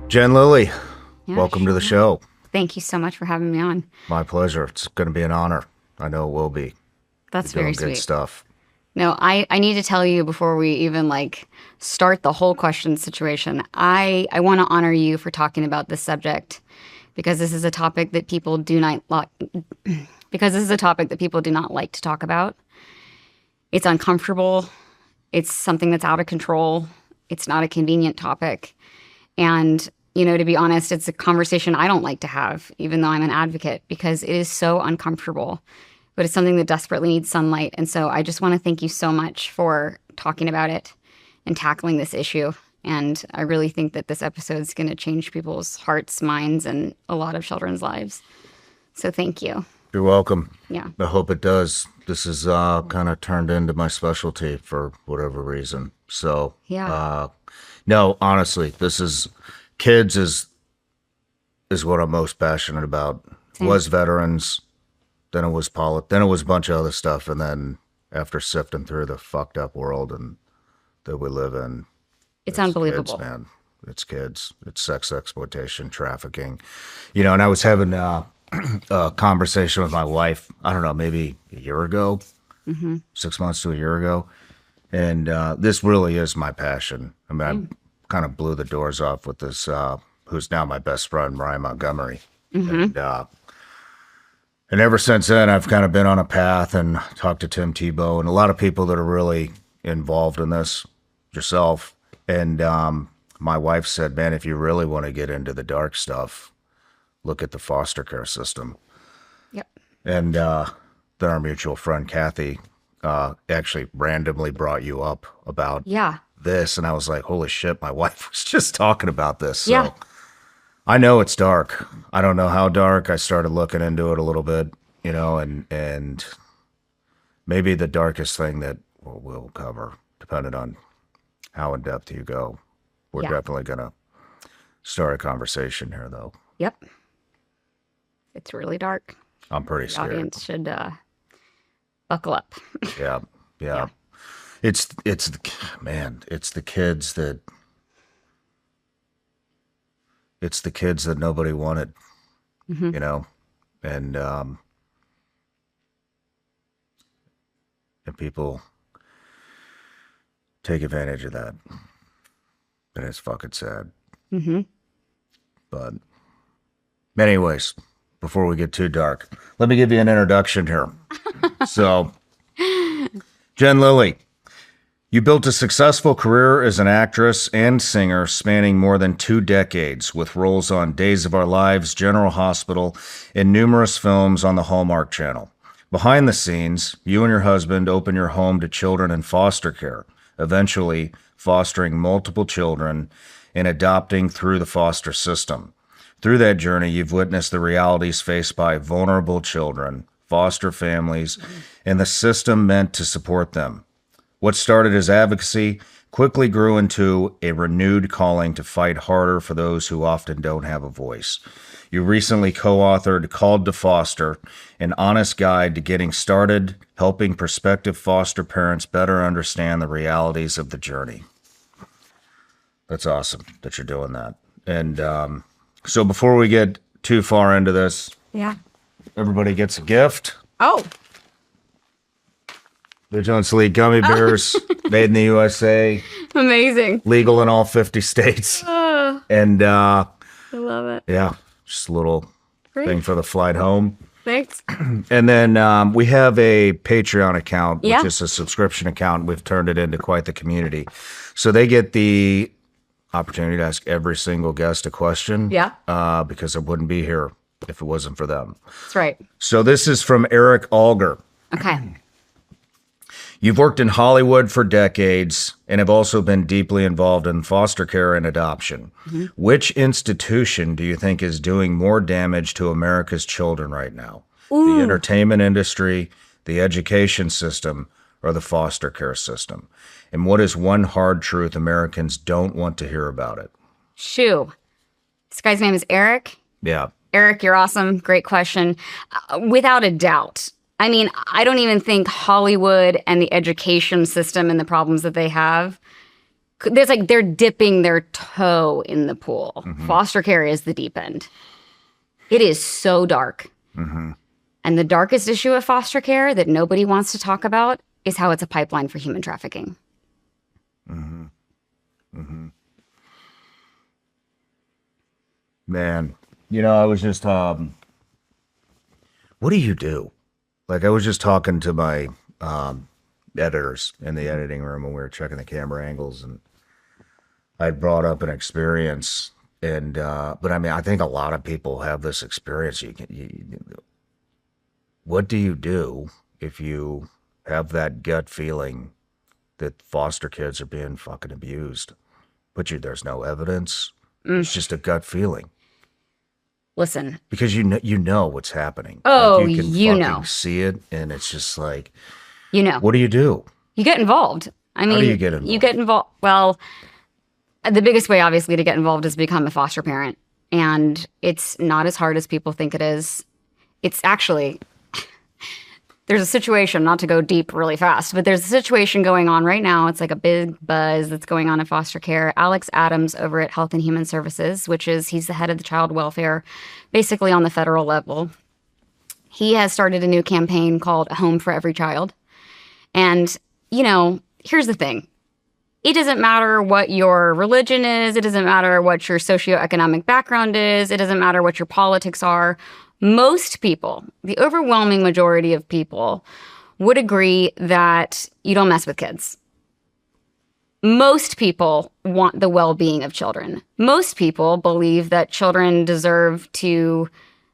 Jen Lilley, Yeah, welcome to the sure. show. Thank you so much for having me on. My pleasure. It's going to be an honor. I know it will be. You're That's very doing good sweet. stuff. No, I need to tell you before we even start the whole question situation. I want to honor you for talking about this subject because this is a topic that people do not like because this is a topic that people do not like to talk about. It's uncomfortable. It's something that's out of control. It's not a convenient topic. And, to be honest, it's a conversation I don't like to have, even though I'm an advocate, because it is so uncomfortable. But it's something that desperately needs sunlight. And so I just want to thank you so much for talking about it and tackling this issue. And I really think that this episode is going to change people's hearts, minds, and a lot of children's lives. So thank you. You're welcome. Yeah. I hope it does. This is kind of turned into my specialty for whatever reason. So, Yeah. no, honestly, this is kids is what I'm most passionate about. Same. Was veterans, then it was then it was a bunch of other stuff, and then after sifting through the fucked up world and that we live in, It's unbelievable. kids, man. It's kids. It's sex exploitation, trafficking. And I was having a conversation with my wife, I don't know, maybe a year ago, 6 months to a year ago. And this really is my passion. I mean, I kind of blew the doors off with this, who's now my best friend, Ryan Montgomery. And ever since then, I've kind of been on a path and talked to Tim Tebow and a lot of people that are really involved in this, yourself. And my wife said, man, if you really want to get into the dark stuff, look at the foster care system. Yep. And then our mutual friend, Kathy, actually randomly brought you up about Yeah. this. And I was like, holy shit, my wife was just talking about this. So Yeah. I know it's dark. I don't know how dark. I started looking into it a little bit, and maybe the darkest thing that we'll cover, depending on how in depth you go. We're Yeah. definitely going to start a conversation here, though. Yep. It's really dark. I'm pretty The scared. audience should buckle up. Yeah, yeah. Yeah. It's the kids that nobody wanted, and people take advantage of that, and it's fucking sad. But anyways, before we get too dark, let me give you an introduction here. So, Jen Lilley, you built a successful career as an actress and singer spanning more than 2 decades with roles on Days of Our Lives, General Hospital, and numerous films on the Hallmark Channel. Behind the scenes, you and your husband open your home to children in foster care, eventually fostering multiple children and adopting through the foster system. Through that journey, you've witnessed the realities faced by vulnerable children, foster families, and the system meant to support them. What started as advocacy quickly grew into a renewed calling to fight harder for those who often don't have a voice. You recently co-authored Called to Foster, an honest guide to getting started, helping prospective foster parents better understand the realities of the journey. That's awesome that you're doing that. And so before we get too far into this, Yeah. everybody gets a gift. Oh. Vigilance League gummy bears, made in the USA, Amazing. legal in all 50 states. Oh, And I love it. yeah, just a little Great. thing for the flight home. Thanks. And then we have a Patreon account, which Yeah. is a subscription account. We've turned it into quite the community. So they get the opportunity to ask every single guest a question. Yeah. Because I wouldn't be here if it wasn't for them. That's right. So this is from Eric Alger. Okay. You've worked in Hollywood for decades and have also been deeply involved in foster care and adoption. Which institution do you think is doing more damage to America's children right now? The entertainment industry, the education system, or the foster care system? And what is one hard truth Americans don't want to hear about it? Shoo. This guy's name is Eric. Yeah. Eric, you're awesome. Great question. Without a doubt. I mean, I don't even think Hollywood and the education system and the problems that they have there's like they're dipping their toe in the pool. Foster care is the deep end. It is so dark. And the darkest issue of foster care that nobody wants to talk about is how it's a pipeline for human trafficking. Man, I was just, what do you do? Like, I was just talking to my editors in the editing room when we were checking the camera angles, and I brought up an experience, and, but I mean, I think a lot of people have this experience. What do you do if you have that gut feeling that foster kids are being fucking abused, but there's no evidence? It's just a gut feeling. Listen. Because you know what's happening. Oh, like you can fucking see it, and it's just like, what do you do? You get involved. I mean, how do you get involved? You get involved. Well, the biggest way, obviously, to get involved is become a foster parent. And it's not as hard as people think it is. It's actually, there's a situation, not to go deep really fast, but there's a situation going on right now. It's like a big buzz that's going on in foster care. Alex Adams over at Health and Human Services, he's the head of the child welfare, basically on the federal level. He has started a new campaign called A Home for Every Child. And, here's the thing. It doesn't matter what your religion is. It doesn't matter what your socioeconomic background is. It doesn't matter what your politics are. Most people, the overwhelming majority of people, would agree that you don't mess with kids. Most people want the well-being of children. Most people believe that children deserve to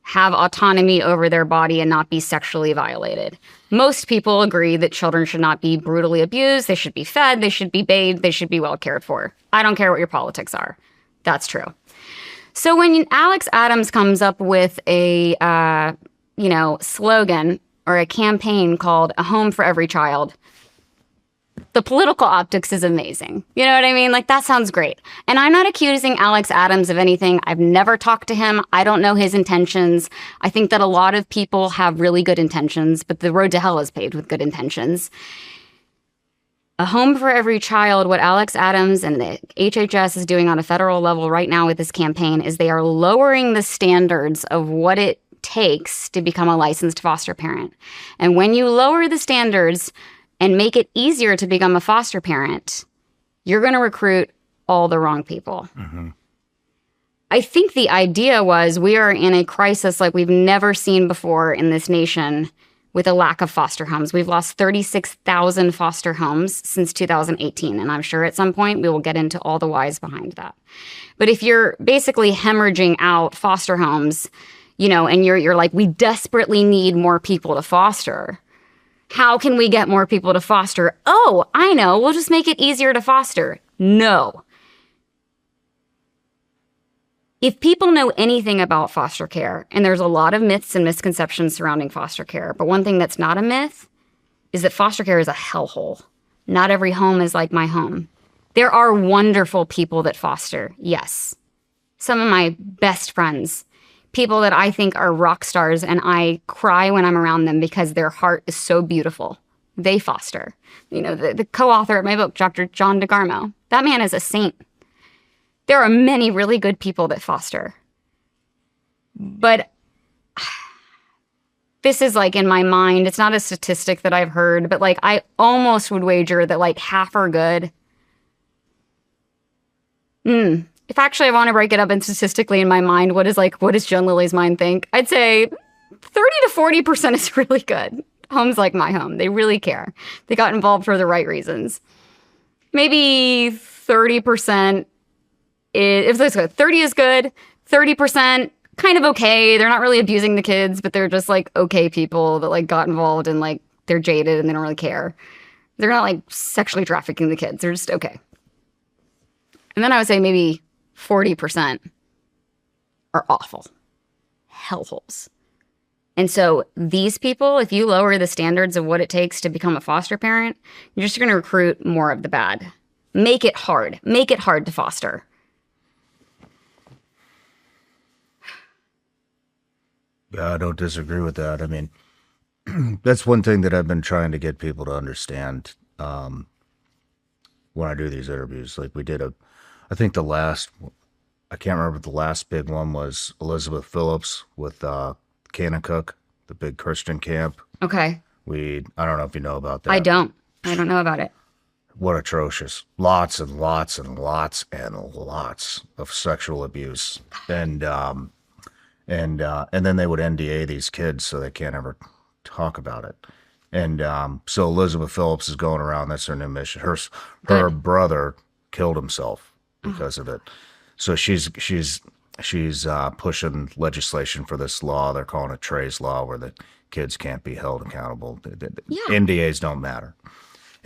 have autonomy over their body and not be sexually violated. Most people agree that children should not be brutally abused. They should be fed. They should be bathed. They should be well cared for. I don't care what your politics are. That's true. So when Alex Adams comes up with a, slogan or a campaign called A Home for Every Child, the political optics is amazing. You know what I mean? Like, that sounds great. And I'm not accusing Alex Adams of anything. I've never talked to him. I don't know his intentions. I think that a lot of people have really good intentions, but the road to hell is paved with good intentions. A Home for Every Child, what Alex Adams and the HHS is doing on a federal level right now with this campaign is they are lowering the standards of what it takes to become a licensed foster parent. And when you lower the standards and make it easier to become a foster parent, you're going to recruit all the wrong people. I think the idea was we are in a crisis like we've never seen before in this nation with a lack of foster homes. We've lost 36,000 foster homes since 2018, and I'm sure at some point we will get into all the whys behind that. But if you're basically hemorrhaging out foster homes, and you're like, we desperately need more people to foster. How can we get more people to foster? Oh, I know. We'll just make it easier to foster. No. If people know anything about foster care, and there's a lot of myths and misconceptions surrounding foster care, but one thing that's not a myth is that foster care is a hellhole. Not every home is like my home. There are wonderful people that foster, yes. Some of my best friends, people that I think are rock stars, and I cry when I'm around them because their heart is so beautiful. They foster. The co-author of my book, Dr. John DeGarmo, that man is a saint. There are many really good people that foster. But this is like in my mind, it's not a statistic that I've heard, but like I almost would wager that like half are good. If actually I want to break it up and statistically in my mind, what does Joan Lilley's mind think? I'd say 30 to 40% is really good. Homes like my home, they really care. They got involved for the right reasons. Maybe 30%. If it's good, 30 is good, 30% kind of okay. They're not really abusing the kids, but they're just like okay people that like got involved and like they're jaded and they don't really care. They're not like sexually trafficking the kids. They're just okay. And then I would say maybe 40% are awful. Hellholes. And so these people, if you lower the standards of what it takes to become a foster parent, you're just going to recruit more of the bad. Make it hard. Make it hard to foster. Yeah, I don't disagree with that. I mean, that's one thing that I've been trying to get people to understand. when I do these interviews. Like I think I can't remember if the last big one was Elizabeth Phillips with Kanakuk, the big Christian camp. Okay. I don't know if you know about that. I don't know about it. What atrocious. Lots and lots and lots and lots of sexual abuse. And then they would NDA these kids so they can't ever talk about it. And so Elizabeth Phillips is going around. That's her new mission. Her brother killed himself because of it. So she's pushing legislation for this law. They're calling it Trey's law, where the kids can't be held accountable. NDAs don't matter.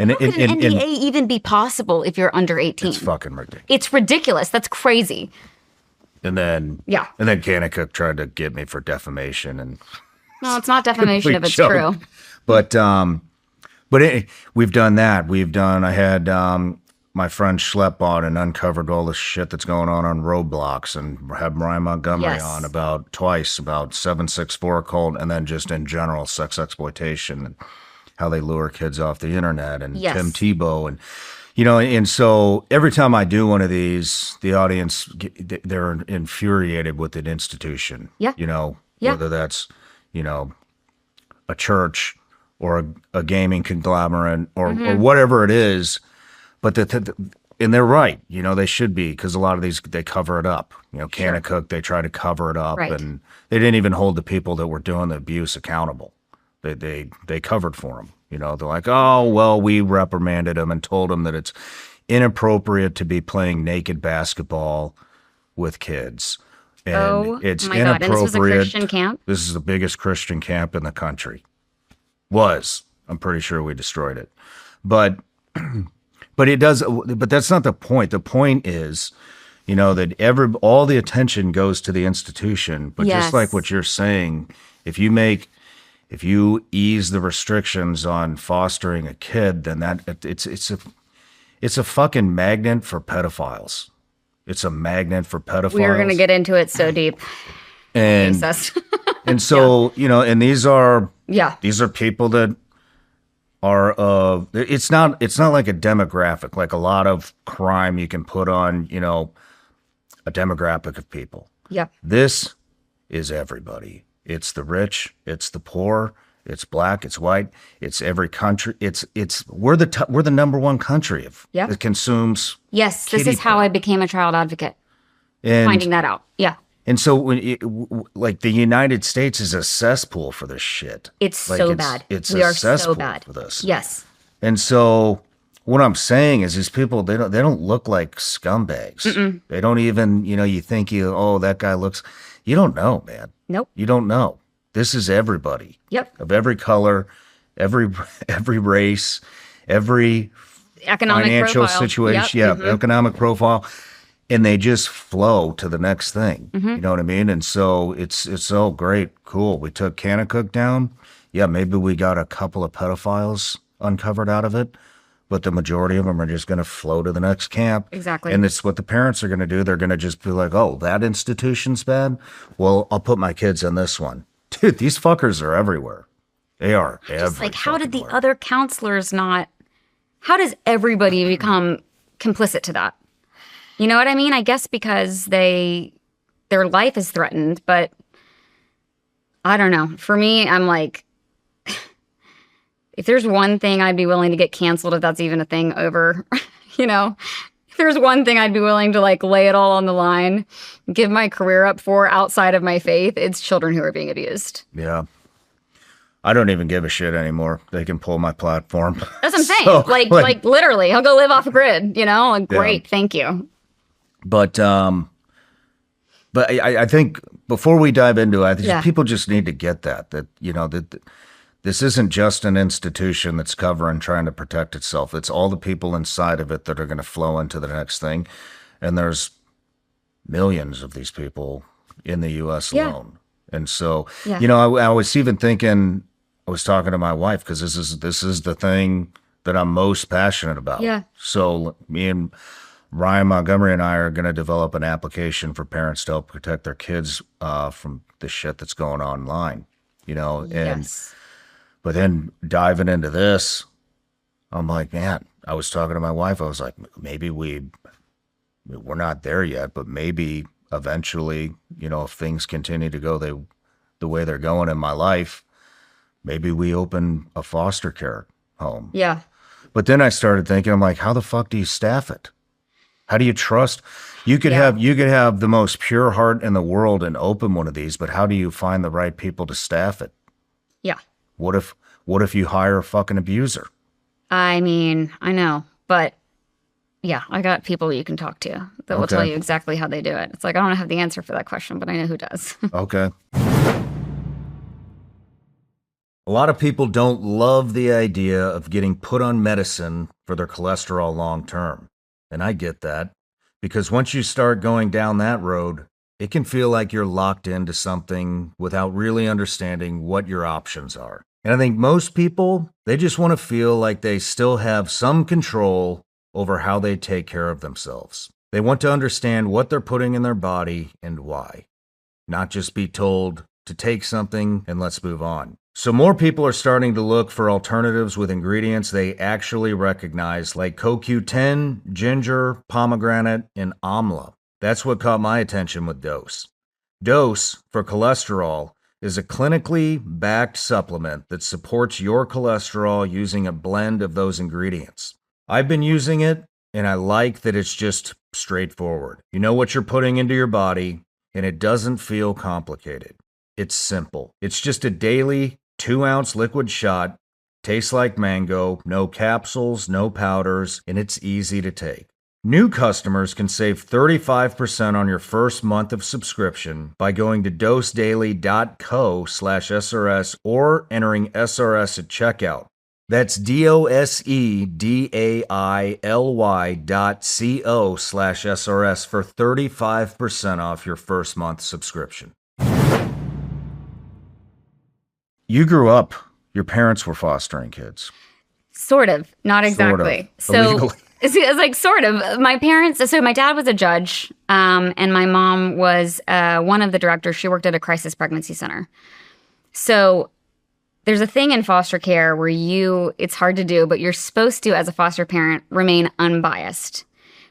And how could an NDA even be possible if you're under 18? It's fucking ridiculous. It's ridiculous. That's crazy. And then Kanakuk tried to get me for defamation, and no, it's not defamation if it's true. But we've done that. I had my friend Schlepp on and uncovered all the shit that's going on Roadblocks, and had Ryan Montgomery on about 764 cult, and then just in general sex exploitation and how they lure kids off the internet, and Tim Tebow, and and so every time I do one of these, the audience, they're infuriated with an institution. Whether that's a church or a gaming conglomerate or whatever it is. But and they're right. They should be, because a lot of these, they cover it up. Kanakuk, they try to cover it up, and they didn't even hold the people that were doing the abuse accountable. They covered for them. They're like, oh, well, we reprimanded them and told them that it's inappropriate to be playing naked basketball with kids. And it's my inappropriate. God. And this was a Christian camp? This is the biggest Christian camp in the country. I'm pretty sure we destroyed it. But that's not the point. The point is, that all the attention goes to the institution. But just like what you're saying, if you ease the restrictions on fostering a kid, then it's a fucking magnet for pedophiles. It's a magnet for pedophiles. We're going to get into it so deep. And and so, and these are people that are it's not like a demographic, like a lot of crime you can put on, a demographic of people. Yeah. This is everybody. It's the rich, it's the poor, it's black, it's white, it's every country. We're the number one country that consumes. Yes, this is how I became a child advocate. Finding that out. Yeah. And so like the United States is a cesspool for this shit. It's so bad. We are so bad for this. Yes. And so what I'm saying is these people, they don't look like scumbags. Mm-mm. They don't even, you think that guy looks, you don't know, man. Nope. You don't know. This is everybody. Yep. Of every color, every race, every economic financial profile. situation. Yep. Yeah, economic profile. And they just flow to the next thing. Mm-hmm. You know what I mean? And so it's oh, great, cool. We took Kanakuk down. Yeah, maybe we got a couple of pedophiles uncovered out of it, but the majority of them are just going to flow to the next camp. Exactly. And it's what the parents are going to do. They're going to just be like, oh, that institution's bad? Well, I'll put my kids in this one. Dude, these fuckers are everywhere. They are everywhere. Like, how did the other counselors not... How does everybody become complicit to that? You know what I mean? I guess because their life is threatened, but I don't know. For me, I'm like, if there's one thing I'd be willing to get canceled, if that's even a thing, over, if there's one thing I'd be willing to like lay it all on the line, give my career up for outside of my faith, it's children who are being abused. Yeah. I don't even give a shit anymore. They can pull my platform. That's what I'm saying. So, like literally, I'll go live off a grid, Like, great, thank you. But I think before we dive into it, people just need to get that this isn't just an institution that's covering, trying to protect itself. It's all the people inside of it that are going to flow into the next thing. And there's millions of these people in the U.S. alone. And so, I was even thinking, I was talking to my wife, because this is the thing that I'm most passionate about. Yeah. So me and Ryan Montgomery and I are going to develop an application for parents to help protect their kids from the shit that's going online, and but then diving into this, I'm like, man, I was talking to my wife. I was like, maybe we're not there yet, but maybe eventually, if things continue to go the way they're going in my life, maybe we open a foster care home. Yeah. But then I started thinking, I'm like, how the fuck do you staff it? How do you trust? You could Yeah. have the most pure heart in the world and open one of these, but how do you find the right people to staff it? Yeah. What if you hire a fucking abuser? I mean, I know, but yeah, I got people you can talk to that will tell you exactly how they do it. It's like, I don't have the answer for that question, but I know who does. Okay. A lot of people don't love the idea of getting put on medicine for their cholesterol long term. And I get that, because once you start going down that road, it can feel like you're locked into something without really understanding what your options are. And I think most people, they just want to feel like they still have some control over how they take care of themselves. They want to understand what they're putting in their body and why, not just be told to take something and let's move on. So more people are starting to look for alternatives with ingredients they actually recognize, like CoQ10, ginger, pomegranate, and amla. That's what caught my attention with Dose. Dose, for cholesterol, is a clinically backed supplement that supports your cholesterol using a blend of those ingredients. I've been using it, and I like that it's just straightforward. You know what you're putting into your body, and it doesn't feel complicated. It's simple. It's just a daily 2-ounce liquid shot, tastes like mango, no capsules, no powders, and it's easy to take. New customers can save 35% on your first month of subscription by going to dosedaily.co/SRS or entering SRS at checkout. That's dosedaily.co/SRS for 35% off your first month subscription. You grew up, your parents were fostering kids. Sort of, not exactly. Sort of. So Illegally. it's like sort of. My parents, so my dad was a judge, and my mom was one of the directors. She worked at a crisis pregnancy center. So there's a thing in foster care where it's hard to do, but you're supposed to, as a foster parent, remain unbiased.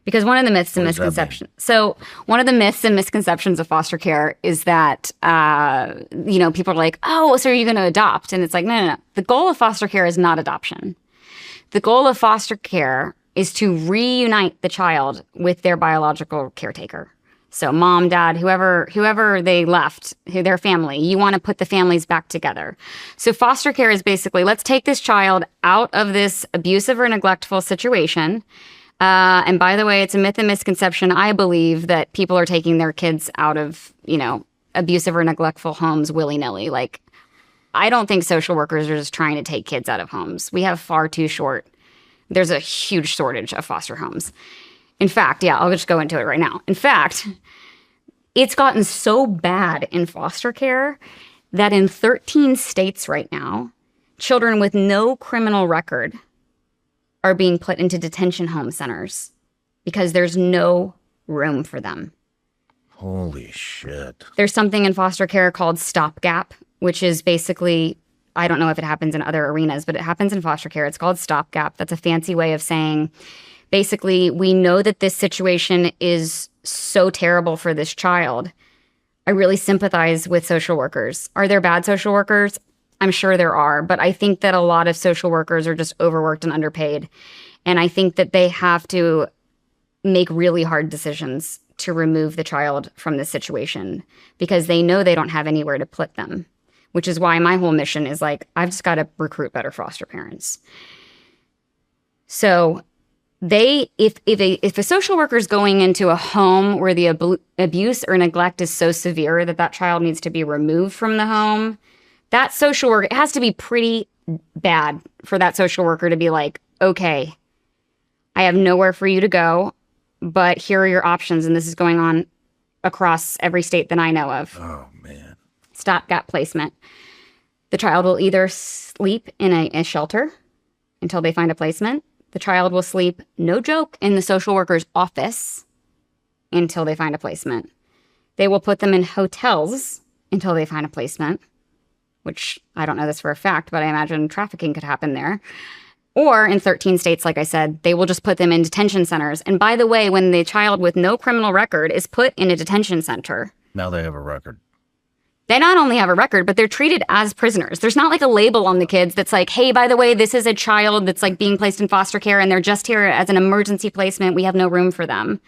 Because one of the myths and misconceptions. So one of the myths and misconceptions of foster care is that, people are like, oh, so are you going to adopt? And it's like, no. The goal of foster care is not adoption. The goal of foster care is to reunite the child with their biological caretaker. So mom, dad, whoever they left, their family, you want to put the families back together. So foster care is basically, let's take this child out of this abusive or neglectful situation. And by the way, it's a myth and misconception. I believe that people are taking their kids out of, abusive or neglectful homes willy-nilly. Like, I don't think social workers are just trying to take kids out of homes. We have far too short. There's a huge shortage of foster homes. In fact, I'll just go into it right now. In fact, it's gotten so bad in foster care that in 13 states right now, children with no criminal record are being put into detention home centers because there's no room for them. Holy shit. There's something in foster care called stopgap, which is basically, I don't know if it happens in other arenas, but it happens in foster care. It's called stopgap. That's a fancy way of saying, basically, we know that this situation is so terrible for this child. I really sympathize with social workers. Are there bad social workers? I'm sure there are, but I think that a lot of social workers are just overworked and underpaid. And I think that they have to make really hard decisions to remove the child from this situation because they know they don't have anywhere to put them, which is why my whole mission is like, I've just got to recruit better foster parents. So if a social worker is going into a home where the abuse or neglect is so severe that child needs to be removed from the home, that social worker, it has to be pretty bad for that social worker to be like, okay, I have nowhere for you to go, but here are your options. And this is going on across every state that I know of. Oh, man. Stopgap placement. The child will either sleep in a shelter until they find a placement. The child will sleep, no joke, in the social worker's office until they find a placement. They will put them in hotels until they find a placement, which I don't know this for a fact, but I imagine trafficking could happen there. Or in 13 states, like I said, they will just put them in detention centers. And by the way, when the child with no criminal record is put in a detention center, Now they have a record. they not only have a record, but they're treated as prisoners. There's not like a label on the kids that's like, hey, by the way, this is a child that's like being placed in foster care and they're just here as an emergency placement. We have no room for them.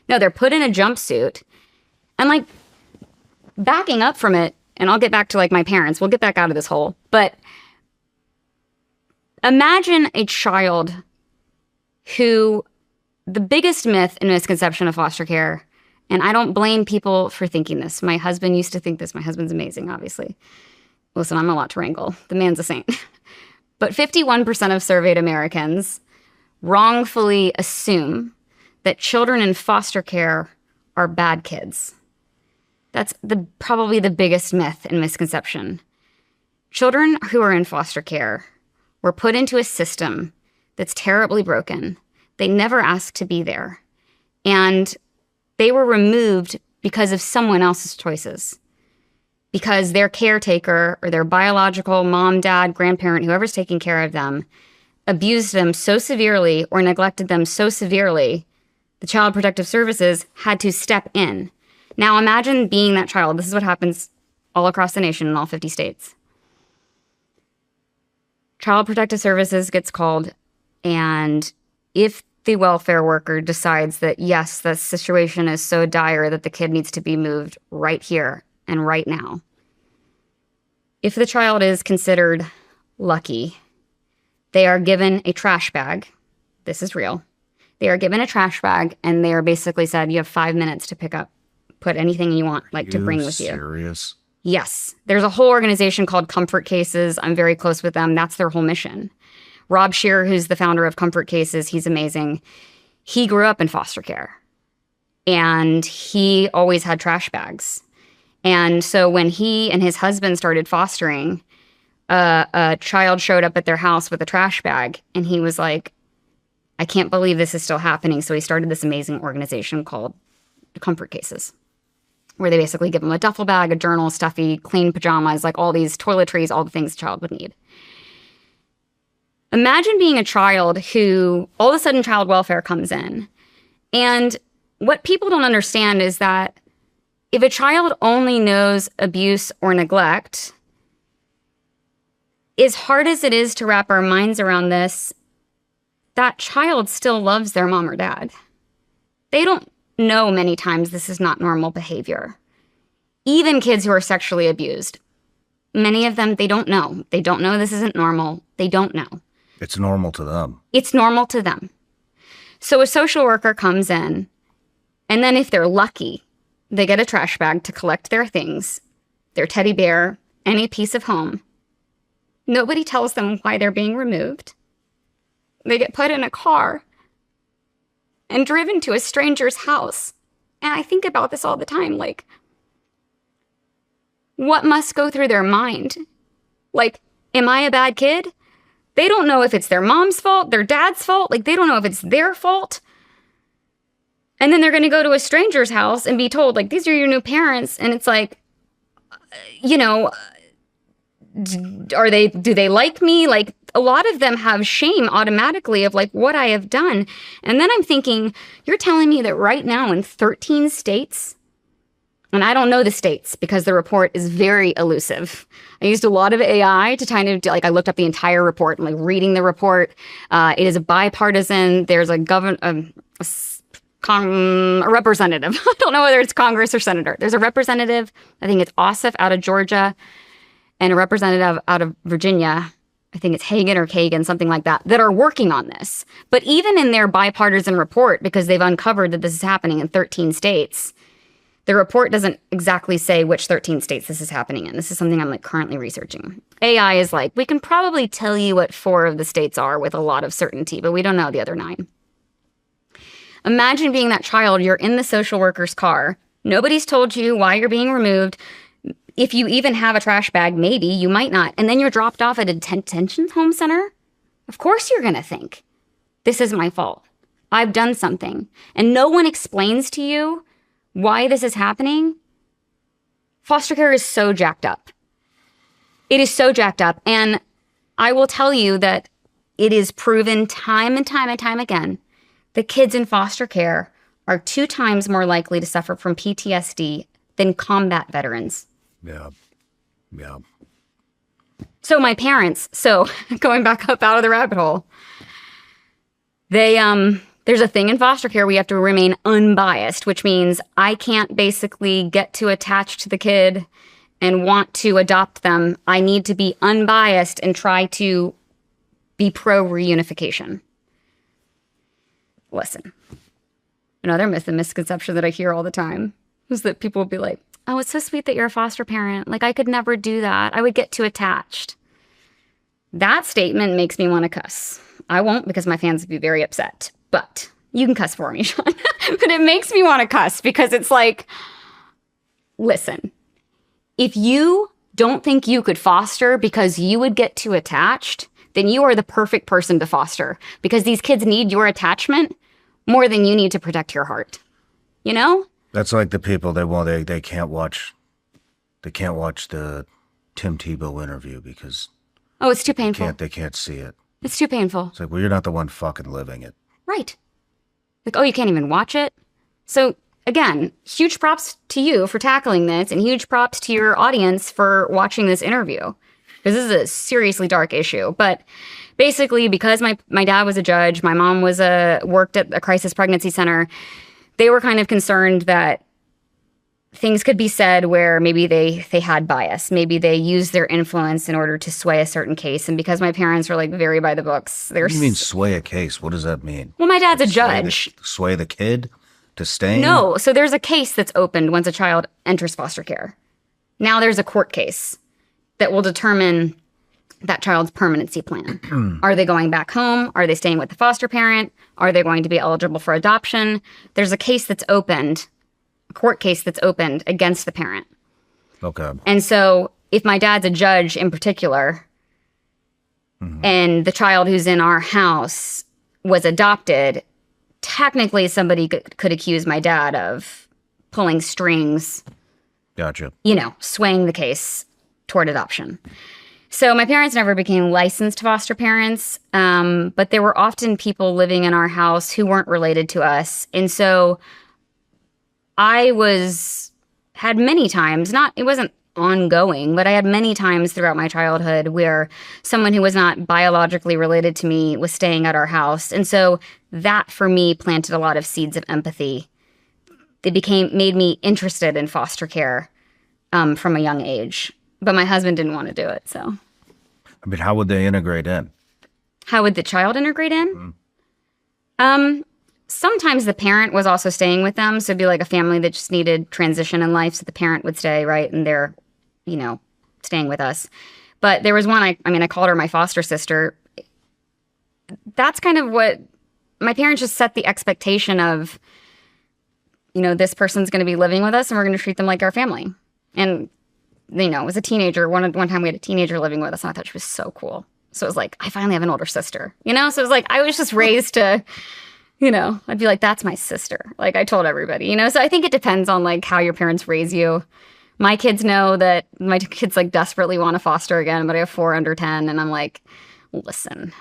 No, they're put in a jumpsuit. And like backing up from it, and I'll get back to like my parents. We'll get back out of this hole. But imagine a child who, the biggest myth and misconception of foster care, and I don't blame people for thinking this. My husband used to think this. My husband's amazing, obviously. Listen, I'm a lot to wrangle. The man's a saint. But 51% of surveyed Americans wrongfully assume that children in foster care are bad kids. That's probably the biggest myth and misconception. Children who are in foster care were put into a system that's terribly broken. They never asked to be there. And they were removed because of someone else's choices. Because their caretaker or their biological mom, dad, grandparent, whoever's taking care of them, abused them so severely or neglected them so severely, the Child Protective Services had to step in. Now imagine being that child. This is what happens all across the nation in all 50 states. Child Protective Services gets called, and if the welfare worker decides that, yes, the situation is so dire that the kid needs to be moved right here and right now, if the child is considered lucky, they are given a trash bag. This is real. They are given a trash bag, and they are basically said, you have 5 minutes to put anything you want, like to bring with you. Serious? Yes. There's a whole organization called Comfort Cases. I'm very close with them. That's their whole mission. Rob Shearer, who's the founder of Comfort Cases, he's amazing. He grew up in foster care, and he always had trash bags. And so when he and his husband started fostering, a child showed up at their house with a trash bag, and he was like, I can't believe this is still happening. So he started this amazing organization called Comfort Cases, where they basically give them a duffel bag, a journal, stuffy, clean pajamas, like all these toiletries, all the things a child would need. Imagine being a child who all of a sudden child welfare comes in. And what people don't understand is that if a child only knows abuse or neglect, as hard as it is to wrap our minds around this, that child still loves their mom or dad. They don't know many times this is not normal behavior. Even kids who are sexually abused, many of them, they don't know. They don't know this isn't normal. They don't know. It's normal to them. It's normal to them. So a social worker comes in, and then if they're lucky, they get a trash bag to collect their things, their teddy bear, any piece of home. Nobody tells them why they're being removed. They get put in a car and driven to a stranger's house. And I think about this all the time, like, what must go through their mind? Like, am I a bad kid? They don't know if it's their mom's fault, their dad's fault. Like, they don't know if it's their fault. And then they're going to go to a stranger's house and be told, like, these are your new parents. And it's like, you know, do they like me? Like, a lot of them have shame automatically of like what I have done. And then I'm thinking, you're telling me that right now in 13 states, and I don't know the states because the report is very elusive. I used a lot of AI to kind of, like, I looked up the entire report and like reading the report. It is a bipartisan. There's a representative. I don't know whether it's Congress or senator. There's a representative, I think it's Ossoff out of Georgia, and a representative out of Virginia, I think it's Hagan or Kagan, something like that, that are working on this. But even in their bipartisan report, because they've uncovered that this is happening in 13 states, the report doesn't exactly say which 13 states this is happening in. This is something I'm like currently researching. AI is like, we can probably tell you what 4 of the states are with a lot of certainty, but we don't know the other 9. Imagine being that child. You're in the social worker's car. Nobody's told you why you're being removed. If you even have a trash bag, maybe, you might not. And then you're dropped off at a detention home center. Of course you're going to think, this is my fault. I've done something. And no one explains to you why this is happening. Foster care is so jacked up. It is so jacked up. And I will tell you that it is proven time and time and time again that kids in foster care are 2 times more likely to suffer from PTSD than combat veterans. Yeah. Yeah. So my parents, going back up out of the rabbit hole, there's a thing in foster care, we have to remain unbiased, which means I can't basically get too attached to the kid and want to adopt them. I need to be unbiased and try to be pro-reunification. Listen, another myth and misconception that I hear all the time is that people will be like, oh, it's so sweet that you're a foster parent. Like, I could never do that. I would get too attached. That statement makes me want to cuss. I won't, because my fans would be very upset. But you can cuss for me, Shawn. But it makes me want to cuss because it's like, listen, if you don't think you could foster because you would get too attached, then you are the perfect person to foster, because these kids need your attachment more than you need to protect your heart. You know? That's like the people they can't watch the Tim Tebow interview because it's too painful. they can't see it. It's too painful. It's like, well, you're not the one fucking living it. Right. Like, oh, you can't even watch it? So, again, huge props to you for tackling this, and huge props to your audience for watching this interview. Because this is a seriously dark issue. But basically, because my dad was a judge, my mom worked at a crisis pregnancy center, they were kind of concerned that things could be said where maybe they had bias. Maybe they used their influence in order to sway a certain case. And because my parents were like very by the books, What do you mean sway a case? What does that mean? Well, my dad's a judge. Sway the kid to staying? No. So there's a case that's opened once a child enters foster care. Now there's a court case that will determine that child's permanency plan. Are they going back home? Are they staying with the foster parent? Are they going to be eligible for adoption? There's a case that's opened, a court case that's opened against the parent. Okay. And so if my dad's a judge in particular, and the child who's in our house was adopted, technically somebody could accuse my dad of pulling strings. Gotcha. Swaying the case toward adoption. So my parents never became licensed foster parents, but there were often people living in our house who weren't related to us. And so I had many times, it wasn't ongoing, but I had many times throughout my childhood where someone who was not biologically related to me was staying at our house. And so that for me planted a lot of seeds of empathy. It made me interested in foster care from a young age. But my husband didn't want to do it, so. I mean, how would they integrate in? How would the child integrate in? Sometimes the parent was also staying with them, so it'd be like a family that just needed transition in life, so the parent would stay, right, and they're, staying with us. But there was one, I called her my foster sister. That's kind of what, my parents just set the expectation of, this person's going to be living with us, and we're going to treat them like our family. And as a teenager, one time we had a teenager living with us, and I thought she was so cool. So it was like, I finally have an older sister, So it was like, I was just raised to, I'd be like, that's my sister. Like, I told everybody, So I think it depends on, like, how your parents raise you. My kids know that my kids, like, desperately want to foster again, but I have 4 under 10, and I'm like, listen,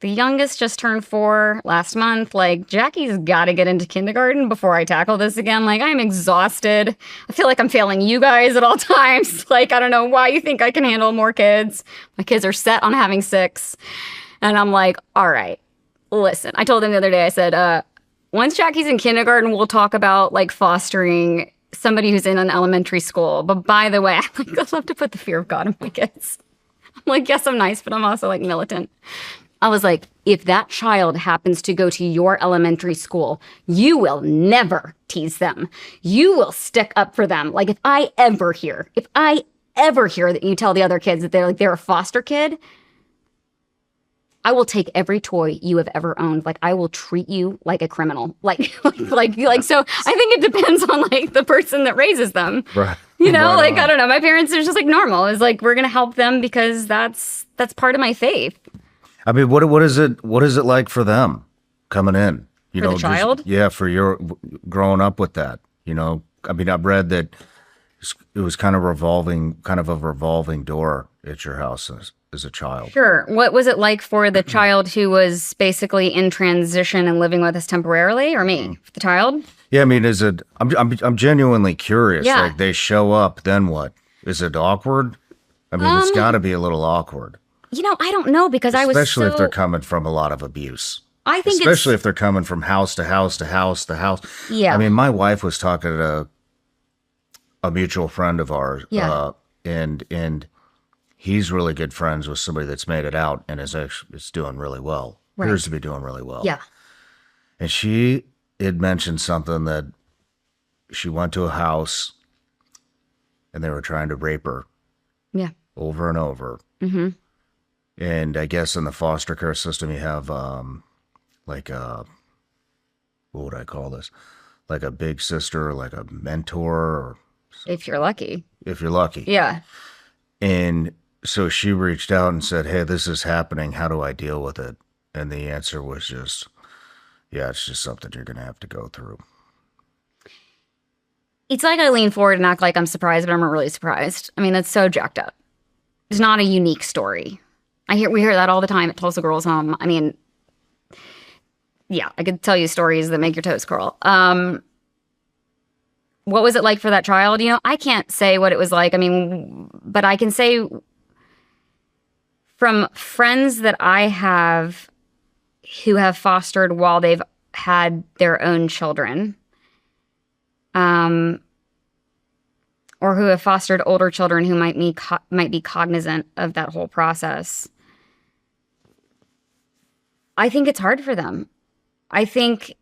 the youngest just turned 4 last month. Like, Jackie's got to get into kindergarten before I tackle this again. Like, I'm exhausted. I feel like I'm failing you guys at all times. Like, I don't know why you think I can handle more kids. My kids are set on having 6. And I'm like, all right, listen. I told them the other day, I said, once Jackie's in kindergarten, we'll talk about, like, fostering somebody who's in an elementary school. But by the way, I love to put the fear of God in my kids. I'm like, yes, I'm nice, but I'm also, like, militant. I was like, if that child happens to go to your elementary school, you will never tease them. You will stick up for them. Like, if I ever hear that you tell the other kids that they're a foster kid, I will take every toy you have ever owned. Like, I will treat you like a criminal. Like, so I think it depends on, like, the person that raises them. Right. Right like, on. I don't know. My parents are just, like, normal. It's like, we're going to help them because that's part of my faith. I mean, what is it like for them coming in? For the child? For your growing up with that. I mean, I've read that it was kind of a revolving door at your house as a child. Sure. What was it like for the child who was basically in transition and living with us temporarily, or me, the child? Yeah, I mean, is it? I'm genuinely curious. Yeah. Like they show up, then what? Is it awkward? I mean, it's got to be a little awkward, I don't know because I was especially if they're coming from a lot of abuse. I think Especially if they're coming from house to house to house to house. Yeah. I mean, my wife was talking to a mutual friend of ours. Yeah. And he's really good friends with somebody that's made it out and is doing really well. Right. Appears to be doing really well. Yeah. And she had mentioned something that she went to a house and they were trying to rape her. Yeah. Over and over. Mm-hmm. And I guess in the foster care system, you have what would I call this? Like a big sister, like a mentor, or If you're lucky. if you're lucky. Yeah. And so she reached out and said, "Hey, this is happening. How do I deal with it?" And the answer was just, "Yeah, it's just something you're going to have to go through." It's like I lean forward and act like I'm surprised, but I'm not really surprised. I mean, that's so jacked up. It's not a unique story. We hear that all the time at Tulsa Girls Home. I mean, yeah, I could tell you stories that make your toes curl. What was it like for that child? I can't say what it was like. I mean, but I can say from friends that I have who have fostered while they've had their own children, or who have fostered older children who might be cognizant of that whole process. I think it's hard for them. I think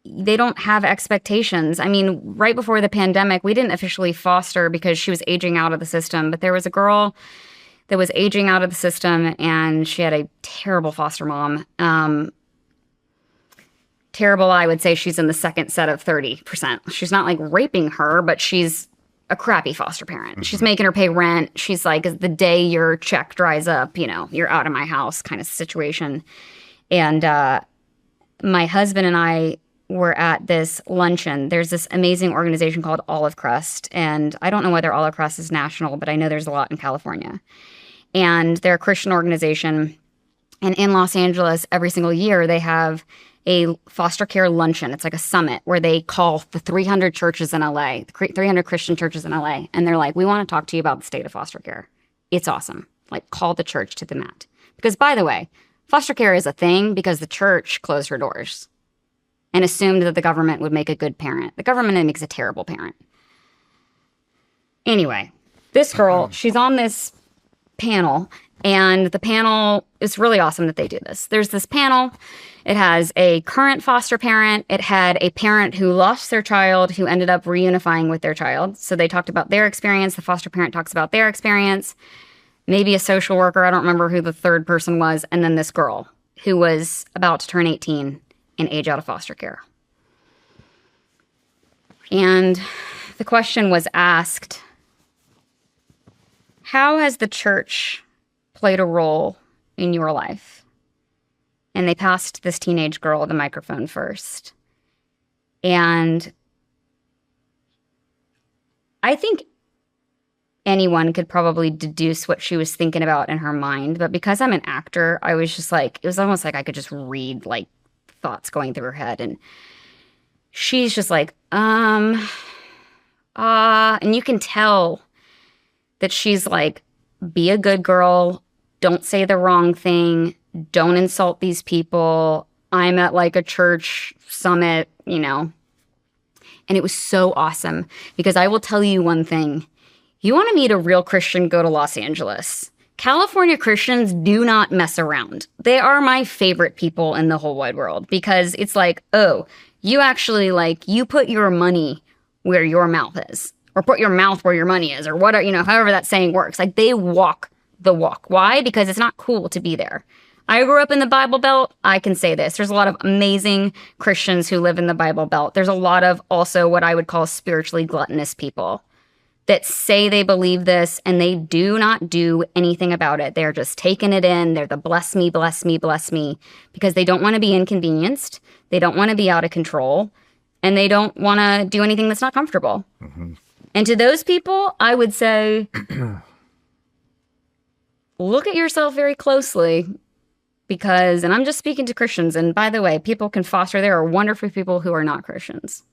they don't have expectations. I mean, right before the pandemic, we didn't officially foster because she was aging out of the system, but there was a girl that was aging out of the system and she had a terrible foster mom. Terrible, I would say she's in the second set of 30%. She's not like raping her, but she's a crappy foster parent. Mm-hmm. She's making her pay rent. She's like, the day your check dries up, you're out of my house kind of situation. And my husband and I were at this luncheon. There's this amazing organization called Olive Crest. And I don't know whether Olive Crest is national, but I know there's a lot in California. And they're a Christian organization. And in Los Angeles, every single year, they have a foster care luncheon. It's like a summit where they call the 300 churches in LA, 300 Christian churches in LA. And they're like, we want to talk to you about the state of foster care. It's awesome. Like, call the church to the mat. Because, by the way, foster care is a thing because the church closed her doors and assumed that the government would make a good parent. The government makes a terrible parent. Anyway, this girl, she's on this panel, and the panel is really awesome that they do this. There's this panel. It has a current foster parent. It had a parent who lost their child who ended up reunifying with their child. So they talked about their experience. The foster parent talks about their experience. Maybe a social worker. I don't remember who the third person was. And then this girl who was about to turn 18 and age out of foster care. And the question was asked, how has the church played a role in your life? And they passed this teenage girl the microphone first. And I think anyone could probably deduce what she was thinking about in her mind. But because I'm an actor, I was just like, it was almost like I could just read like thoughts going through her head. And she's just like, and you can tell that she's like, be a good girl. Don't say the wrong thing. Don't insult these people. I'm at like a church summit, And it was so awesome because I will tell you one thing. You want to meet a real Christian, go to Los Angeles. California Christians do not mess around. They are my favorite people in the whole wide world because it's like, oh, you actually you put your money where your mouth is, or put your mouth where your money is, or whatever, however that saying works. Like, they walk the walk. Why? Because it's not cool to be there. I grew up in the Bible Belt. I can say this. There's a lot of amazing Christians who live in the Bible Belt. There's a lot of also what I would call spiritually gluttonous people that say they believe this and they do not do anything about it. They're just taking it in. They're the bless me, bless me, bless me, because they don't want to be inconvenienced. They don't want to be out of control, and they don't want to do anything that's not comfortable. Mm-hmm. And to those people, I would say, look at yourself very closely because, and I'm just speaking to Christians, and by the way, people can foster. There are wonderful people who are not Christians.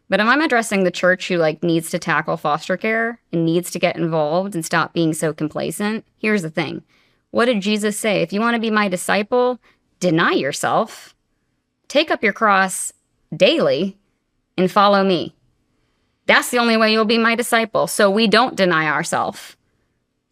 But I'm addressing the church who like needs to tackle foster care and needs to get involved and stop being so complacent. Here's the thing. What did Jesus say? If you want to be my disciple, deny yourself, take up your cross daily, and follow me. That's the only way you'll be my disciple. So we don't deny ourselves.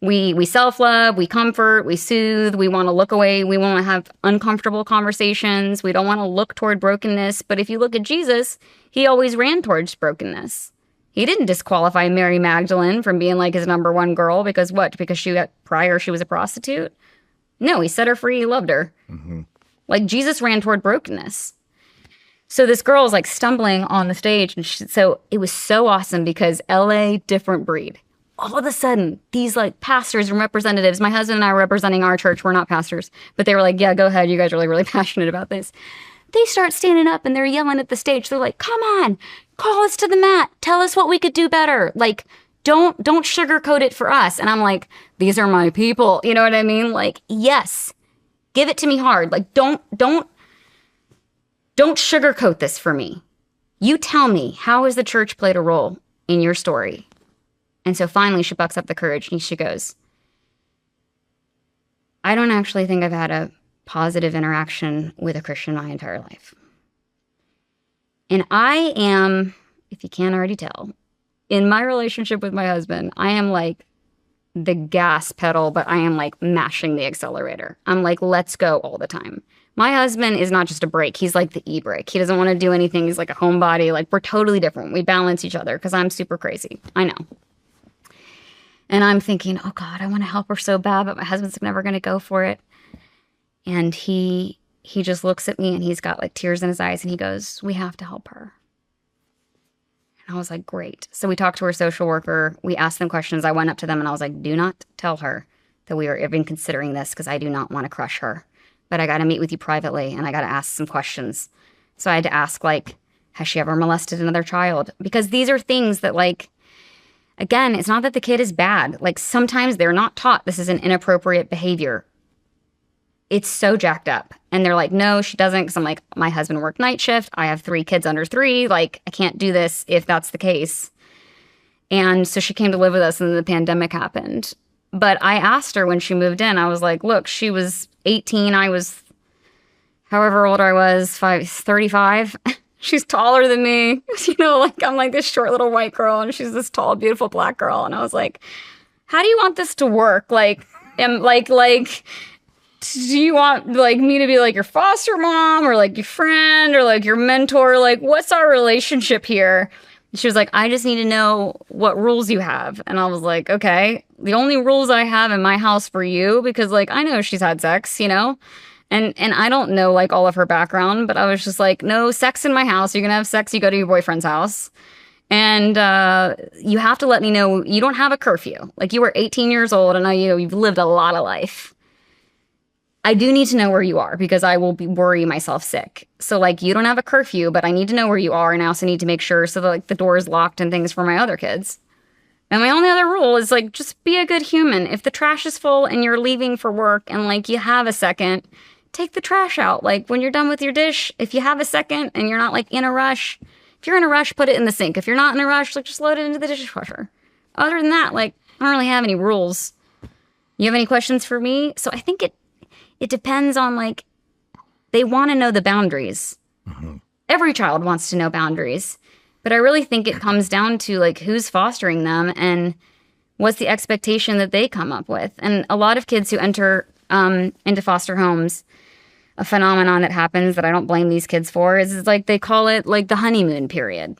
We self-love, we comfort, we soothe, we want to look away, we want to have uncomfortable conversations, we don't want to look toward brokenness. But if you look at Jesus, he always ran towards brokenness. He didn't disqualify Mary Magdalene from being like his number one girl because what? Because she was a prostitute? No, he set her free, he loved her. Mm-hmm. Like Jesus ran toward brokenness. So this girl is like stumbling on the stage. And so it was so awesome because LA, different breed. All of a sudden, these like pastors and representatives, my husband and I were representing our church. We're not pastors, but they were like, yeah, go ahead. You guys are really passionate about this. They start standing up and they're yelling at the stage. They're like, come on, call us to the mat. Tell us what we could do better. Like, don't sugarcoat it for us. And I'm like, these are my people. You know what I mean? Like, yes, give it to me hard. Like, don't sugarcoat this for me. You tell me, how has the church played a role in your story? And so finally she bucks up the courage and she goes, I don't actually think I've had a positive interaction with a Christian my entire life. And I am, if you can't already tell, in my relationship with my husband, I am like the gas pedal, but I am like mashing the accelerator. I'm like, let's go all the time. My husband is not just a brake. He's like the e-brake. He doesn't want to do anything. He's like a homebody. Like we're totally different. We balance each other because I'm super crazy. I know. And I'm thinking, oh God, I want to help her so bad, but my husband's never going to go for it. And he just looks at me and he's got like tears in his eyes and he goes, we have to help her. And I was like, great. So we talked to her social worker. We asked them questions. I went up to them and I was like, do not tell her that we are even considering this because I do not want to crush her. But I got to meet with you privately and I got to ask some questions. So I had to ask, like, has she ever molested another child? Because these are things that, like, again, it's not that the kid is bad. Like, sometimes they're not taught this is an inappropriate behavior. It's so jacked up. And they're like, no, she doesn't. Because I'm like, my husband worked night shift. I have 3 kids under 3. Like, I can't do this if that's the case. And so she came to live with us and then the pandemic happened. But I asked her when she moved in, I was like, look, she was 18. I was, however old I was, 35. She's taller than me. You know, like I'm like this short little white girl and she's this tall, beautiful black girl. And I was like, how do you want this to work? Like, do you want like me to be like your foster mom or like your friend or like your mentor? Like, what's our relationship here? She was like, I just need to know what rules you have. And I was like, okay, the only rules I have in my house for you, because like, I know she's had sex, you know, and I don't know like all of her background, but I was just like, no sex in my house. You're going to have sex. You go to your boyfriend's house. And you have to let me know you don't have a curfew. Like you were 18 years old and you've lived a lot of life. I do need to know where you are because I will worry myself sick. So like you don't have a curfew, but I need to know where you are. And I also need to make sure so that like the door is locked and things for my other kids. And my only other rule is like, just be a good human. If the trash is full and you're leaving for work and like you have a second, take the trash out. Like when you're done with your dish, if you have a second and you're not like in a rush, if you're in a rush, put it in the sink. If you're not in a rush, like just load it into the dishwasher. Other than that, like I don't really have any rules. You have any questions for me? So I think it depends on like, they want to know the boundaries. Mm-hmm. Every child wants to know boundaries. But I really think it comes down to like who's fostering them and what's the expectation that they come up with. And a lot of kids who enter into foster homes, a phenomenon that happens that I don't blame these kids for is like they call it like the honeymoon period.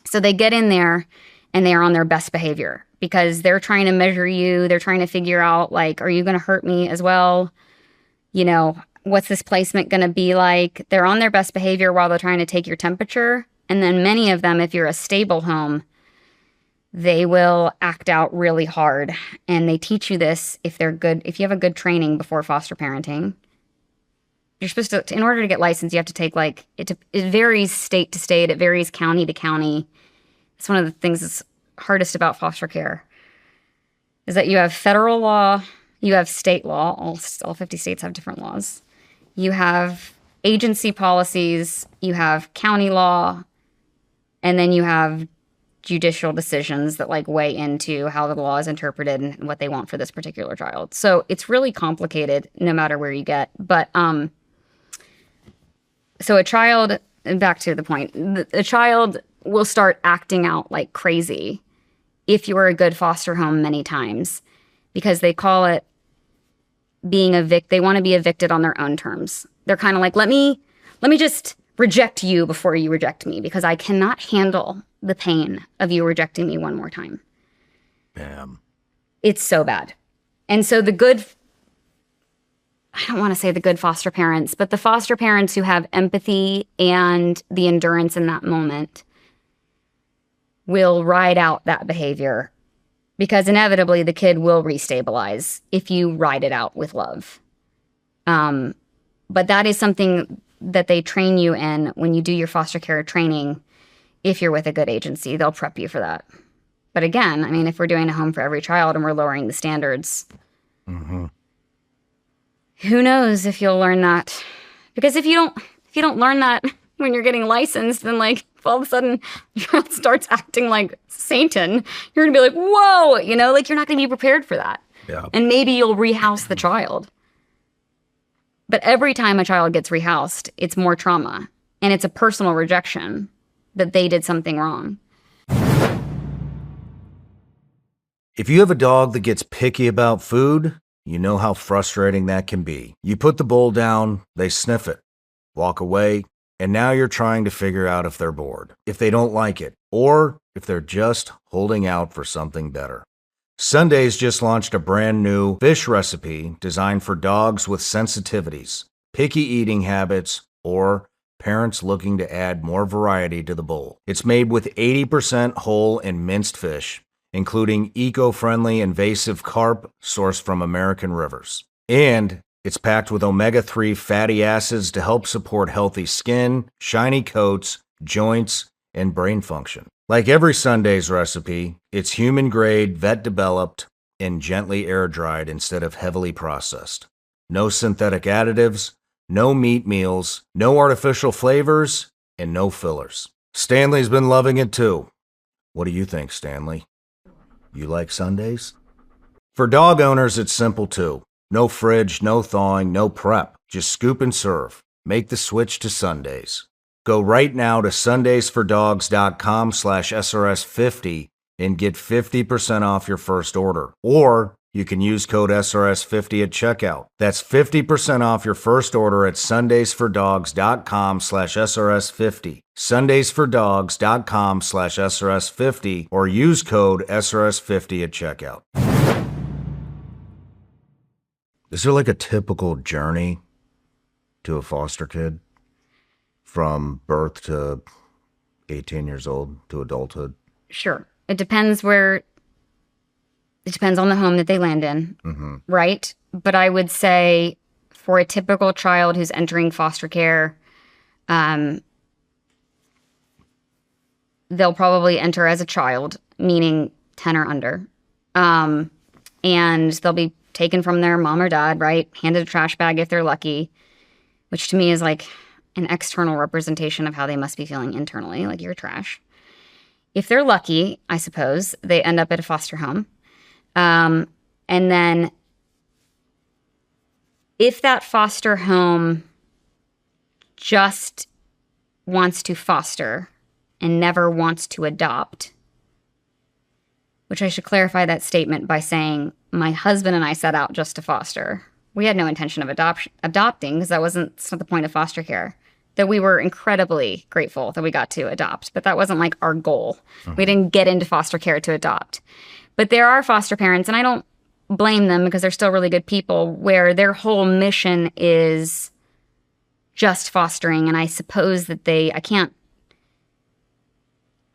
So they get in there and they are on their best behavior because they're trying to measure you. They're trying to figure out like, are you going to hurt me as well? You know, what's this placement going to be like? They're on their best behavior while they're trying to take your temperature. And then many of them, if you're a stable home, they will act out really hard. And they teach you this if they're good, if you have a good training before foster parenting. You're supposed to, in order to get licensed, you have to take like, it varies state to state. It varies county to county. It's one of the things that's hardest about foster care is that you have federal law, You have state law. All 50 states have different laws. You have agency policies. You have county law. And then you have judicial decisions that like weigh into how the law is interpreted and what they want for this particular child. So it's really complicated no matter where you get. But so a child, back to the point, a child will start acting out like crazy if you are a good foster home many times, because they call it being evicted. They want to be evicted on their own terms. They're kind of like, let me just reject you before you reject me, because I cannot handle the pain of you rejecting me one more time. Damn. It's so bad. And so I don't want to say the good foster parents, but the foster parents who have empathy and the endurance in that moment will ride out that behavior, because inevitably the kid will restabilize if you ride it out with love. But that is something that they train you in when you do your foster care training. If you're with a good agency, they'll prep you for that. But again, I mean, if we're doing a home for every child and we're lowering the standards, who knows if you'll learn that? Because if you don't learn that when you're getting licensed, then like all of a sudden your child starts acting like Satan, you're gonna be like, whoa, like you're not gonna be prepared for that. Yeah. And maybe you'll rehouse the child. But every time a child gets rehoused, it's more trauma. And it's a personal rejection that they did something wrong. If you have a dog that gets picky about food, you know how frustrating that can be. You put the bowl down, they sniff it, walk away, and now you're trying to figure out if they're bored, if they don't like it, or if they're just holding out for something better. Sundays just launched a brand new fish recipe designed for dogs with sensitivities, picky eating habits, or parents looking to add more variety to the bowl. It's made with 80% whole and minced fish, including eco-friendly invasive carp sourced from American rivers. And it's packed with omega-3 fatty acids to help support healthy skin, shiny coats, joints, and brain function. Like every Sunday's recipe, it's human-grade, vet-developed, and gently air-dried instead of heavily processed. No synthetic additives, no meat meals, no artificial flavors, and no fillers. Stanley's been loving it too. What do you think, Stanley? You like Sundays? For dog owners, it's simple too. No fridge, no thawing, no prep. Just scoop and serve. Make the switch to Sundays. Go right now to sundaysfordogs.com/SRS50 and get 50% off your first order. Or you can use code SRS50 at checkout. That's 50% off your first order at sundaysfordogs.com/SRS50. sundaysfordogs.com/SRS50 or use code SRS50 at checkout. Is there like a typical journey to a foster kid from birth to 18 years old to adulthood? Sure. It depends on the home that they land in, right? But I would say for a typical child who's entering foster care, they'll probably enter as a child, meaning 10 or under. And they'll be taken from their mom or dad, right? Handed a trash bag if they're lucky, which to me is like an external representation of how they must be feeling internally, like you're trash. If they're lucky, I suppose, they end up at a foster home. And then if that foster home just wants to foster and never wants to adopt, which I should clarify that statement by saying my husband and I set out just to foster. We had no intention of adopting because that's not the point of foster care. That we were incredibly grateful that we got to adopt, but that wasn't like our goal. We didn't get into foster care to adopt. But there are foster parents, and I don't blame them because they're still really good people, where their whole mission is just fostering. And I suppose that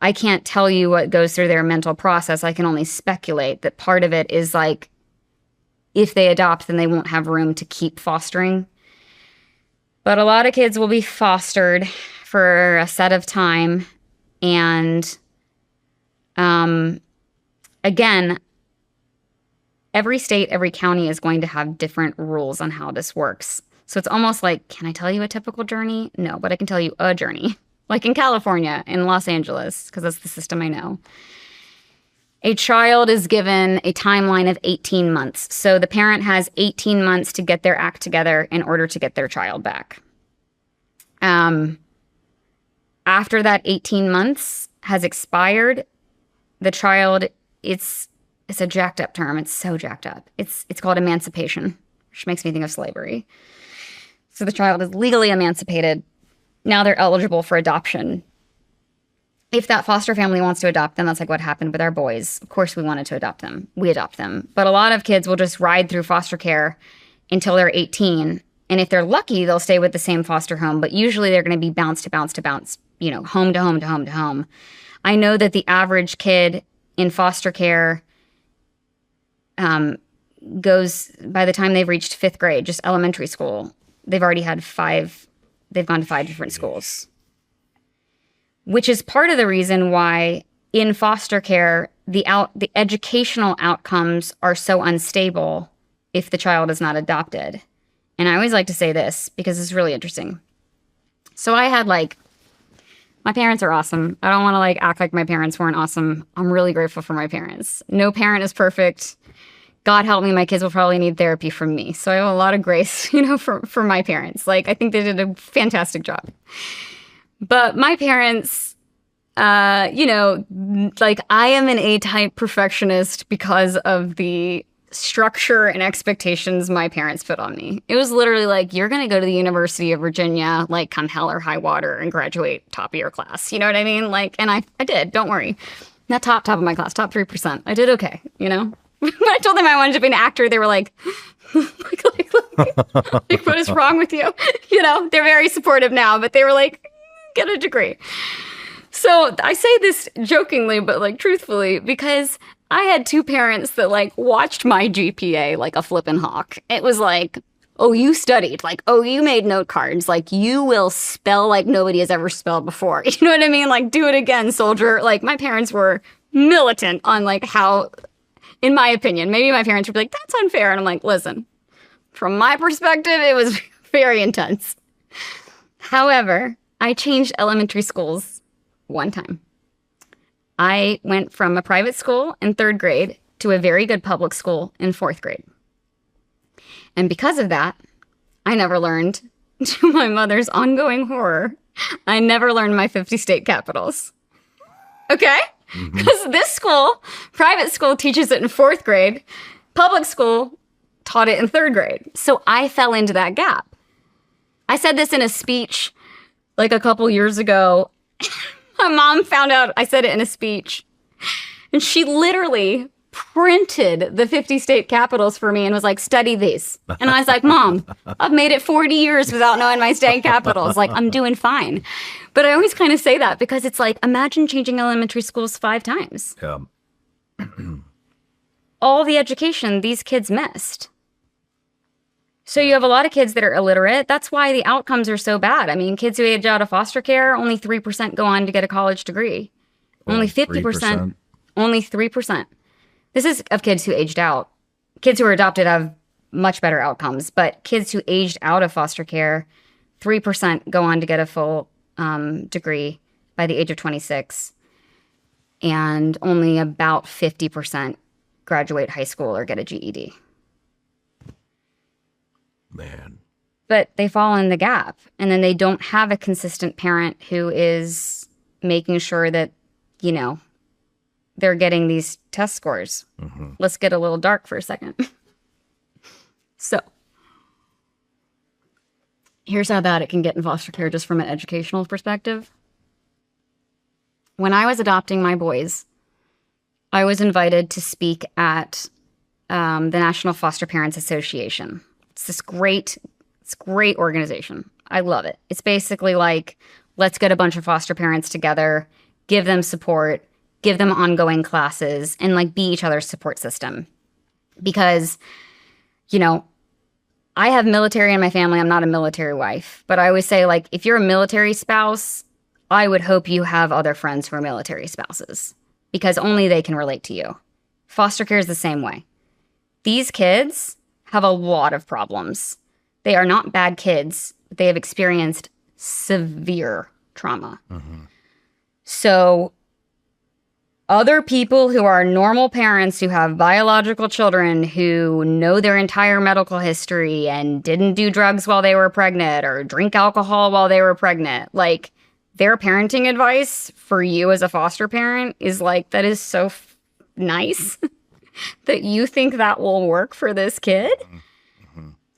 I can't tell you what goes through their mental process. I can only speculate that part of it is like, if they adopt, then they won't have room to keep fostering. But a lot of kids will be fostered for a set of time. And again, every state, every county is going to have different rules on how this works. So it's almost like, can I tell you a typical journey? No, but I can tell you a journey. Like in California, in Los Angeles, because that's the system I know. A child is given a timeline of 18 months. So the parent has 18 months to get their act together in order to get their child back. After that 18 months has expired, the child, it's a jacked up term. It's so jacked up. It's called emancipation, which makes me think of slavery. So the child is legally emancipated. Now they're eligible for adoption. If that foster family wants to adopt them, that's like what happened with our boys. Of course, we wanted to adopt them. We adopt them. But a lot of kids will just ride through foster care until they're 18. And if they're lucky, they'll stay with the same foster home. But usually they're going to be bounce to bounce to bounce, you know, home to home to home to home. I know that the average kid in foster care goes, by the time they've reached 5th grade, just elementary school, they've already had they've gone to 5 different schools. Which is part of the reason why in foster care, the educational outcomes are so unstable if the child is not adopted. And I always like to say this because it's really interesting. So I had my parents are awesome. I don't want to act like my parents weren't awesome. I'm really grateful for my parents. No parent is perfect. God help me, my kids will probably need therapy from me. So I have a lot of grace, for my parents. I think they did a fantastic job. But my parents, I am an A-type perfectionist because of the structure and expectations my parents put on me. It was literally you're going to go to the University of Virginia, come hell or high water and graduate top of your class. You know what I mean? And I did, don't worry. Not top of my class, top 3%. I did okay, When I told them I wanted to be an actor, they were like, what is wrong with you? They're very supportive now, but they were like, get a degree. So I say this jokingly, but truthfully, because I had 2 parents that watched my GPA like a flippin' hawk. It was oh, you studied. Oh, you made note cards. You will spell like nobody has ever spelled before. You know what I mean? Do it again, soldier. My parents were militant on how, in my opinion, maybe my parents would be that's unfair. And I'm listen, from my perspective, it was very intense. However, I changed elementary schools one time. I went from a private school in 3rd grade to a very good public school in 4th grade. And because of that, I never learned, to my mother's ongoing horror, I never learned my 50 state capitals. Okay? Because this school, private school, teaches it in 4th grade. Public school taught it in 3rd grade. So I fell into that gap. I said this in a speech a couple years ago. My mom found out I said it in a speech. And she literally printed the 50 state capitals for me and was study these. And I was like, Mom, I've made it 40 years without knowing my state capitals. I'm doing fine. But I always kind of say that because it's imagine changing elementary schools 5 times. Yeah. All the education these kids missed. So you have a lot of kids that are illiterate. That's why the outcomes are so bad. I mean, kids who age out of foster care, only 3% go on to get a college degree. Only 50%. Only 3%. This is of kids who aged out. Kids who are adopted have much better outcomes. But kids who aged out of foster care, 3% go on to get a full degree by the age of 26. And only about 50% graduate high school or get a GED. Man. But they fall in the gap. And then they don't have a consistent parent who is making sure that, they're getting these test scores. Mm-hmm. Let's get a little dark for a second. So, here's how bad it can get in foster care just from an educational perspective. When I was adopting my boys, I was invited to speak at the National Foster Parents Association. It's great organization. I love it. It's basically let's get a bunch of foster parents together, give them support, give them ongoing classes, and be each other's support system. Because, I have military in my family. I'm not a military wife. But I always say, if you're a military spouse, I would hope you have other friends who are military spouses. Because only they can relate to you. Foster care is the same way. These kids have a lot of problems. They are not bad kids, but they have experienced severe trauma. So other people who are normal parents who have biological children who know their entire medical history and didn't do drugs while they were pregnant or drink alcohol while they were pregnant, like, their parenting advice for you as a foster parent is like, that is so nice that you think that will work for this kid.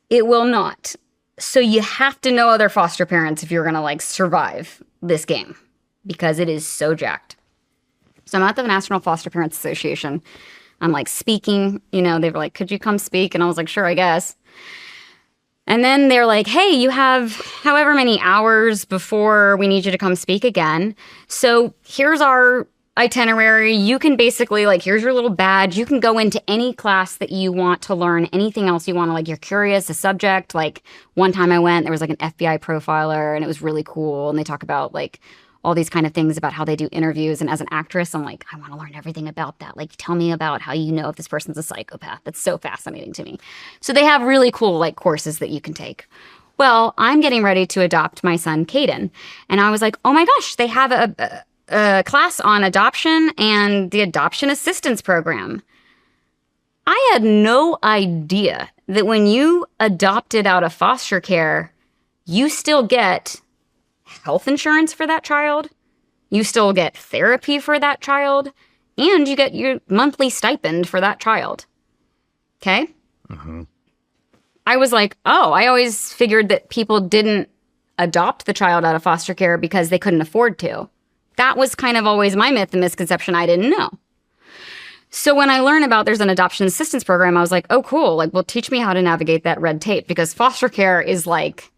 It will not. So you have to know other foster parents if you're going to like survive this game, because it is so jacked. So I'm at the National Foster Parents Association. I'm like speaking, you know, they were like, could you come speak? And I was like, sure, I guess. And then they're like, hey, you have however many hours before we need you to come speak again. So here's our itinerary. You can basically, like, here's your little badge. You can go into any class that you want to learn anything else you want to, like, you're curious, a subject. Like, one time I went, there was like an FBI profiler and it was really cool. And they talk about like all these kind of things about how they do interviews. And as an actress, I'm like, I want to learn everything about that. Like, tell me about how you know if this person's a psychopath. That's so fascinating to me. So they have really cool like courses that you can take. Well, I'm getting ready to adopt my son, Caden. And I was like, oh my gosh, they have a class on adoption and the adoption assistance program. I had no idea that when you adopted out of foster care, you still get health insurance for that child, you still get therapy for that child, and you get your monthly stipend for that child. Okay? I was like, oh, I always figured that people didn't adopt the child out of foster care because they couldn't afford to. That was kind of always my myth and misconception I didn't know. So when I learned about there's an adoption assistance program, I was like, oh, cool. Like, well, teach me how to navigate that red tape, because foster care is like,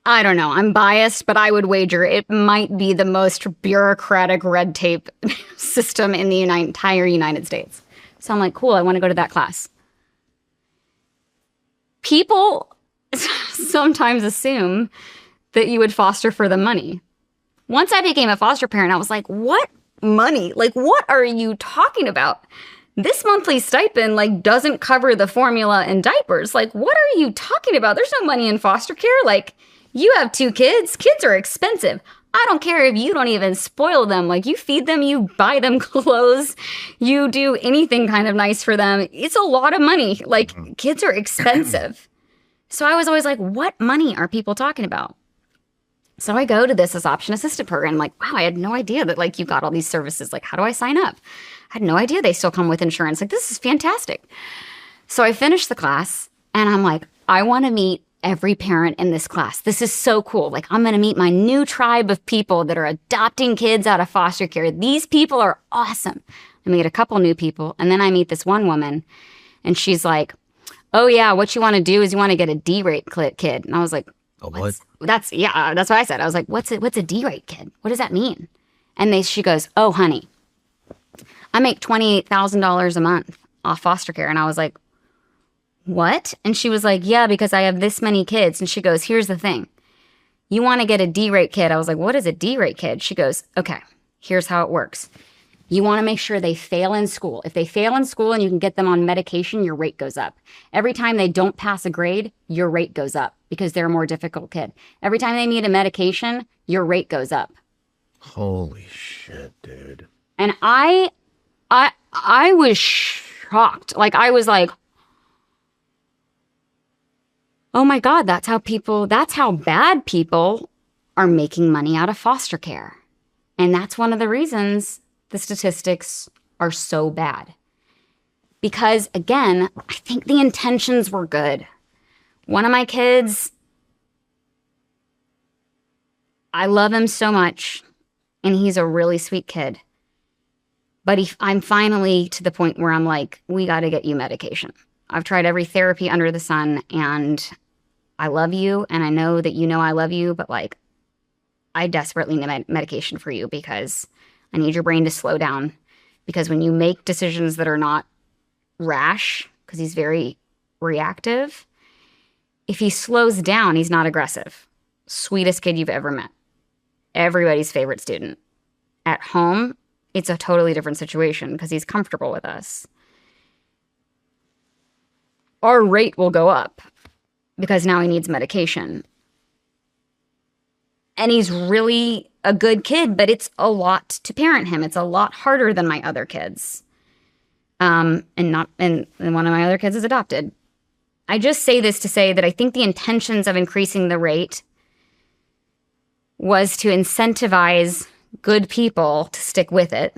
I don't know, I'm biased, but I would wager it might be the most bureaucratic red tape system in the entire United States. So I'm like, cool, I want to go to that class. People sometimes assume that you would foster for the money. Once I became a foster parent, I was like, what money? Like, what are you talking about? This monthly stipend, like, doesn't cover the formula and diapers. Like, what are you talking about? There's no money in foster care. Like, you have 2 kids. Kids are expensive. I don't care if you don't even spoil them. Like, you feed them, you buy them clothes, you do anything kind of nice for them. It's a lot of money. Like, kids are expensive. So I was always like, what money are people talking about? So I go to this adoption assistant program. I'm like, wow, I had no idea that, like, you got all these services. Like, how do I sign up? I had no idea they still come with insurance. Like, this is fantastic. So I finished the class and I'm like, I want to meet every parent in this class. This is so cool. Like, I'm going to meet my new tribe of people that are adopting kids out of foster care. These people are awesome. I meet a couple new people, and then I meet this one woman, and she's like, oh yeah, what you want to do is you want to get a D-rate kid. And I was like, What? that's what I said. I was like, what's a D-rate kid? What does that mean? And she goes, oh honey, I make $28,000 a month off foster care. And I was like, what? And she was like, yeah, because I have this many kids. And she goes, here's the thing. You want to get a D-rate kid. I was like, what is a D-rate kid? She goes, okay, here's how it works. You want to make sure they fail in school. If they fail in school and you can get them on medication, your rate goes up. Every time they don't pass a grade, your rate goes up because they're a more difficult kid. Every time they need a medication, your rate goes up. Holy shit, dude. And I was shocked. Like, I was like, oh my God, that's how bad people are making money out of foster care. And that's one of the reasons the statistics are so bad. Because, again, I think the intentions were good. One of my kids, I love him so much, and he's a really sweet kid. But I'm finally to the point where I'm like, we got to get you medication. I've tried every therapy under the sun, and I love you, and I know that you know I love you, but, like, I desperately need medication for you because I need your brain to slow down. Because when you make decisions that are not rash, because he's very reactive, if he slows down, he's not aggressive. Sweetest kid you've ever met. Everybody's favorite student. At home, it's a totally different situation because he's comfortable with us. our rate will go up because now he needs medication. And he's really a good kid, but it's a lot to parent him. It's a lot harder than my other kids. And one of my other kids is adopted. I just say this to say that I think the intentions of increasing the rate was to incentivize good people to stick with it.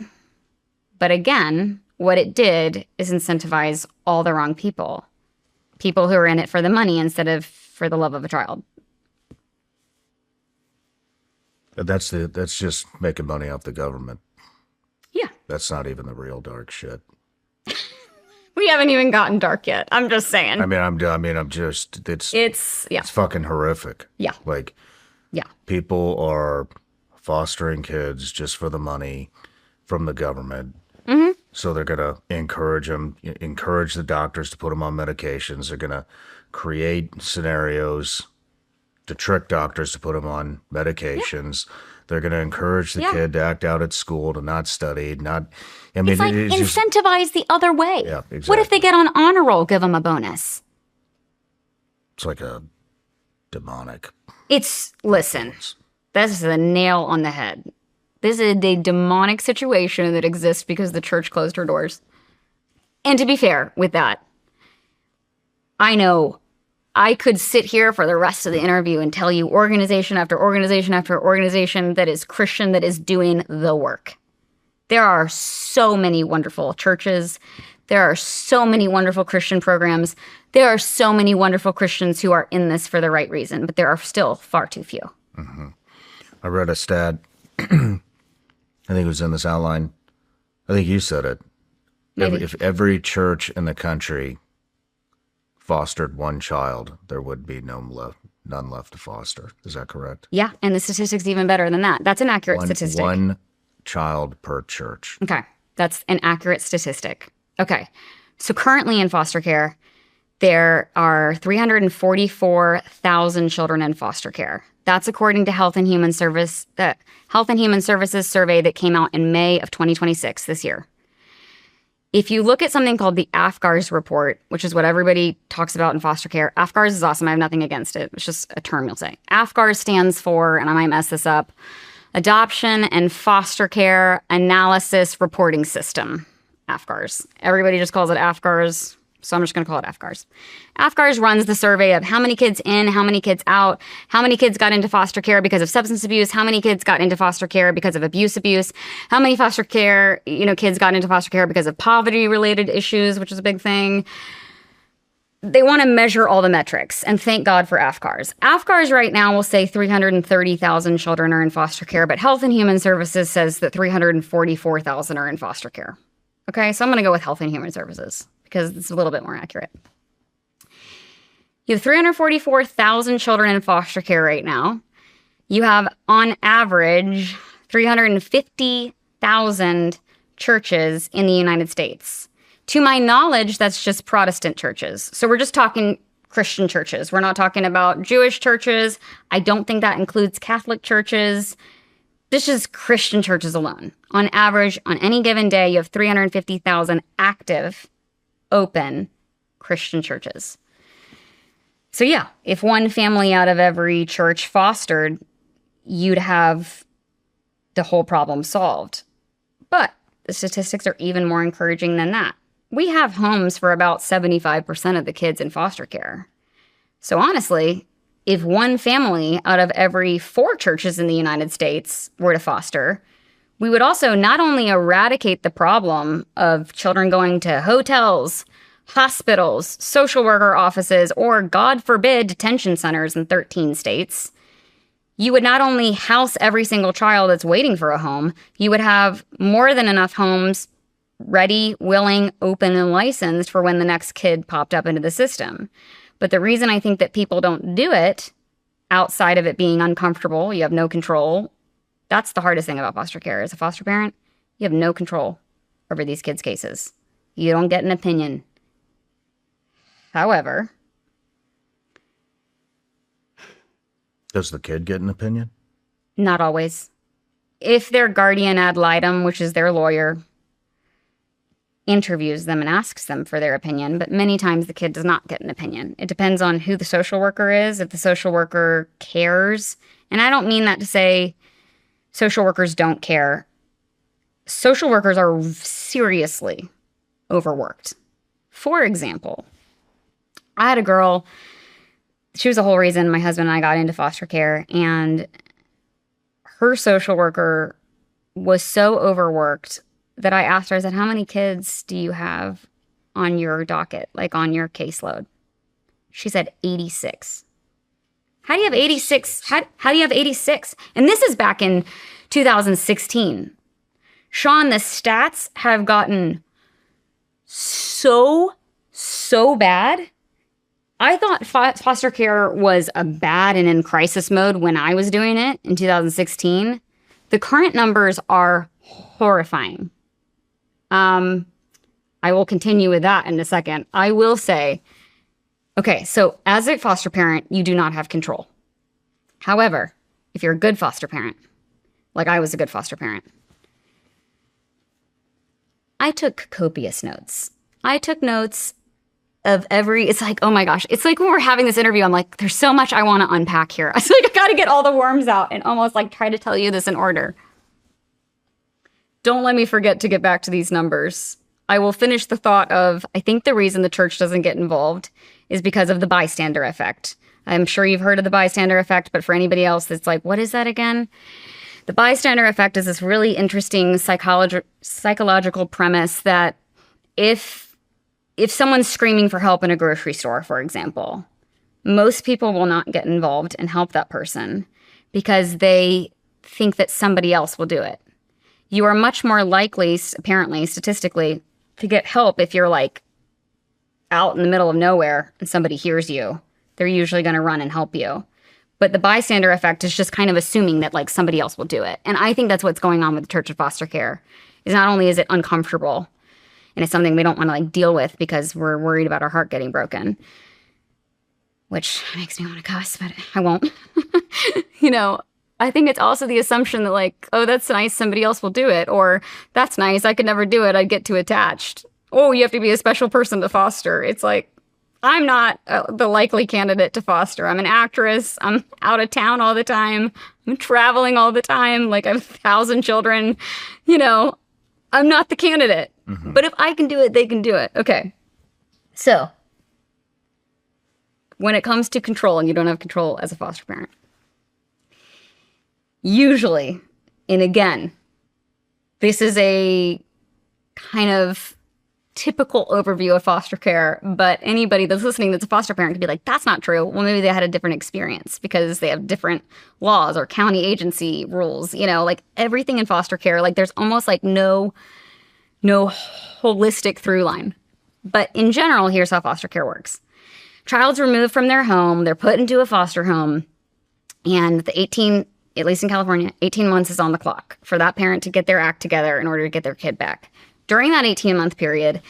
But again, what it did is incentivize all the wrong people. People who are in it for the money instead of for the love of a child. That's just making money off the government. Yeah. That's not even the real dark shit. We haven't even gotten dark yet. I'm just saying. It's fucking horrific. Yeah. Like, yeah. People are fostering kids just for the money from the government. Mm-hmm. So they're going to encourage the doctors to put them on medications. They're going to create scenarios to trick doctors to put them on medications. Yeah. They're going to encourage the kid to act out at school, to not study, it's like incentivize the other way. Yeah, exactly. What if they get on honor roll? Give them a bonus. It's like a demonic. Listen, this is a nail on the head. This is a demonic situation that exists because the church closed her doors. And to be fair with that, I know I could sit here for the rest of the interview and tell you organization after organization after organization that is Christian that is doing the work. There are so many wonderful churches. There are so many wonderful Christian programs. There are so many wonderful Christians who are in this for the right reason, but there are still far too few. Mm-hmm. I read a stat. I think it was in this outline. I think you said it. If every church in the country fostered one child, there would be none left to foster. Is that correct? Yeah, and the statistic's even better than that. That's an accurate statistic. One child per church. Okay, that's an accurate statistic. Okay, so currently in foster care, there are 344,000 children in foster care. That's according to the Health and Human Services survey that came out in May of 2026 this year. If you look at something called the AFGARS report, which is what everybody talks about in foster care, AFGARS is awesome. I have nothing against it. It's just a term you'll say. AFGARS stands for, and I might mess this up, Adoption and Foster Care Analysis Reporting System. AFGARS. Everybody just calls it AFGARS, so I'm just going to call it AFGARS. AFGARS runs the survey of how many kids in, how many kids out, how many kids got into foster care because of substance abuse, how many kids got into foster care because of abuse, how many foster care, kids got into foster care because of poverty-related issues, which is a big thing. They want to measure all the metrics, and thank God for AFGARS. AFGARS right now will say 330,000 children are in foster care, but Health and Human Services says that 344,000 are in foster care. Okay, so I'm going to go with Health and Human Services because it's a little bit more accurate. You have 344,000 children in foster care right now. You have, on average, 350,000 churches in the United States. To my knowledge, that's just Protestant churches. So we're just talking Christian churches. We're not talking about Jewish churches. I don't think that includes Catholic churches. This is Christian churches alone. On average, on any given day, you have 350,000 active, open Christian churches. So yeah, if one family out of every church fostered, you'd have the whole problem solved. But the statistics are even more encouraging than that. We have homes for about 75% of the kids in foster care. So honestly, if one family out of every 4 churches in the United States were to foster, we would also not only eradicate the problem of children going to hotels, hospitals, social worker offices, or, God forbid, detention centers in 13 states. You would not only house every single child that's waiting for a home, you would have more than enough homes ready, willing, open, and licensed for when the next kid popped up into the system. But the reason I think that people don't do it, outside of it being uncomfortable, you have no control. That's the hardest thing about foster care. As a foster parent, you have no control over these kids' cases. You don't get an opinion. However, does the kid get an opinion? Not always. If their guardian ad litem, which is their lawyer, interviews them and asks them for their opinion, but many times the kid does not get an opinion. It depends on who the social worker is, if the social worker cares. And I don't mean that to say social workers don't care. Social workers are seriously overworked. For example, I had a girl, she was the whole reason my husband and I got into foster care, and her social worker was so overworked that I asked her, I said, how many kids do you have on your docket, like on your caseload? She said 86. How do you have 86? How do you have 86? And this is back in 2016. Shawn, the stats have gotten so bad. I thought foster care was a bad and in crisis mode when I was doing it in 2016. The current numbers are horrifying. I will continue with that in a second. I will say, okay, so as a foster parent, you do not have control. However, if you're a good foster parent, like I was a good foster parent, I took copious notes. I took notes of it's like, oh my gosh, it's like when we're having this interview, I'm like, there's so much I want to unpack here. I was like, I got to get all the worms out and almost like try to tell you this in order. Don't let me forget to get back to these numbers. I will finish the thought of, I think the reason the church doesn't get involved is because of the bystander effect. I'm sure you've heard of the bystander effect, but for anybody else that's like, what is that again? The bystander effect is this really interesting psychological premise that if someone's screaming for help in a grocery store, for example, most people will not get involved and help that person because they think that somebody else will do it. You are much more likely, apparently, statistically, to get help if you're like out in the middle of nowhere and somebody hears you. They're usually going to run and help you. But the bystander effect is just kind of assuming that like somebody else will do it. And I think that's what's going on with the Church of Foster Care. Is not only is it uncomfortable, and it's something we don't want to like deal with because we're worried about our heart getting broken, which makes me want to cuss, but I won't. I think it's also the assumption that like, oh, that's nice, somebody else will do it. Or that's nice, I could never do it, I'd get too attached. Oh, you have to be a special person to foster. It's like, I'm not the likely candidate to foster. I'm an actress. I'm out of town all the time. I'm traveling all the time. Like I have 1,000 children. I'm not the candidate. Mm-hmm. But if I can do it, they can do it. Okay. So when it comes to control and you don't have control as a foster parent, usually, and again, this is a kind of typical overview of foster care, but anybody that's listening that's a foster parent could be like, that's not true. Well, maybe they had a different experience because they have different laws or county agency rules, like everything in foster care, like there's almost like no holistic through line. But in general, here's how foster care works. Child's removed from their home, they're put into a foster home, and at least in California, 18 months is on the clock for that parent to get their act together in order to get their kid back. During that 18-month period,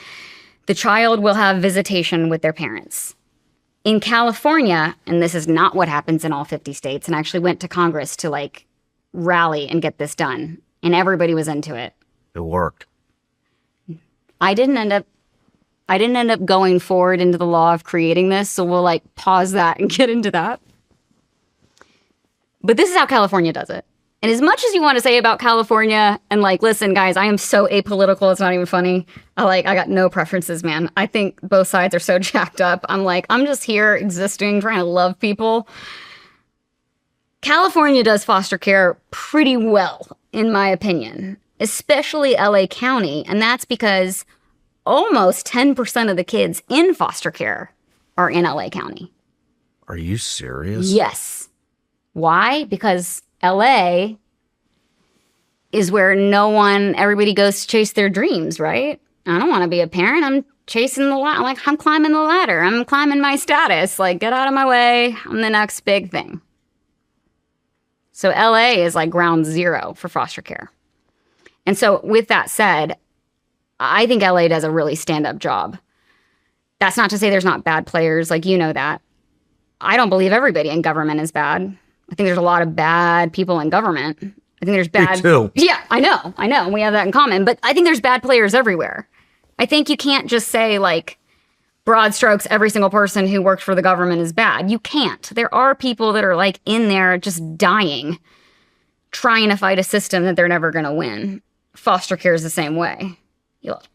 the child will have visitation with their parents. In California, and this is not what happens in all 50 states, and I actually went to Congress to like rally and get this done, and everybody was into it. It worked. I didn't end up going forward into the law of creating this, so we'll like pause that and get into that. But this is how California does it. And as much as you want to say about California, and like, listen, guys, I am so apolitical, it's not even funny. I got no preferences, man. I think both sides are so jacked up. I'm just here existing, trying to love people. California does foster care pretty well, in my opinion, especially LA County. And that's because almost 10% of the kids in foster care are in LA County. Are you serious? Yes. Why? Because LA is where everybody goes to chase their dreams, right? I don't want to be a parent. I'm chasing the ladder. Like, I'm climbing the ladder. I'm climbing my status. Like, get out of my way. I'm the next big thing. So LA is like ground zero for foster care. And so with that said, I think LA does a really stand-up job. That's not to say there's not bad players. Like, that. I don't believe everybody in government is bad. I think there's a lot of bad people in government. I think there's bad. Me too. Yeah, I know. We have that in common. But I think there's bad players everywhere. I think you can't just say, like, broad strokes, every single person who worked for the government is bad. You can't. There are people that are, like, in there just dying, trying to fight a system that they're never going to win. Foster care is the same way. You have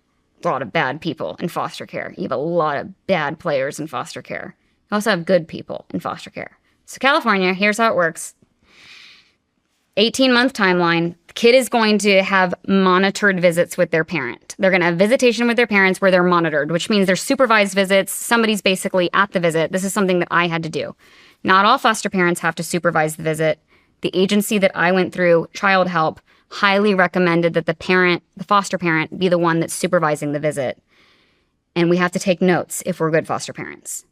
a lot of bad people in foster care. You have a lot of bad players in foster care. You also have good people in foster care. So California, here's how it works. 18-month timeline. The kid is going to have monitored visits with their parent. They're going to have visitation with their parents where they're monitored, which means they're supervised visits. Somebody's basically at the visit. This is something that I had to do. Not all foster parents have to supervise the visit. The agency that I went through, Child Help, highly recommended that the foster parent, be the one that's supervising the visit. And we have to take notes if we're good foster parents.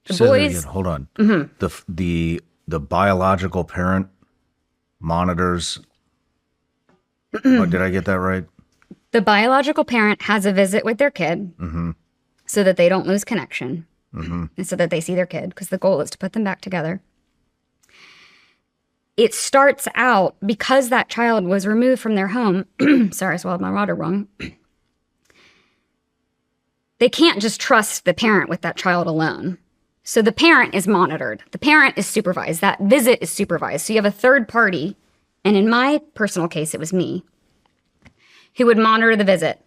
The boys, hold on. Mm-hmm. The biological parent monitors. Did I get that right? The biological parent has a visit with their kid so that they don't lose connection and so that they see their kid, because the goal is to put them back together. It starts out, because that child was removed from their home. Sorry, I swallowed my water wrong. They can't just trust the parent with that child alone. So the parent is monitored. The parent is supervised. That visit is supervised. So you have a third party, and in my personal case, it was me, who would monitor the visit.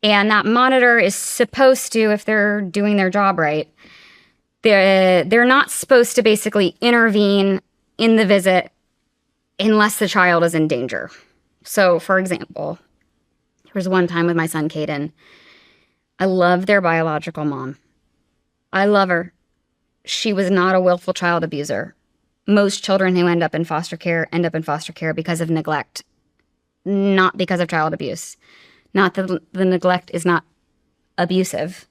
And that monitor is supposed to, if they're doing their job right, they're not supposed to basically intervene in the visit unless the child is in danger. So, for example, there was one time with my son, Caden. I love their biological mom. I love her. She was not a willful child abuser. Most children who end up in foster care because of neglect, not because of child abuse. Not that the neglect is not abusive,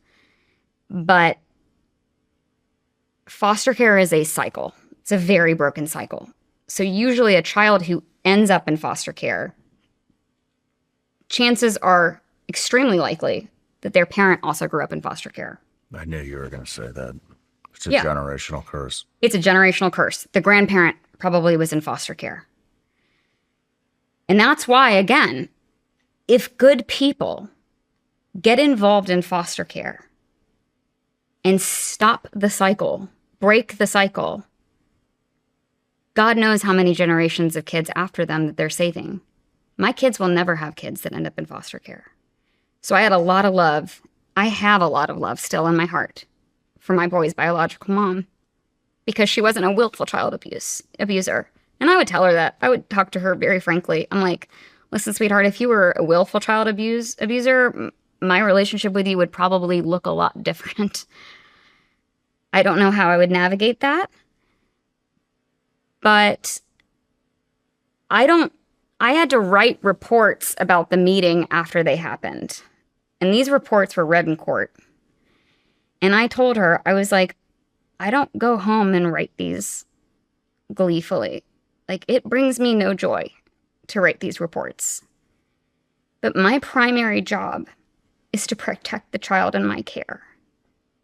but foster care is a cycle. It's a very broken cycle. So usually a child who ends up in foster care, chances are extremely likely that their parent also grew up in foster care. I knew you were going to say that. It's a generational curse. It's a generational curse. The grandparent probably was in foster care. And that's why, again, if good people get involved in foster care and stop the cycle, break the cycle, God knows how many generations of kids after them that they're saving. My kids will never have kids that end up in foster care. So I had a lot of love. I have a lot of love still in my heart for my boy's biological mom, because she wasn't a willful child abuser. And I would tell her that. I would talk to her very frankly. I'm like, listen, sweetheart, if you were a willful child abuser, my relationship with you would probably look a lot different. I don't know how I would navigate that. But I had to write reports about the meeting after they happened. And these reports were read in court. And I told her, I was like, I don't go home and write these gleefully. Like, it brings me no joy to write these reports. But my primary job is to protect the child in my care.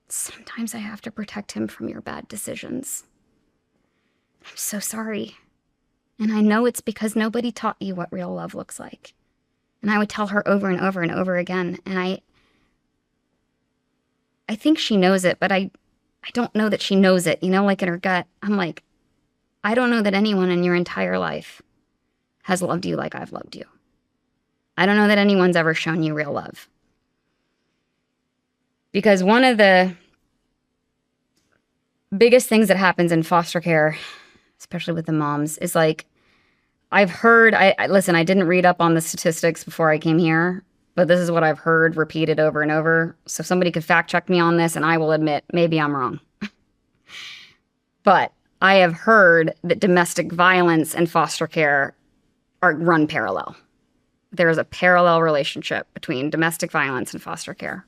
Sometimes I have to protect him from your bad decisions. I'm so sorry. And I know it's because nobody taught you what real love looks like. And I would tell her over and over and over again. And I think she knows it, but I don't know that she knows it. You know, like in her gut, I'm like, I don't know that anyone in your entire life has loved you like I've loved you. I don't know that anyone's ever shown you real love. Because one of the biggest things that happens in foster care, especially with the moms, is like, I've heard, listen, I didn't read up on the statistics before I came here, but this is what I've heard repeated over and over. So if somebody could fact check me on this, and I will admit, maybe I'm wrong. But I have heard that domestic violence and foster care run parallel. There is a parallel relationship between domestic violence and foster care.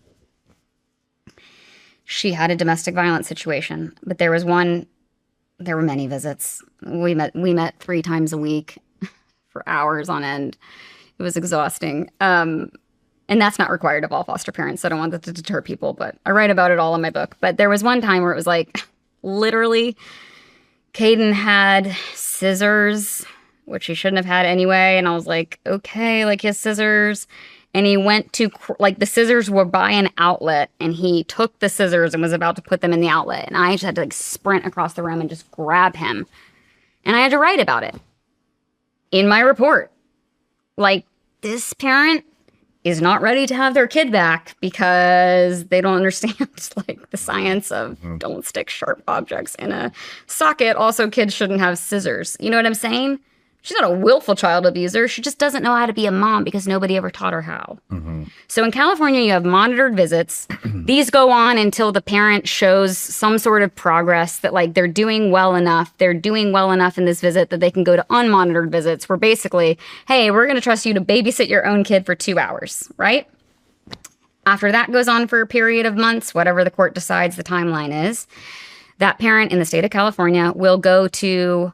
She had a domestic violence situation, but there were many visits. We met 3 times a week for hours on end. It was exhausting. And that's not required of all foster parents. So I don't want that to deter people, but I write about it all in my book. But there was one time where it was like, literally, Caden had scissors, which he shouldn't have had anyway. And I was like, okay, like, he has scissors. and he went to, like, the scissors were by an outlet, and he took the scissors and was about to put them in the outlet. And I just had to, like, sprint across the room and just grab him. And I had to write about it in my report. Like, this parent is not ready to have their kid back because they don't understand, like, the science of don't stick sharp objects in a socket. Also, kids shouldn't have scissors. You know what I'm saying? She's not a willful child abuser. She just doesn't know how to be a mom because nobody ever taught her how. So in California, you have monitored visits. These go on until the parent shows some sort of progress that, like, they're doing well enough. They're doing well enough in this visit that they can go to unmonitored visits where basically, hey, we're going to trust you to babysit your own kid for 2 hours, right? After that goes on for a period of months, whatever the court decides the timeline is, that parent in the state of California will go to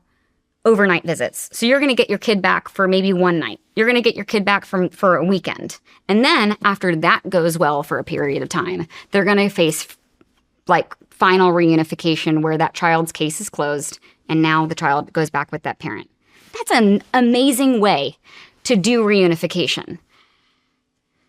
overnight visits. So you're going to get your kid back for maybe one night. You're going to get your kid back for a weekend. And then after that goes well for a period of time, they're going to face, like, final reunification where that child's case is closed and now the child goes back with that parent. That's an amazing way to do reunification.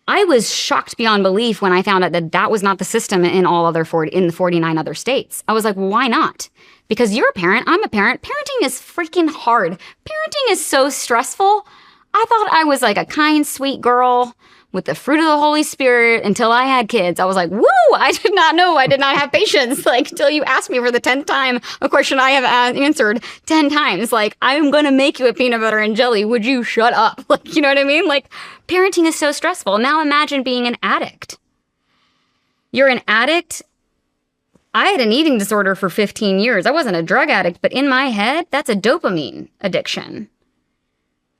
I was shocked beyond belief when I found out that that was not the system in in the 49 other states. I was like, well, why not? Because you're a parent, I'm a parent. Parenting is freaking hard. Parenting is so stressful. I thought I was like a kind, sweet girl with the fruit of the Holy Spirit until I had kids. I was like, woo, I did not know. I did not have patience. Like, until you asked me for the 10th time a question I have answered 10 times. Like, I'm going to make you a peanut butter and jelly. Would you shut up? Like, you know what I mean? Like, parenting is so stressful. Now imagine being an addict. You're an addict. I had an eating disorder for 15 years. I wasn't a drug addict, but in my head, that's a dopamine addiction.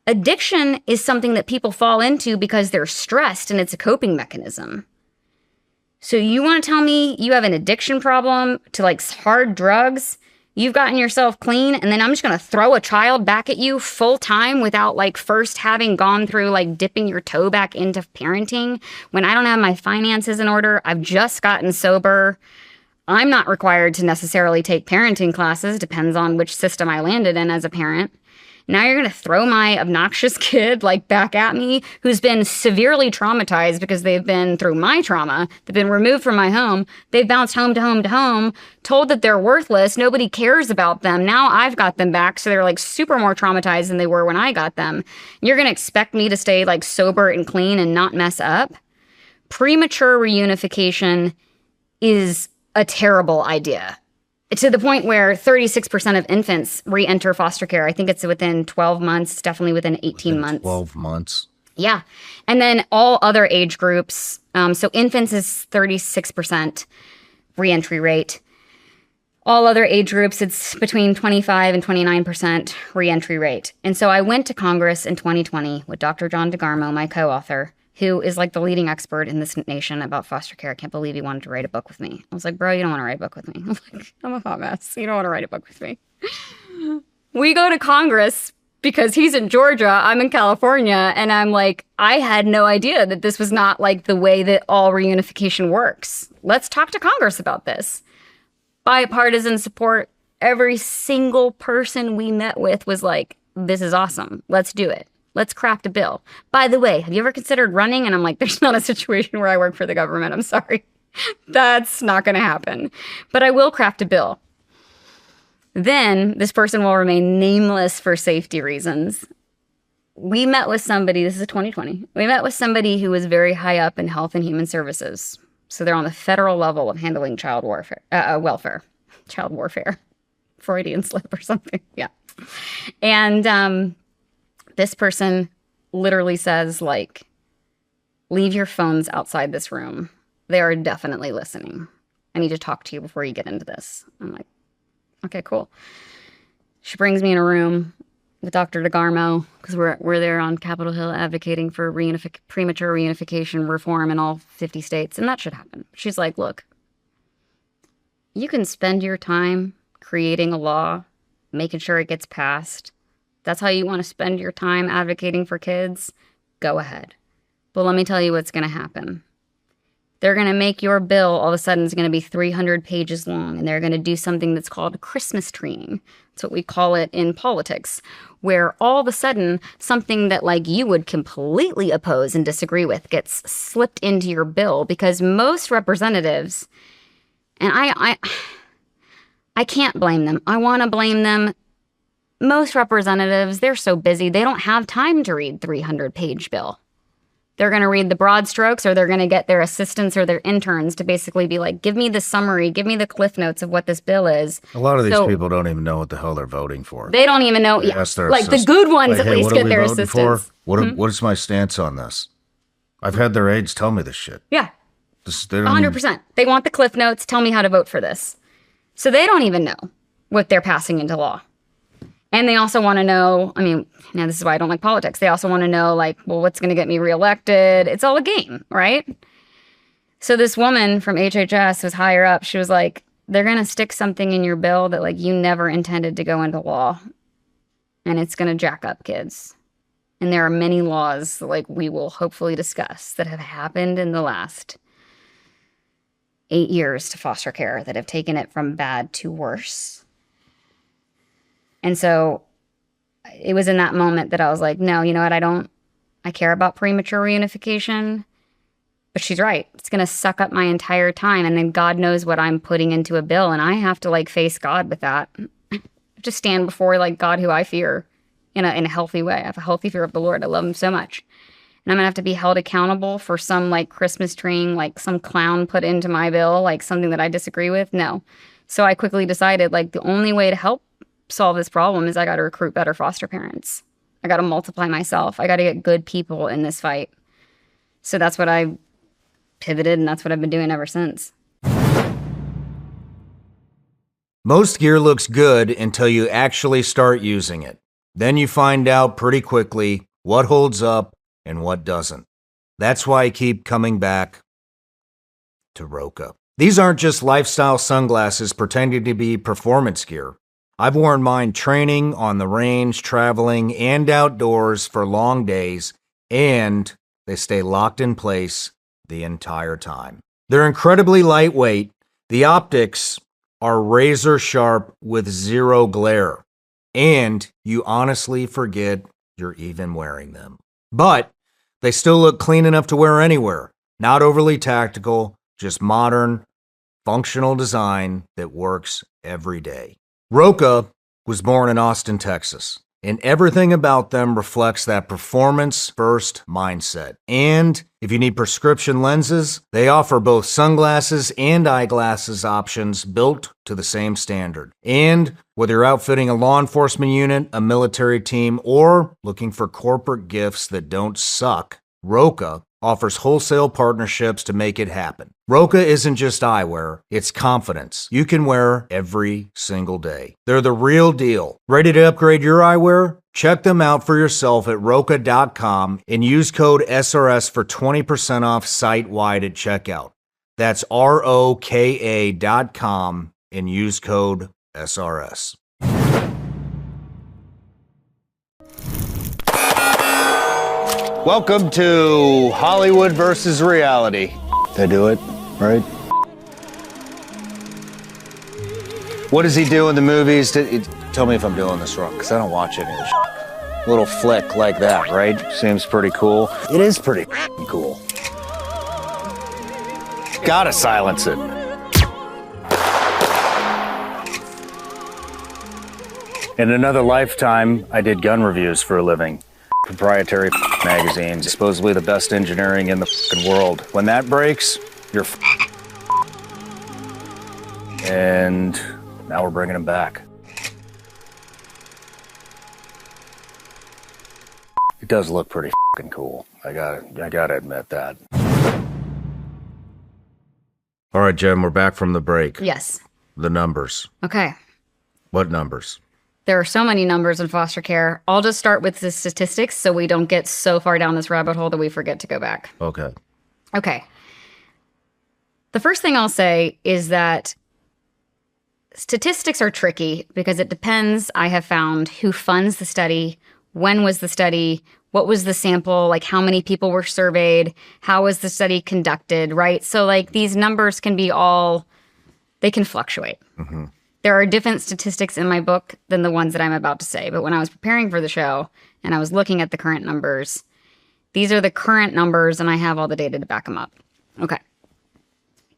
Addiction is something that people fall into because they're stressed and it's a coping mechanism. So you want to tell me you have an addiction problem to, like, hard drugs? You've gotten yourself clean and then I'm just going to throw a child back at you full time without, like, first having gone through, like, dipping your toe back into parenting when I don't have my finances in order. I've just gotten sober. I'm not required to necessarily take parenting classes. Depends on which system I landed in as a parent. Now you're going to throw my obnoxious kid, like, back at me, who's been severely traumatized because they've been through my trauma. They've been removed from my home. They've bounced home to home to home, told that they're worthless. Nobody cares about them. Now I've got them back, so they're, like, super more traumatized than they were when I got them. You're going to expect me to stay, like, sober and clean and not mess up? Premature reunification is a terrible idea. To the point where 36% of infants re-enter foster care. I think it's within 12 months, definitely within 18 months. 12 months. Yeah. And then all other age groups. So infants is 36% re-entry rate. All other age groups, it's between 25 and 29% re-entry rate. And so I went to Congress in 2020 with Dr. John DeGarmo, my co-author, who is, like, the leading expert in this nation about foster care. I can't believe he wanted to write a book with me. I was like, bro, you don't want to write a book with me. I'm like, I'm a hot mess. You don't want to write a book with me. We go to Congress because he's in Georgia, I'm in California, and I'm like, I had no idea that this was not, like, the way that all reunification works. Let's talk to Congress about this. Bipartisan support. Every single person we met with was like, this is awesome. Let's do it. Let's craft a bill. By the way, have you ever considered running? And I'm like, there's not a situation where I work for the government. I'm sorry. That's not going to happen. But I will craft a bill. Then this person will remain nameless for safety reasons. We met with somebody, this is 2020. We met with somebody who was very high up in Health and Human Services. So they're on the federal level of handling welfare. Child warfare. Freudian slip or something. Yeah. And this person literally says, like, leave your phones outside this room. They are definitely listening. I need to talk to you before you get into this. I'm like, okay, cool. She brings me in a room with Dr. DeGarmo because we're there on Capitol Hill advocating for premature reunification reform in all 50 states, and that should happen. She's like, look, you can spend your time creating a law, making sure it gets passed. That's how you want to spend your time advocating for kids? Go ahead. But let me tell you what's going to happen. They're going to make your bill, all of a sudden, is going to be 300 pages long, and they're going to do something that's called Christmas treeing. That's what we call it in politics, where all of a sudden, something that like you would completely oppose and disagree with gets slipped into your bill, because most representatives, and I can't blame them. I want to blame them. Most representatives, they're so busy, they don't have time to read 300-page bill. They're going to read the broad strokes, or they're going to get their assistants or their interns to basically be like, give me the summary, give me the cliff notes of what this bill is. A lot of these people don't even know what the hell they're voting for. They don't even know. Yeah. Like the good ones, like, at least get their assistants. What is my stance on this? I've had their aides tell me this shit. Yeah. 100%. They want the cliff notes. Tell me how to vote for this. So they don't even know what they're passing into law. And they also want to know, I mean, this is why I don't like politics. They also want to know, like, well, what's going to get me reelected? It's all a game, right? So this woman from HHS was higher up. She was like, they're going to stick something in your bill that, like, you never intended to go into law. And it's going to jack up kids. And there are many laws, like we will hopefully discuss, that have happened in the last 8 years to foster care that have taken it from bad to worse. And so it was in that moment that I was like, no, you know what? I care about premature reunification, but she's right. It's going to suck up my entire time. And then God knows what I'm putting into a bill. And I have to like face God with that. Just stand before like God, who I fear in a healthy way. I have a healthy fear of the Lord. I love him so much. And I'm going to have to be held accountable for some like Christmas treeing, like some clown put into my bill, like something that I disagree with. No. So I quickly decided like the only way to help solve this problem is I got to recruit better foster parents. I got to multiply myself. I got to get good people in this fight. So that's what I pivoted, and that's what I've been doing ever since. Most gear looks good until you actually start using it. Then you find out pretty quickly what holds up and what doesn't. That's why I keep coming back to Roka. These aren't just lifestyle sunglasses pretending to be performance gear. I've worn mine training, on the range, traveling, and outdoors for long days, and they stay locked in place the entire time. They're incredibly lightweight. The optics are razor sharp with zero glare, and you honestly forget you're even wearing them. But they still look clean enough to wear anywhere. Not overly tactical, just modern, functional design that works every day. Roka was born in Austin, Texas, and everything about them reflects that performance-first mindset. And if you need prescription lenses, they offer both sunglasses and eyeglasses options built to the same standard. And whether you're outfitting a law enforcement unit, a military team, or looking for corporate gifts that don't suck, Roka offers wholesale partnerships to make it happen. Roka isn't just eyewear, it's confidence you can wear every single day. They're the real deal. Ready to upgrade your eyewear? Check them out for yourself at Roka.com and use code SRS for 20% off site-wide at checkout. That's ROKA.com and use code SRS. Welcome to Hollywood versus reality. They do it, right? What does he do in the movies? Tell me if I'm doing this wrong, because I don't watch any of this. Little flick like that, right? Seems pretty cool. It is pretty cool. Gotta silence it. In another lifetime, I did gun reviews for a living. Proprietary magazines, supposedly the best engineering in the world. When that breaks, you're and now we're bringing them back. It does look pretty cool. I gotta admit that. All right, Jen, we're back from the break. Yes. The numbers. Okay. What numbers? There are so many numbers in foster care. I'll just start with the statistics so we don't get so far down this rabbit hole that we forget to go back. Okay. Okay. The first thing I'll say is that statistics are tricky because it depends, I have found, who funds the study, when was the study, What was the sample? Like, how many people were surveyed? How was the study conducted, right? So, like, these numbers can be they can fluctuate. Mm-hmm. There are different statistics in my book than the ones that I'm about to say. But when I was preparing for the show and I was looking at the current numbers, these are the current numbers, and I have all the data to back them up. Okay.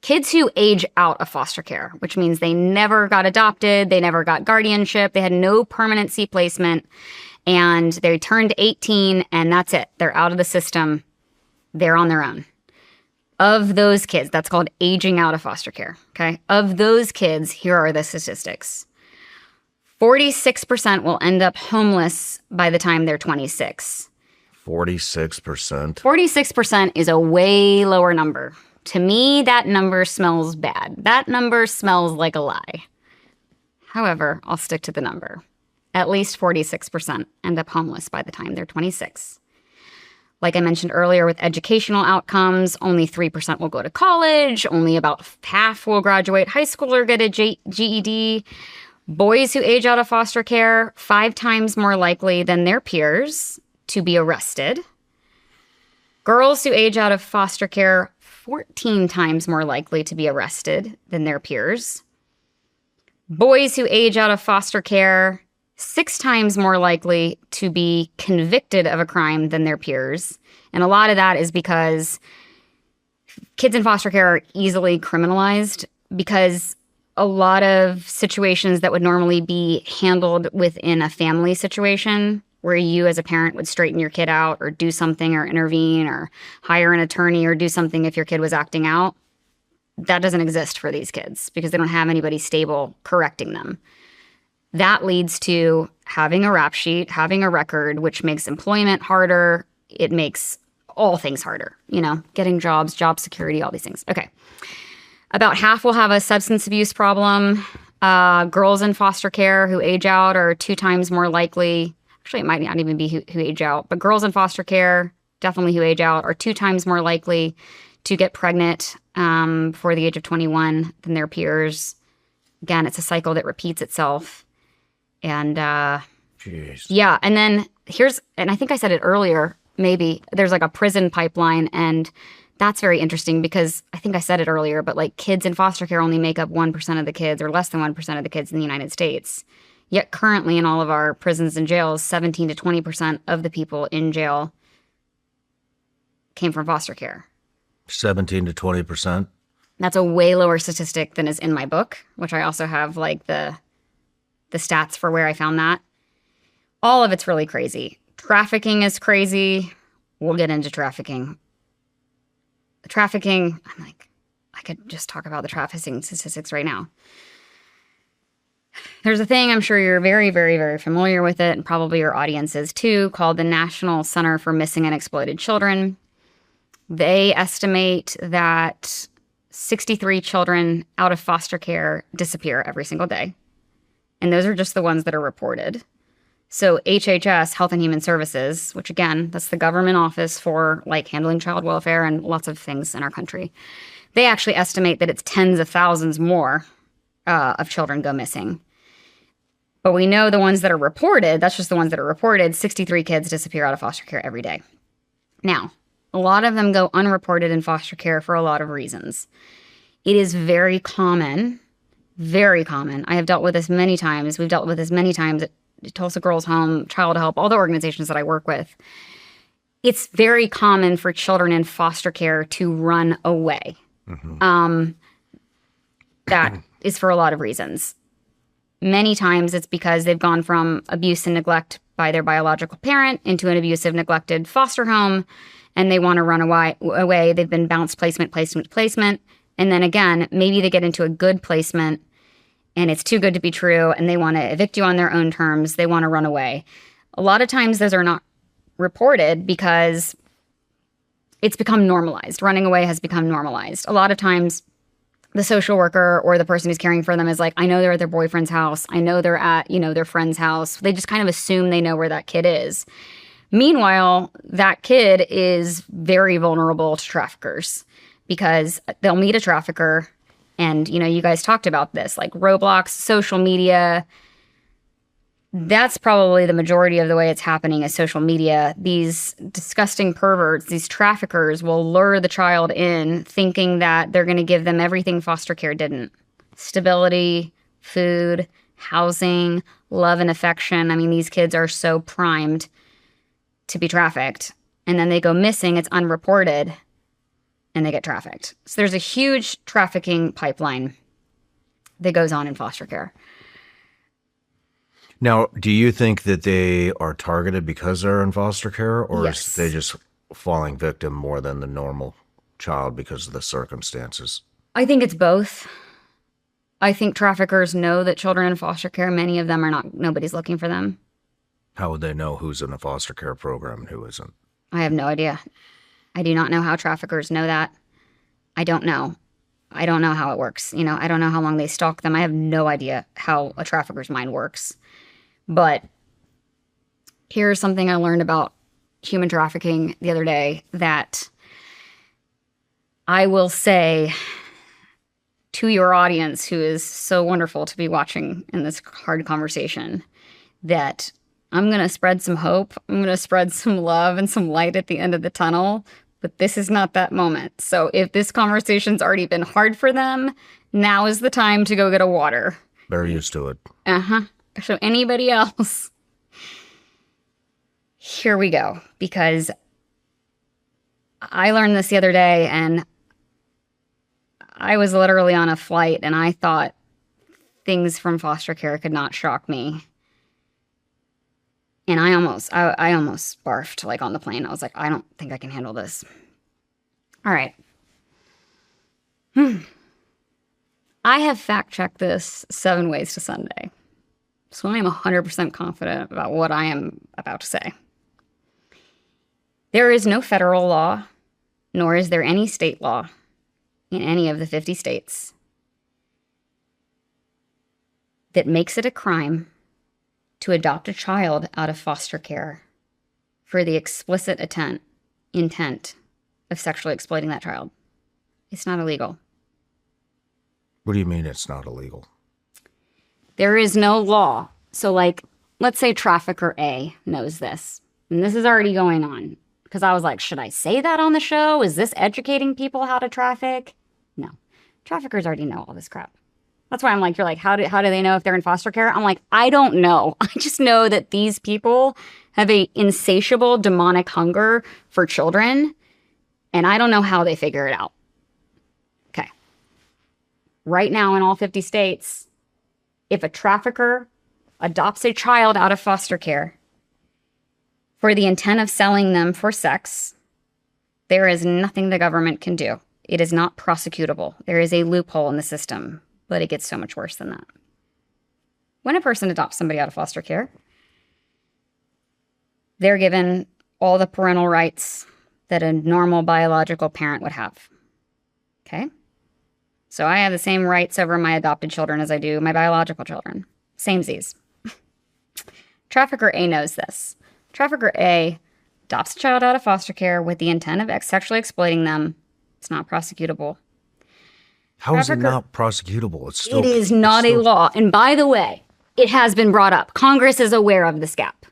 Kids who age out of foster care, which means they never got adopted, they never got guardianship, they had no permanency placement, and they turned 18, and that's it. They're out of the system. They're on their own. Of those kids, that's called aging out of foster care, okay? Of those kids, here are the statistics. 46% will end up homeless by the time they're 26. 46%? 46% is a way lower number. To me, that number smells bad. That number smells like a lie. However, I'll stick to the number. At least 46% end up homeless by the time they're 26. Like I mentioned earlier with educational outcomes, only 3% will go to college, only about half will graduate high school or get a GED. Boys who age out of foster care, 5 times more likely than their peers to be arrested. Girls who age out of foster care, 14 times more likely to be arrested than their peers. Boys who age out of foster care, 6 times more likely to be convicted of a crime than their peers. And a lot of that is because kids in foster care are easily criminalized, because a lot of situations that would normally be handled within a family situation, where you as a parent would straighten your kid out or do something or intervene or hire an attorney or do something if your kid was acting out, that doesn't exist for these kids because they don't have anybody stable correcting them. That leads to having a rap sheet, having a record, which makes employment harder. It makes all things harder, getting jobs, job security, all these things. Okay. About half will have a substance abuse problem. Girls in foster care who age out are 2 times more likely. Actually, it might not even be who age out, but girls in foster care, definitely who age out, are 2 times more likely to get pregnant before the age of 21 than their peers. Again, it's a cycle that repeats itself. And Jeez. Yeah, and then and I think I said it earlier, maybe, there's like a prison pipeline, and that's very interesting because I think I said it earlier, but like kids in foster care only make up 1% of the kids, or less than 1% of the kids in the United States. Yet currently in all of our prisons and jails, 17 to 20% of the people in jail came from foster care. 17 to 20%? That's a way lower statistic than is in my book, which I also have like the stats for where I found that. All of it's really crazy. Trafficking is crazy. We'll get into trafficking. Trafficking, I'm like, I could just talk about the trafficking statistics right now. There's a thing, I'm sure you're very, very, very familiar with it, and probably your audience is too, called the National Center for Missing and Exploited Children. They estimate that 63 children out of foster care disappear every single day. And those are just the ones that are reported. So HHS, Health and Human Services, which again, that's the government office for like handling child welfare and lots of things in our country, they actually estimate that it's tens of thousands more of children go missing. But we know the ones that are reported, that's just the ones that are reported, 63 kids disappear out of foster care every day. Now, a lot of them go unreported in foster care for a lot of reasons. It is very common. I have dealt with this many times. We've dealt with this many times at Tulsa Girls Home, Child Help, all the organizations that I work with. It's very common for children in foster care to run away. Mm-hmm. That is for a lot of reasons. Many times it's because they've gone from abuse and neglect by their biological parent into an abusive, neglected foster home, and they want to run away. They've been bounced placement. And then again, maybe they get into a good placement and it's too good to be true and they want to evict you on their own terms. They want to run away. A lot of times those are not reported because it's become normalized. Running away has become normalized. A lot of times the social worker or the person who's caring for them is like, I know they're at their boyfriend's house. I know they're at, their friend's house. They just kind of assume they know where that kid is. Meanwhile, that kid is very vulnerable to traffickers because they'll meet a trafficker and, you guys talked about this, like Roblox, social media. that's probably the majority of the way it's happening is social media. These disgusting perverts, these traffickers will lure the child in thinking that they're going to give them everything foster care didn't. Stability, food, housing, love and affection. I mean, these kids are so primed to be trafficked. And then they go missing, it's unreported, and they get trafficked. So there's a huge trafficking pipeline that goes on in foster care. Now, do you think that they are targeted because they're in foster care, or Yes. is they just falling victim more than the normal child because of the circumstances? I think it's both. I think traffickers know that children in foster care, many of them are not, nobody's looking for them. How would they know who's in a foster care program and who isn't? I have no idea. I do not know how traffickers know that. I don't know. I don't know how it works. You know, I don't know how long they stalk them. I have no idea how a trafficker's mind works. But here's something I learned about human trafficking the other day that I will say to your audience, who is so wonderful to be watching in this hard conversation, that I'm going to spread some hope. I'm going to spread some love and some light at the end of the tunnel. But this is not that moment. So if this conversation's already been hard for them, now is the time to go get a water. They're used to it. Uh-huh. So anybody else, here we go. Because I learned this the other day, and I was literally on a flight, and I thought things from foster care could not shock me. And I almost barfed, like, on the plane. I was like, I don't think I can handle this. All right. I have fact-checked this 7 ways to Sunday. So I am 100% confident about what I am about to say. There is no federal law, nor is there any state law in any of the 50 states that makes it a crime to adopt a child out of foster care for the explicit intent of sexually exploiting that child. It's not illegal. What do you mean it's not illegal? There is no law. So, like, let's say trafficker A knows this, and this is already going on. Because I was like, should I say that on the show? Is this educating people how to traffic? No. Traffickers already know all this crap. That's why I'm like, you're like, how do they know if they're in foster care? I'm like, I don't know. I just know that these people have a insatiable demonic hunger for children, and I don't know how they figure it out. Okay. Right now in all 50 states, if a trafficker adopts a child out of foster care for the intent of selling them for sex, there is nothing the government can do. It is not prosecutable. There is a loophole in the system, but it gets so much worse than that. When a person adopts somebody out of foster care, they're given all the parental rights that a normal biological parent would have. Okay? So I have the same rights over my adopted children as I do my biological children. Samesies. Trafficker A knows this. Trafficker A adopts a child out of foster care with the intent of sexually exploiting them. It's not prosecutable. How is it not prosecutable? It is not a law. And by the way, it has been brought up. Congress is aware of this gap.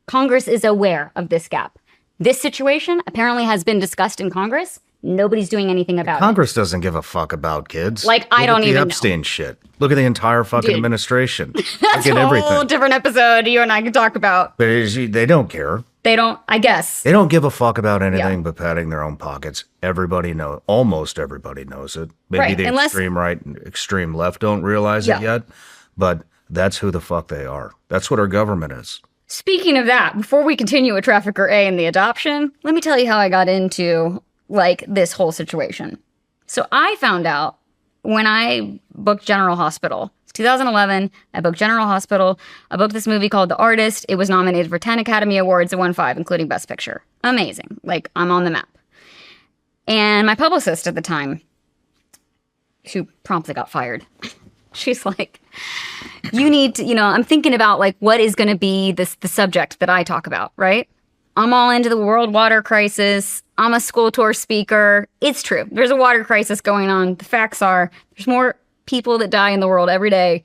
Congress is aware of this gap. This situation apparently has been discussed in Congress. Nobody's doing anything about it. Congress doesn't give a fuck about kids. Like, I don't even know. Look at the Epstein shit. Look at the entire fucking administration. That's a whole different episode you and I can talk about. But they don't care. They don't, I guess. They don't give a fuck about anything but patting their own pockets. Everybody knows. Almost everybody knows it. Maybe the extreme right and extreme left don't realize it yet. But that's who the fuck they are. That's what our government is. Speaking of that, before we continue with Trafficker A and the adoption, let me tell you how I got into, like, this whole situation. So I found out when I booked General Hospital. It's 2011. I booked General Hospital. I booked this movie called The Artist. It was nominated for 10 Academy Awards. It won 5, including Best Picture. Amazing. Like, I'm on the map. And my publicist at the time, who promptly got fired, she's like, you need to, I'm thinking about, like, what is going to be the subject that I talk about, right? I'm all into the world water crisis. I'm a school tour speaker. It's true. There's a water crisis going on. The facts are there's more people that die in the world every day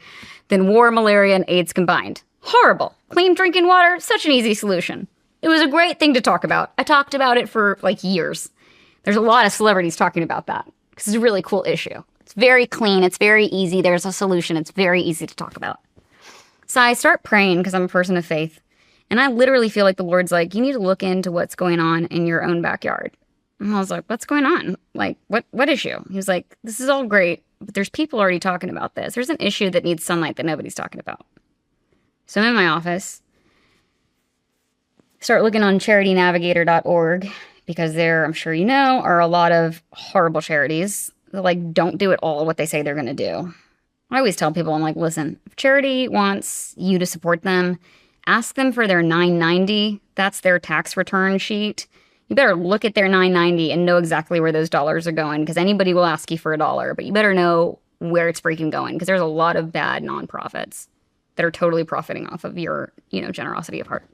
than war, malaria, and AIDS combined. Horrible. Clean drinking water, such an easy solution. It was a great thing to talk about. I talked about it for like years. There's a lot of celebrities talking about that because it's a really cool issue. It's very clean. It's very easy. There's a solution. It's very easy to talk about. So I start praying because I'm a person of faith. And I literally feel like the Lord's like, you need to look into what's going on in your own backyard. And I was like, what's going on? Like, what issue? He was like, this is all great, but there's people already talking about this. There's an issue that needs sunlight that nobody's talking about. So I'm in my office. Start looking on charitynavigator.org because there, I'm sure you know, are a lot of horrible charities that like don't do at all what they say they're going to do. I always tell people, I'm like, listen, if charity wants you to support them, ask them for their $9.90. That's their tax return sheet. You better look at their $9.90 and know exactly where those dollars are going because anybody will ask you for $1, but you better know where it's freaking going because there's a lot of bad nonprofits that are totally profiting off of your, generosity of heart.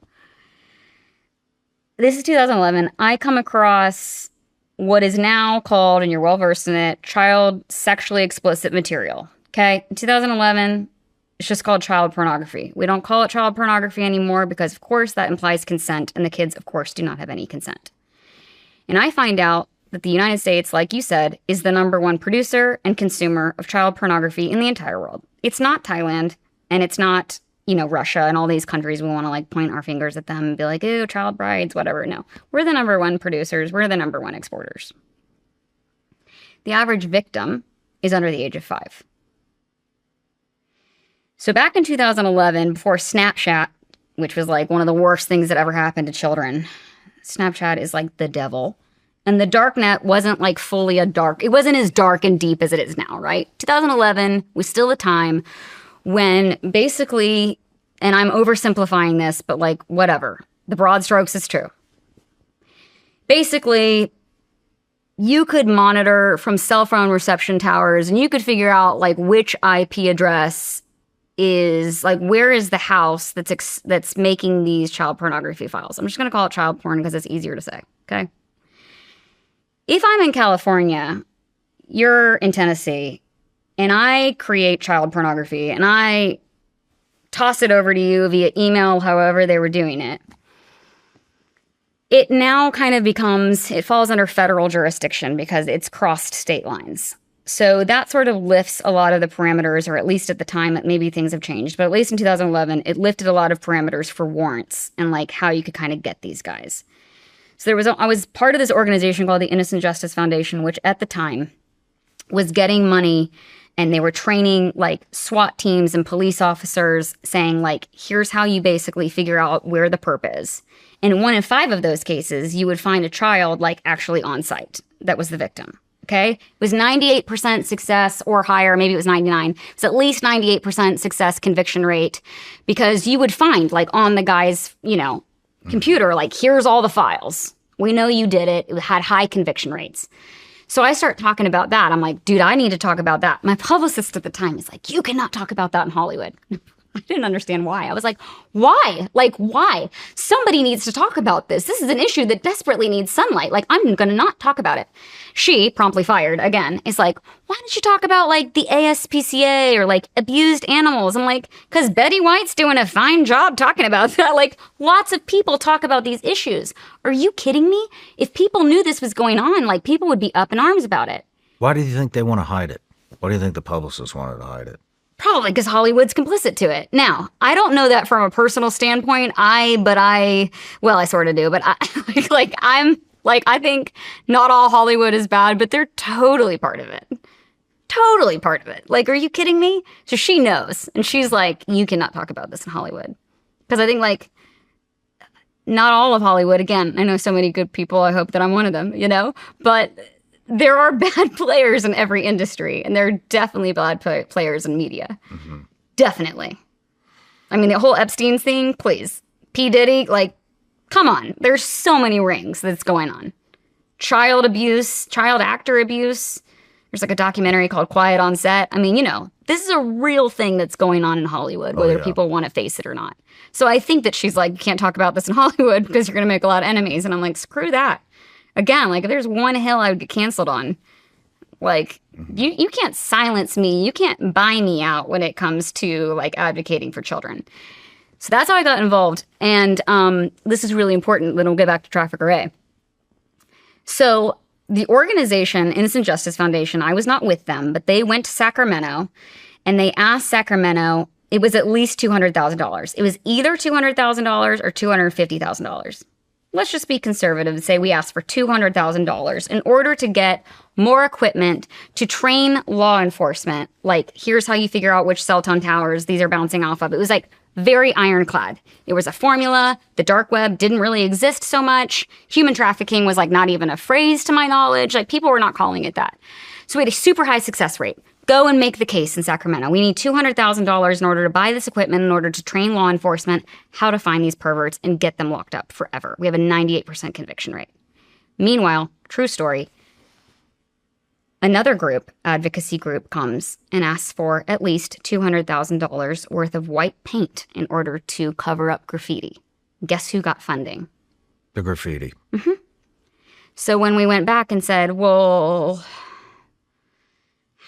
This is 2011. I come across what is now called, and you're well versed in it, child sexually explicit material. Okay? In 2011, it's just called child pornography. We don't call it child pornography anymore because, of course, that implies consent, and the kids, of course, do not have any consent. And I find out that the United States, like you said, is the #1 producer and consumer of child pornography in the entire world. It's not Thailand, and it's not, Russia and all these countries we want to, like, point our fingers at them and be like, ooh, child brides, whatever. No. We're the #1 producers. We're the #1 exporters. The average victim is under the age of 5. So back in 2011, before Snapchat, which was like one of the worst things that ever happened to children, Snapchat is like the devil. And the dark net wasn't like fully it wasn't as dark and deep as it is now, right? 2011 was still a time when basically, and I'm oversimplifying this, but like whatever, the broad strokes is true. Basically, you could monitor from cell phone reception towers and you could figure out like which IP address is like, where is the house that's making these child pornography files? I'm just going to call it child porn because it's easier to say. Okay. If I'm in California, you're in Tennessee, and I create child pornography and I toss it over to you via email, however they were doing it, it now kind of it falls under federal jurisdiction because it's crossed state lines. So that sort of lifts a lot of the parameters, or at least at the time, maybe things have changed, but at least in 2011, it lifted a lot of parameters for warrants and like how you could kind of get these guys. So I was part of this organization called the Innocent Justice Foundation, which at the time was getting money, and they were training like SWAT teams and police officers saying like, here's how you basically figure out where the perp is. And in 1 in 5 of those cases, you would find a child like actually on site that was the victim. Okay. It was 98% success or higher. Maybe it was 99. It's at least 98% success conviction rate because you would find like on the guy's, computer, like, here's all the files. We know you did it. It had high conviction rates. So I start talking about that. I'm like, dude, I need to talk about that. My publicist at the time is like, you cannot talk about that in Hollywood. I didn't understand why. I was like, why? Like, why? Somebody needs to talk about this. This is an issue that desperately needs sunlight. Like, I'm going to not talk about it. She, promptly fired again, is like, why don't you talk about like the ASPCA or like abused animals? I'm like, because Betty White's doing a fine job talking about that. Like, lots of people talk about these issues. Are you kidding me? If people knew this was going on, like, people would be up in arms about it. Why do you think they want to hide it? Why do you think the publicists wanted to hide it? Probably because Hollywood's complicit to it. Now, I don't know that from a personal standpoint. I sort of do, but I think not all Hollywood is bad, but they're totally part of it. Totally part of it. Like, are you kidding me? So she knows, and she's like, you cannot talk about this in Hollywood. Because I think, like, not all of Hollywood, again, I know so many good people, I hope that I'm one of them, but there are bad players in every industry, and there are definitely bad players in media. Mm-hmm. Definitely. I mean, the whole Epstein thing, please. P. Diddy, like, come on. There's so many rings that's going on. Child abuse, child actor abuse. There's like a documentary called Quiet on Set. I mean, this is a real thing that's going on in Hollywood, whether people want to face it or not. So I think that she's like, you can't talk about this in Hollywood because you're going to make a lot of enemies. And I'm like, screw that. Again, like, if there's one hill I would get canceled on, like, you can't silence me. You can't buy me out when it comes to, like, advocating for children. So that's how I got involved. And this is really important. Then we'll get back to Trafficker A. So the organization, Innocent Justice Foundation, I was not with them, but they went to Sacramento and they asked Sacramento, it was at least $200,000. It was either $200,000 or $250,000. Let's just be conservative and say we asked for $200,000 in order to get more equipment to train law enforcement. Like, here's how you figure out which cell phone towers these are bouncing off of. It was like very ironclad. It was a formula. The dark web didn't really exist so much. Human trafficking was like not even a phrase to my knowledge. Like, people were not calling it that. So we had a super high success rate. Go and make the case in Sacramento. We need $200,000 in order to buy this equipment, in order to train law enforcement how to find these perverts and get them locked up forever. We have a 98% conviction rate. Meanwhile, true story, another group, advocacy group, comes and asks for at least $200,000 worth of white paint in order to cover up graffiti. Guess who got funding? The graffiti. Mm-hmm. So when we went back and said, well,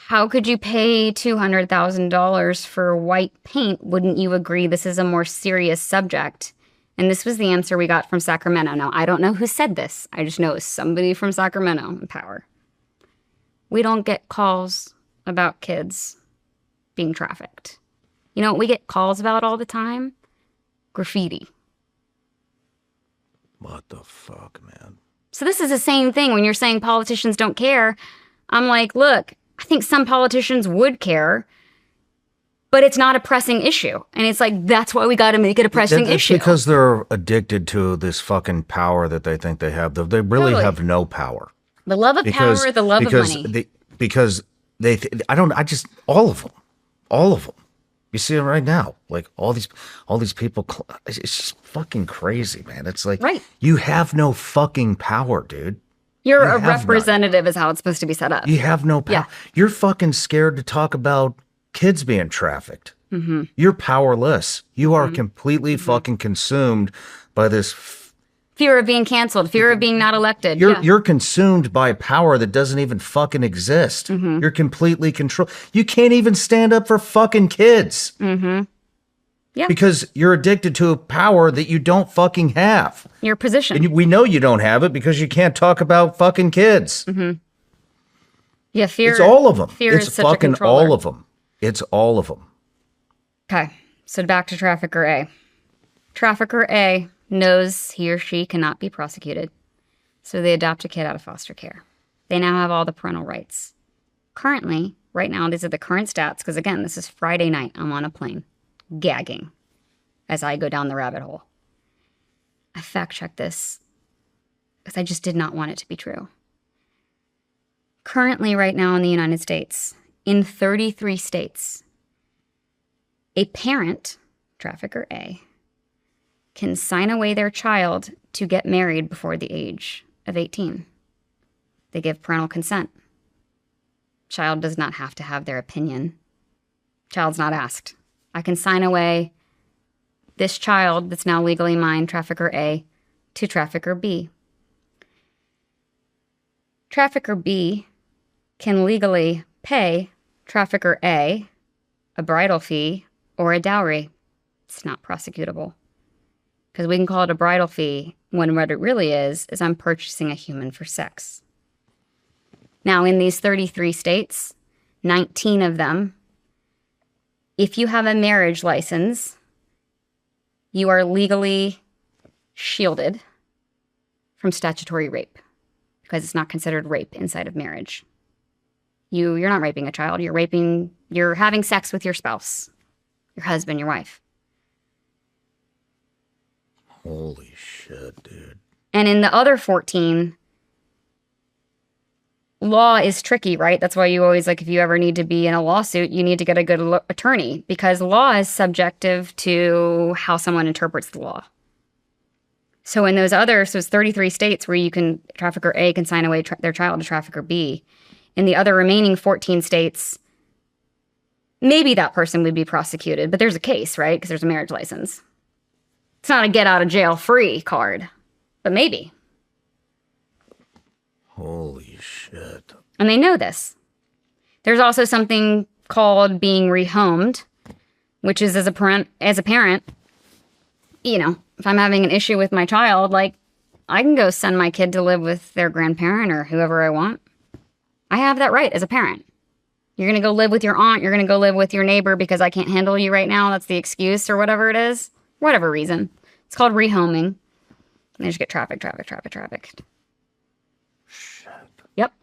how could you pay $200,000 for white paint? Wouldn't you agree this is a more serious subject? And this was the answer we got from Sacramento. Now, I don't know who said this. I just know it was somebody from Sacramento in power. We don't get calls about kids being trafficked. You know what we get calls about all the time? Graffiti. What the fuck, man? So this is the same thing when you're saying politicians don't care. I'm like, look, I think some politicians would care, but it's not a pressing issue. And it's like, that's why we got to make it a pressing issue. Because they're addicted to this fucking power that they think they have. They really have no power. The love of power, the love of money. All of them. You see it right now. Like all these people, it's just fucking crazy, man. It's like, right. You have no fucking power, dude. You're a representative is how it's supposed to be set up. You have no power. Yeah. You're fucking scared to talk about kids being trafficked. Mm-hmm. You're powerless. You are completely fucking consumed by this fear of being canceled, fear of being not elected. You're consumed by power that doesn't even fucking exist. Mm-hmm. You're completely controlled. You can't even stand up for fucking kids. Mm-hmm. Yeah. Because you're addicted to a power that you don't fucking have. Your position. And we know you don't have it because you can't talk about fucking kids. Mm-hmm. Yeah, fear. It's all of them. Fear it's is such fucking a controller. all of them. It's all of them. Okay, so back to Trafficker A. Trafficker A knows he or she cannot be prosecuted, so they adopt a kid out of foster care. They now have all the parental rights. Currently, right now, these are the current stats, because again, this is Friday night. I'm on a plane, gagging as I go down the rabbit hole. I fact-checked this because I just did not want it to be true. Currently, right now in the United States, in 33 states, a parent, Trafficker A, can sign away their child to get married before the age of 18. They give parental consent. Child does not have to have their opinion. Child's not asked. I can sign away this child that's now legally mine, Trafficker A, to Trafficker B. Trafficker B can legally pay Trafficker A a bridal fee or a dowry. It's not prosecutable. Because we can call it a bridal fee when what it really is I'm purchasing a human for sex. Now, in these 33 states, 19 of them, if you have a marriage license, you are legally shielded from statutory rape because it's not considered rape inside of marriage. You're not raping a child. You're having sex with your spouse, your husband, your wife. Holy shit, dude. And in the other 14, law is tricky, right? That's why you always, like, if you ever need to be in a lawsuit, you need to get a good attorney because law is subjective to how someone interprets the law. So in those other, so it's 33 states where Trafficker A can sign away their child to Trafficker B. In the other remaining 14 states, maybe that person would be prosecuted, but there's a case, right? Because there's a marriage license. It's not a get out of jail free card, but maybe. Holy shit. And they know this. There's also something called being rehomed, which is as a parent, if I'm having an issue with my child, like, I can go send my kid to live with their grandparent or whoever I want. I have that right as a parent. You're going to go live with your aunt. You're going to go live with your neighbor because I can't handle you right now. That's the excuse or whatever it is. Whatever reason. It's called rehoming. And they just get trafficked. Yep.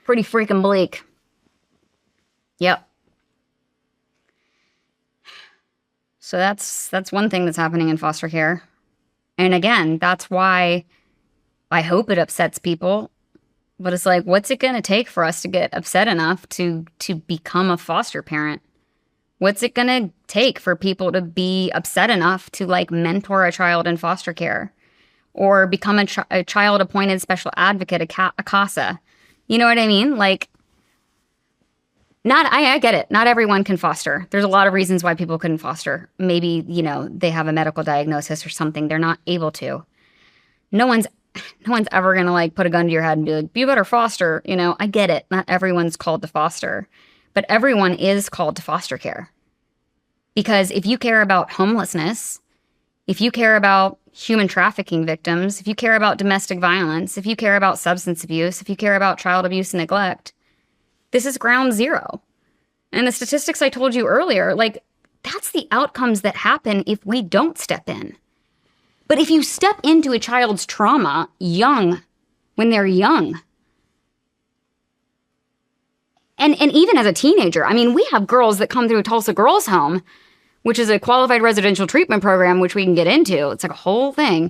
Pretty freaking bleak. Yep. So that's one thing that's happening in foster care. And again, that's why I hope it upsets people. But it's like, what's it going to take for us to get upset enough to become a foster parent? What's it going to take for people to be upset enough to like mentor a child in foster care or become a child appointed special advocate, a CASA? You know what I mean? Like, I get it. Not everyone can foster. There's a lot of reasons why people couldn't foster. Maybe, they have a medical diagnosis or something. They're not able to. No one's ever going to like put a gun to your head and be like, you better foster. I get it. Not everyone's called to foster, but everyone is called to foster care. Because if you care about homelessness, if you care about human trafficking victims, if you care about domestic violence, if you care about substance abuse, if you care about child abuse and neglect, this is ground zero. And the statistics I told you earlier, like, that's the outcomes that happen if we don't step in. But if you step into a child's trauma when they're young, and even as a teenager, I mean, we have girls that come through Tulsa Girls Home, which is a qualified residential treatment program, which we can get into. It's like a whole thing.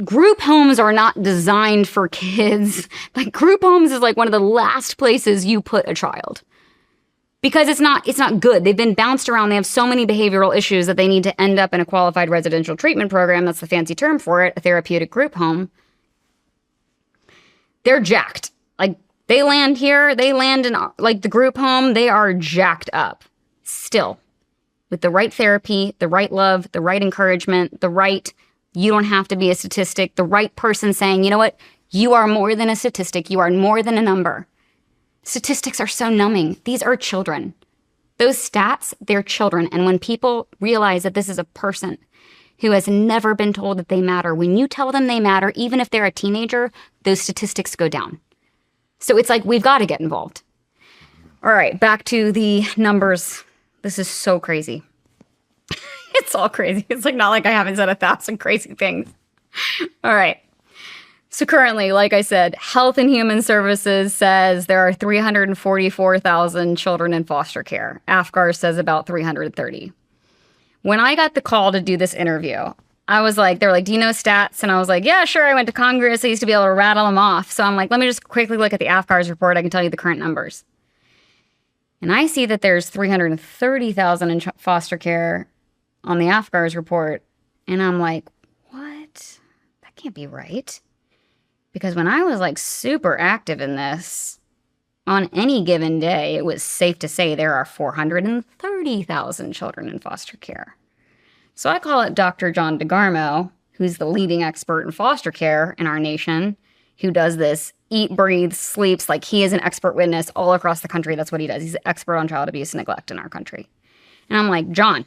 Group homes are not designed for kids. Like, group homes is like one of the last places you put a child. Because it's not good. They've been bounced around. They have so many behavioral issues that they need to end up in a qualified residential treatment program. That's the fancy term for it, a therapeutic group home. They're jacked. Like, they land here, they land in like the group home, they are jacked up. Still, with the right therapy, the right love, the right encouragement, you don't have to be a statistic, the right person saying, you know what, you are more than a statistic, you are more than a number. Statistics are so numbing. These are children. Those stats, they're children. And when people realize that this is a person who has never been told that they matter, when you tell them they matter, even if they're a teenager, those statistics go down. So it's like, we've got to get involved. All right, back to the numbers. This is so crazy. It's all crazy. It's like, not like I haven't said 1,000 crazy things. All right. So currently, like I said, Health and Human Services says there are 344,000 children in foster care. AFCAR says about 330. When I got the call to do this interview, I was like, they're like, do you know stats? And I was like, yeah, sure. I went to Congress. I used to be able to rattle them off. So I'm like, let me just quickly look at the AFCAR's report. I can tell you the current numbers. And I see that there's 330,000 in foster care on the AFCAR's report. And I'm like, what? That can't be right. Because when I was like super active in this, on any given day, it was safe to say there are 430,000 children in foster care. So I call it Dr. John DeGarmo, who's the leading expert in foster care in our nation, who does this, eat, breathes, sleeps, like he is an expert witness all across the country. That's what he does. He's an expert on child abuse and neglect in our country. And I'm like, John,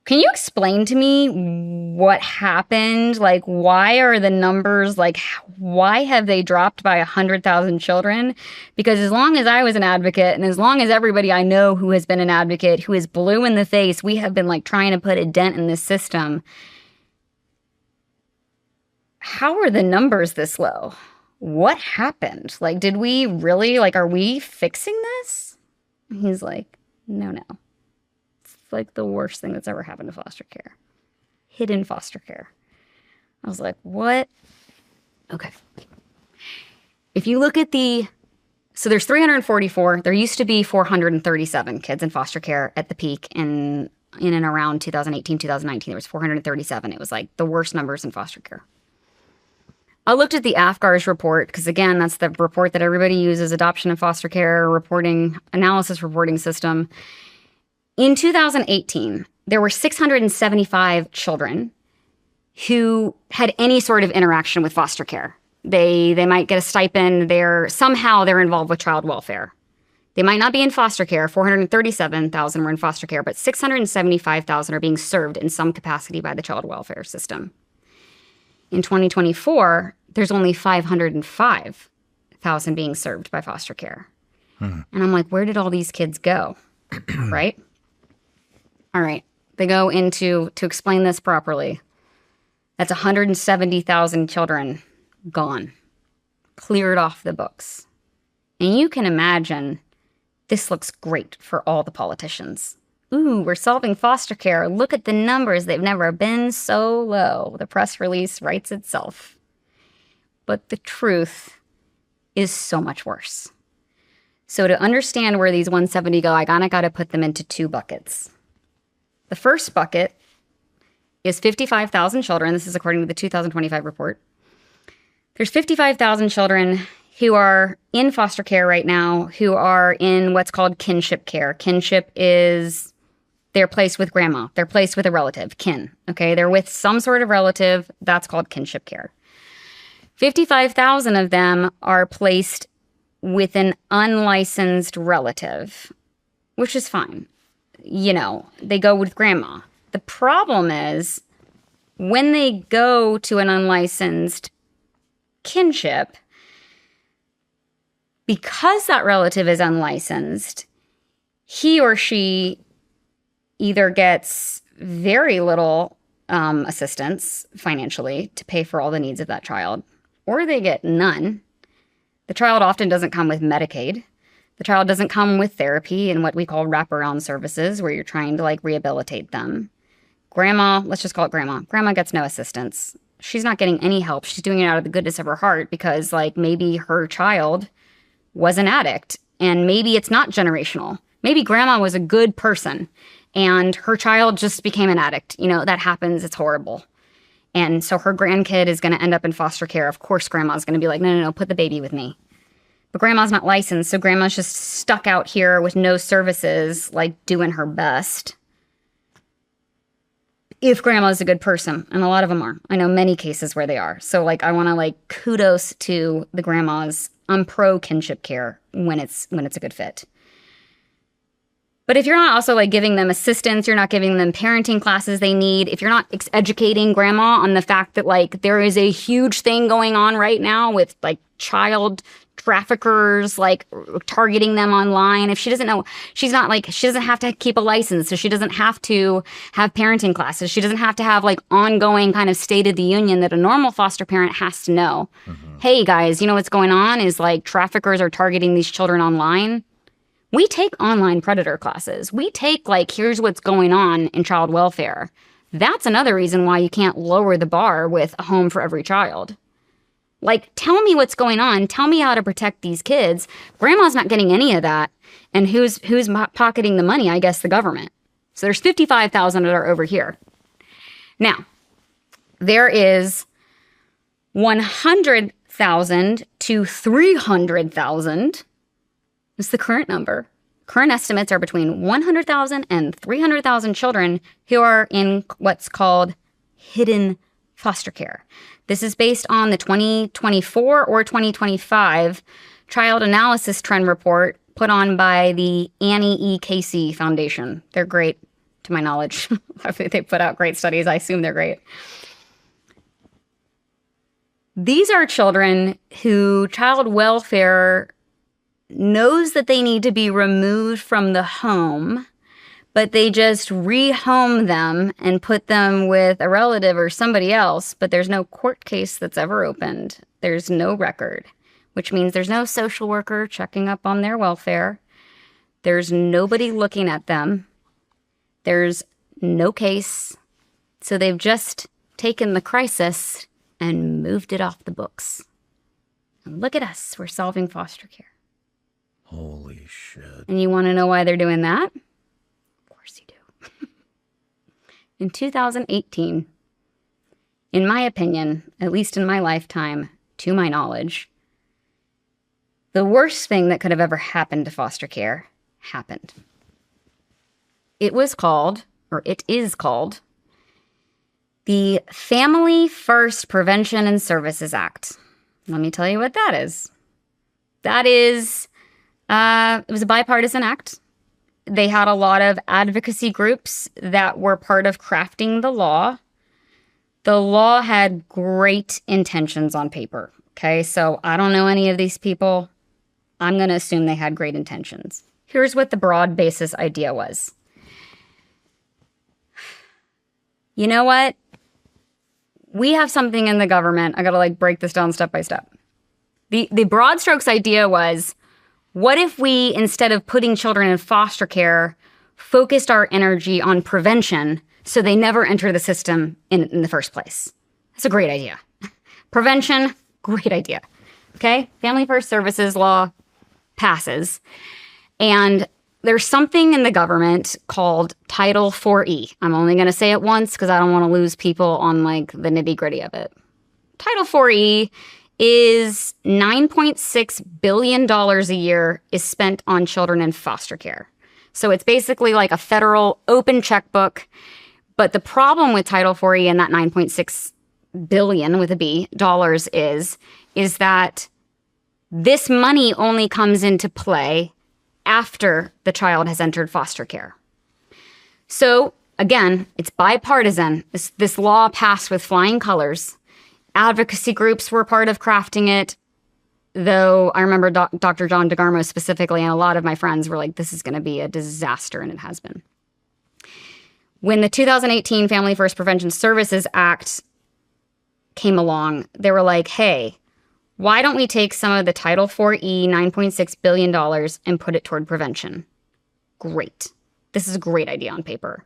can you explain to me what happened? Like, why are the numbers, like, why have they dropped by 100,000 children? Because as long as I was an advocate, and as long as everybody I know who has been an advocate, who is blue in the face, we have been, like, trying to put a dent in this system. How are the numbers this low? What happened? Like, did we really, like, are we fixing this? He's like, no. Like the worst thing that's ever happened to foster care. Hidden foster care. I was like, what? Okay. If you look at so there's 344. There used to be 437 kids in foster care at the peak in and around 2018, 2019. There was 437. It was like the worst numbers in foster care. I looked at the AFCAR's report because, again, that's the report that everybody uses, adoption and foster care analysis reporting system. In 2018, there were 675 children who had any sort of interaction with foster care. They might get a stipend. Somehow they're involved with child welfare. They might not be in foster care. 437,000 were in foster care, but 675,000 are being served in some capacity by the child welfare system. In 2024, there's only 505,000 being served by foster care. And I'm like, where did all these kids go? Right? All right. They go into, to explain this properly, that's 170,000 children gone, cleared off the books. And you can imagine this looks great for all the politicians. Ooh, we're solving foster care. Look at the numbers. They've never been so low. The press release writes itself. But the truth is so much worse. So to understand where these 170 go, I got to put them into two buckets. The first bucket is 55,000 children. This is according to the 2025 report. There's 55,000 children who are in foster care right now, who are in what's called kinship care. Kinship is they're placed with grandma. They're placed with a relative, kin. Okay, they're with some sort of relative. That's called kinship care. 55,000 of them are placed with an unlicensed relative, which is fine. You know, they go with grandma. The problem is when they go to an unlicensed kinship, because that relative is unlicensed, he or she either gets very little assistance financially to pay for all the needs of that child, or they get none. The child often doesn't come with Medicaid. The child doesn't come with therapy and what we call wraparound services, where you're trying to like rehabilitate them. Grandma, let's just call it grandma. Grandma gets no assistance. She's not getting any help. She's doing it out of the goodness of her heart because like maybe her child was an addict and maybe it's not generational. Maybe grandma was a good person and her child just became an addict. You know, that happens. It's horrible. And so her grandkid is going to end up in foster care. Of course, grandma's going to be like, no, put the baby with me. But grandma's not licensed, so grandma's just stuck out here with no services, like doing her best. If grandma's a good person, and a lot of them are. I know many cases where they are. So like I want to like kudos to the grandmas. I'm pro kinship care when it's a good fit. But if you're not also like giving them assistance, you're not giving them parenting classes they need, if you're not educating grandma on the fact that like there is a huge thing going on right now with like child traffickers, like targeting them online. If she doesn't know, she doesn't have to keep a license. So she doesn't have to have parenting classes. She doesn't have to have like ongoing kind of state of the union that a normal foster parent has to know. Mm-hmm. Hey guys, you know what's going on is like traffickers are targeting these children online. We take online predator classes. We take like, here's what's going on in child welfare. That's another reason why you can't lower the bar with a home for every child. Like, tell me what's going on. Tell me how to protect these kids. Grandma's not getting any of that. And who's pocketing the money? I guess the government. So there's 55,000 that are over here. Now, there is 100,000 to 300,000 is the current number. Current estimates are between 100,000 and 300,000 children who are in what's called hidden foster care. This is based on the 2024 or 2025 Child Analysis Trend Report put on by the Annie E. Casey Foundation. They're great, to my knowledge. They put out great studies. I assume they're great. These are children who child welfare knows that they need to be removed from the home, but they just rehome them and put them with a relative or somebody else, but there's no court case that's ever opened. There's no record, which means there's no social worker checking up on their welfare. There's nobody looking at them. There's no case. So they've just taken the crisis and moved it off the books. And look at us. We're solving foster care. Holy shit. And you want to know why they're doing that? Of course you do. In 2018, in my opinion, at least in my lifetime, to my knowledge, the worst thing that could have ever happened to foster care happened. It is called the Family First Prevention and Services Act. Let me tell you what that is. That is It was a bipartisan act. They had a lot of advocacy groups that were part of crafting the law. The law had great intentions on paper. Okay, so I don't know any of these people. I'm going to assume they had great intentions. Here's what the broad basis idea was. You know what? We have something in the government. I got to break this down step by step. The broad strokes idea was, what if we, instead of putting children in foster care, focused our energy on prevention so they never enter the system in the first place? That's a great idea. Prevention, great idea. Okay? Family First Services law passes. And there's something in the government called Title 4E. I'm only going to say it once because I don't want to lose people on the nitty gritty of it. Title 4E is $9.6 billion a year is spent on children in foster care. So it's basically like a federal open checkbook. But the problem with Title 4E and that 9.6 billion with a B dollars is that this money only comes into play after the child has entered foster care. So again, it's bipartisan. This law passed with flying colors. Advocacy groups were part of crafting it, though I remember Dr. John DeGarmo specifically, and a lot of my friends were like, this is going to be a disaster, and it has been. When the 2018 Family First Prevention Services Act came along, they were like, hey, why don't we take some of the Title 4E $9.6 billion and put it toward prevention? Great. This is a great idea on paper.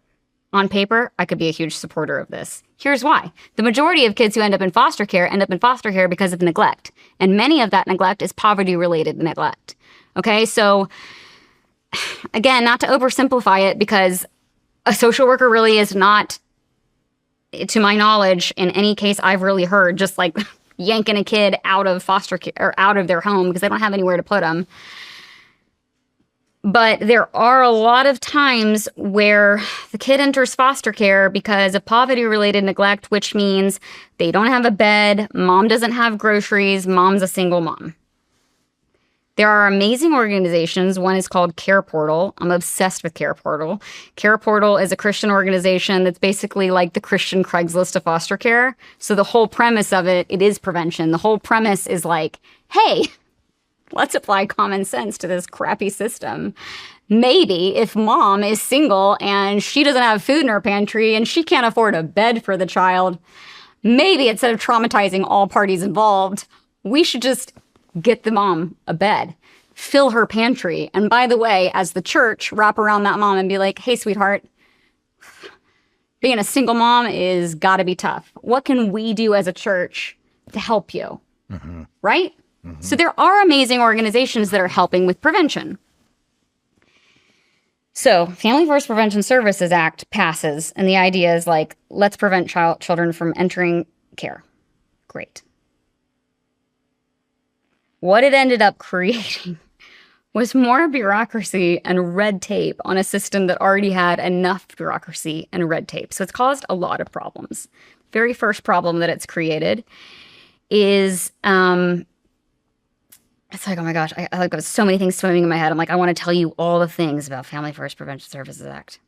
On paper, I could be a huge supporter of this. Here's why. The majority of kids who end up in foster care because of neglect. And many of that neglect is poverty-related neglect. Okay, so again, not to oversimplify it, because a social worker really is not, to my knowledge, in any case I've really heard, just yanking a kid out of foster care or out of their home because they don't have anywhere to put them. But there are a lot of times where the kid enters foster care because of poverty-related neglect, which means they don't have a bed, mom doesn't have groceries, mom's a single mom. There are amazing organizations. One is called Care Portal. I'm obsessed with Care Portal. Care Portal is a Christian organization that's basically like the Christian Craigslist of foster care. So the whole premise of it is prevention. The whole premise is hey, let's apply common sense to this crappy system. Maybe if mom is single and she doesn't have food in her pantry and she can't afford a bed for the child, maybe instead of traumatizing all parties involved, we should just get the mom a bed, fill her pantry. And by the way, as the church, wrap around that mom and be like, hey, sweetheart, being a single mom is gotta be tough. What can we do as a church to help you? Mm-hmm. Right? Mm-hmm. So there are amazing organizations that are helping with prevention. So Family First Prevention Services Act passes, and the idea is let's prevent children from entering care. Great. What it ended up creating was more bureaucracy and red tape on a system that already had enough bureaucracy and red tape. So it's caused a lot of problems. Very first problem that it's created is, it's oh my gosh, I have so many things swimming in my head. I'm I want to tell you all the things about Family First Prevention Services Act.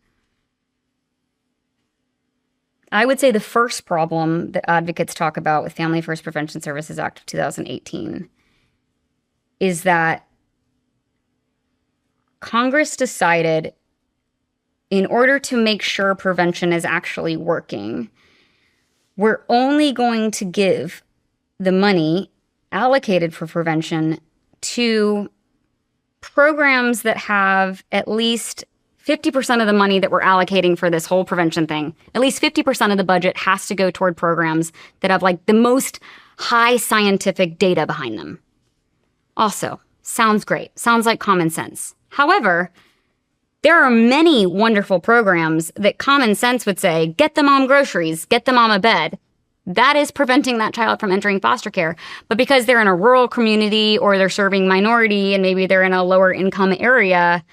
I would say the first problem that advocates talk about with Family First Prevention Services Act of 2018 is that Congress decided, in order to make sure prevention is actually working, we're only going to give the money allocated for prevention to programs that have at least 50% of the money that we're allocating for this whole prevention thing. At least 50% of the budget has to go toward programs that have the most high scientific data behind them. Also, sounds great. Sounds like common sense. However, there are many wonderful programs that common sense would say, get the mom groceries, get the mom a bed. That is preventing that child from entering foster care. But because they're in a rural community or they're serving minority and maybe they're in a lower income area,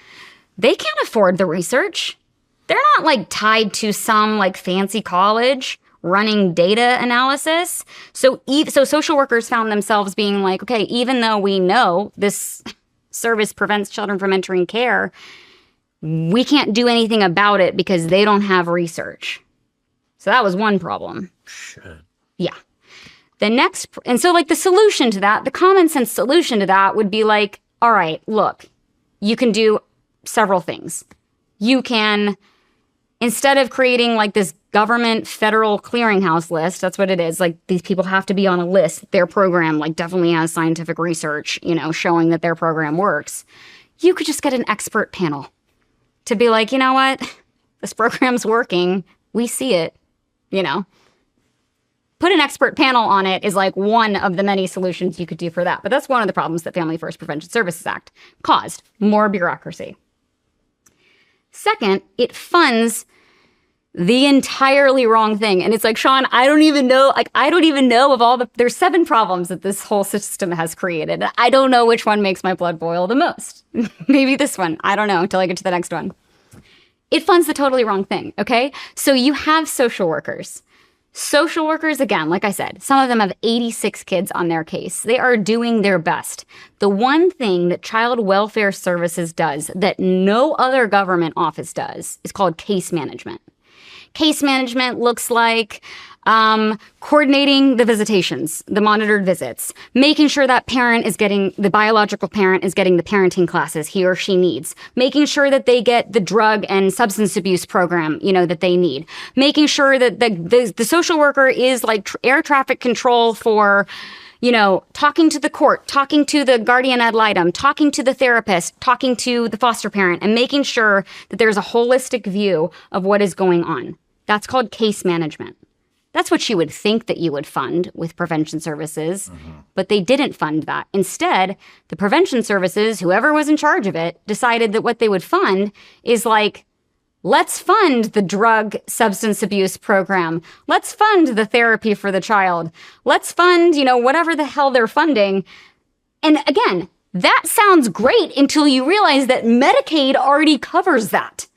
they can't afford the research. They're not tied to some fancy college running data analysis. So social workers found themselves being okay, even though we know this service prevents children from entering care, we can't do anything about it because they don't have research. So that was one problem. Shit. Yeah. The next, and so like the solution to that, the common sense solution to that would be like, all right, look, you can do several things. You can, instead of creating like this government federal clearinghouse list, that's what it is. Like these people have to be on a list. Their program like definitely has scientific research, showing that their program works. You could just get an expert panel to be like, you know what? This program's working. We see it, Put an expert panel on it is like one of the many solutions you could do for that. But that's one of the problems that Family First Prevention Services Act caused. More bureaucracy. Second, it funds the entirely wrong thing. And it's like, Shawn, I don't even know of all there's 7 problems that this whole system has created. I don't know which one makes my blood boil the most. Maybe this one. I don't know until I get to the next one. It funds the totally wrong thing, okay? So you have social workers. Social workers, again, like I said, some of them have 86 kids on their case. They are doing their best. The one thing that Child Welfare Services does that no other government office does is called case management. Case management looks like coordinating the visitations, the monitored visits, making sure that the biological parent is getting the parenting classes he or she needs, making sure that they get the drug and substance abuse program, that they need, making sure that the social worker is like air traffic control for, talking to the court, talking to the guardian ad litem, talking to the therapist, talking to the foster parent, and making sure that there's a holistic view of what is going on. That's called case management. That's what you would think that you would fund with prevention services, but they didn't fund that. Instead, the prevention services, whoever was in charge of it, decided that what they would fund is like, let's fund the drug substance abuse program. Let's fund the therapy for the child. Let's fund, whatever the hell they're funding. And again, that sounds great until you realize that Medicaid already covers that.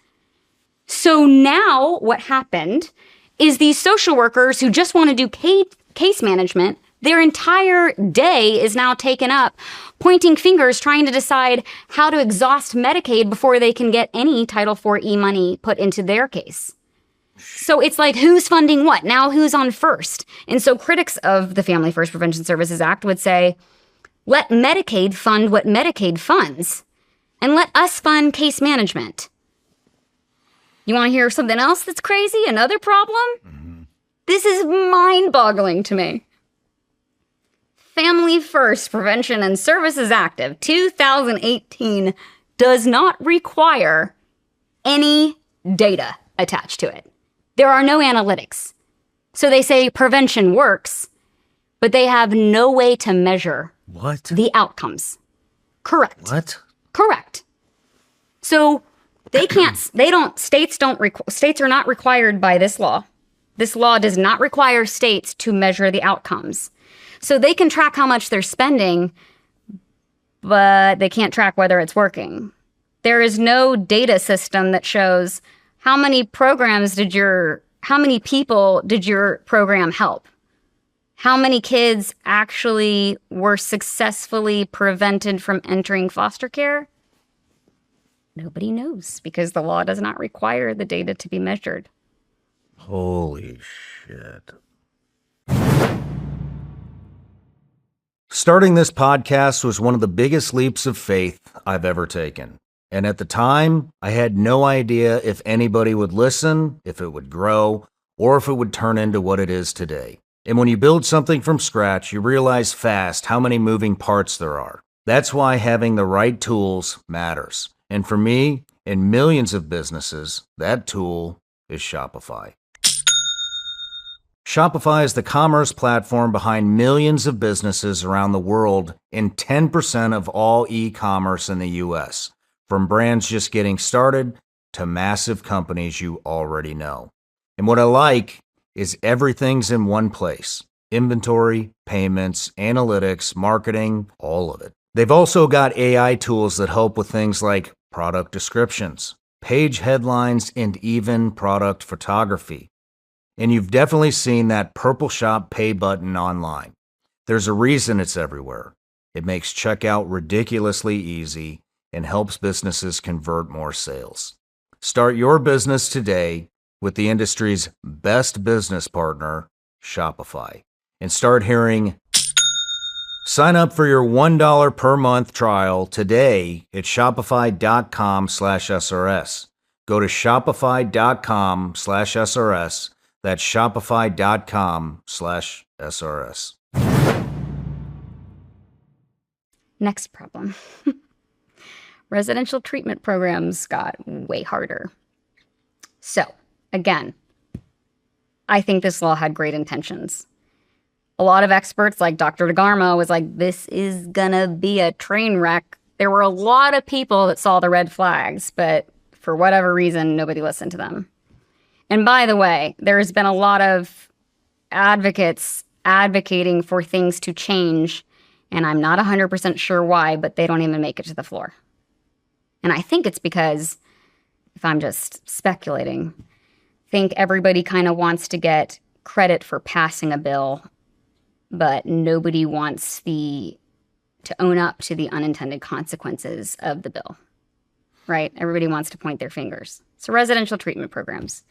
So now what happened is these social workers who just want to do case management, their entire day is now taken up pointing fingers, trying to decide how to exhaust Medicaid before they can get any Title IV money put into their case. So it's like, who's funding what? Now who's on first? And so critics of the Family First Prevention Services Act would say, let Medicaid fund what Medicaid funds, and let us fund case management. You want to hear something else that's crazy? Another problem? This is mind-boggling to me. Family First Prevention and Services Act of 2018 does not require any data attached to it. There are no analytics. So they say prevention works, but they have no way to measure the outcomes. Correct. What? Correct. So states are not required by this law. This law does not require states to measure the outcomes. So they can track how much they're spending, but they can't track whether it's working. There is no data system that shows how many people did your program help? How many kids actually were successfully prevented from entering foster care? Nobody knows because the law does not require the data to be measured. Holy shit. Starting this podcast was one of the biggest leaps of faith I've ever taken. And at the time, I had no idea if anybody would listen, if it would grow, or if it would turn into what it is today. And when you build something from scratch, you realize fast how many moving parts there are. That's why having the right tools matters. And for me, and millions of businesses, that tool is Shopify. Shopify is the commerce platform behind millions of businesses around the world and 10% of all e-commerce in the US, from brands just getting started to massive companies you already know. And what I like is everything's in one place. Inventory, payments, analytics, marketing, all of it. They've also got AI tools that help with things like product descriptions, page headlines, and even product photography. And you've definitely seen that purple shop pay button online. There's a reason it's everywhere. It makes checkout ridiculously easy and helps businesses convert more sales. Start your business today with the industry's best business partner, Shopify, and start hearing. Sign up for your $1 per month trial today at shopify.com/SRS. Go to shopify.com/SRS. That's shopify.com/SRS. Next problem. Residential treatment programs got way harder. So, again, I think this law had great intentions. A lot of experts like Dr. DeGarmo was like, this is gonna be a train wreck. There were a lot of people that saw the red flags, but for whatever reason, nobody listened to them. And by the way, there's been a lot of advocates advocating for things to change, and I'm not 100% sure why, but they don't even make it to the floor. And I think it's because, if I'm just speculating, I think everybody kind of wants to get credit for passing a bill, but nobody wants to own up to the unintended consequences of the bill, right? Everybody wants to point their fingers. So residential treatment programs.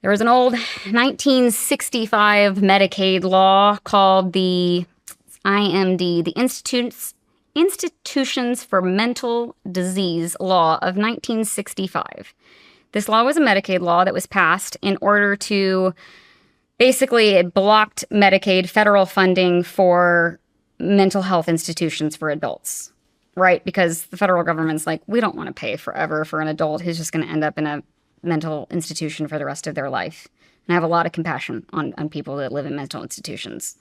There was an old 1965 Medicaid law called the IMD, the Institutions for Mental Disease Law of 1965. This law was a Medicaid law that was passed in order to basically, it blocked Medicaid federal funding for mental health institutions for adults, right? Because the federal government's like, we don't want to pay forever for an adult who's just going to end up in a mental institution for the rest of their life. And I have a lot of compassion on people that live in mental institutions.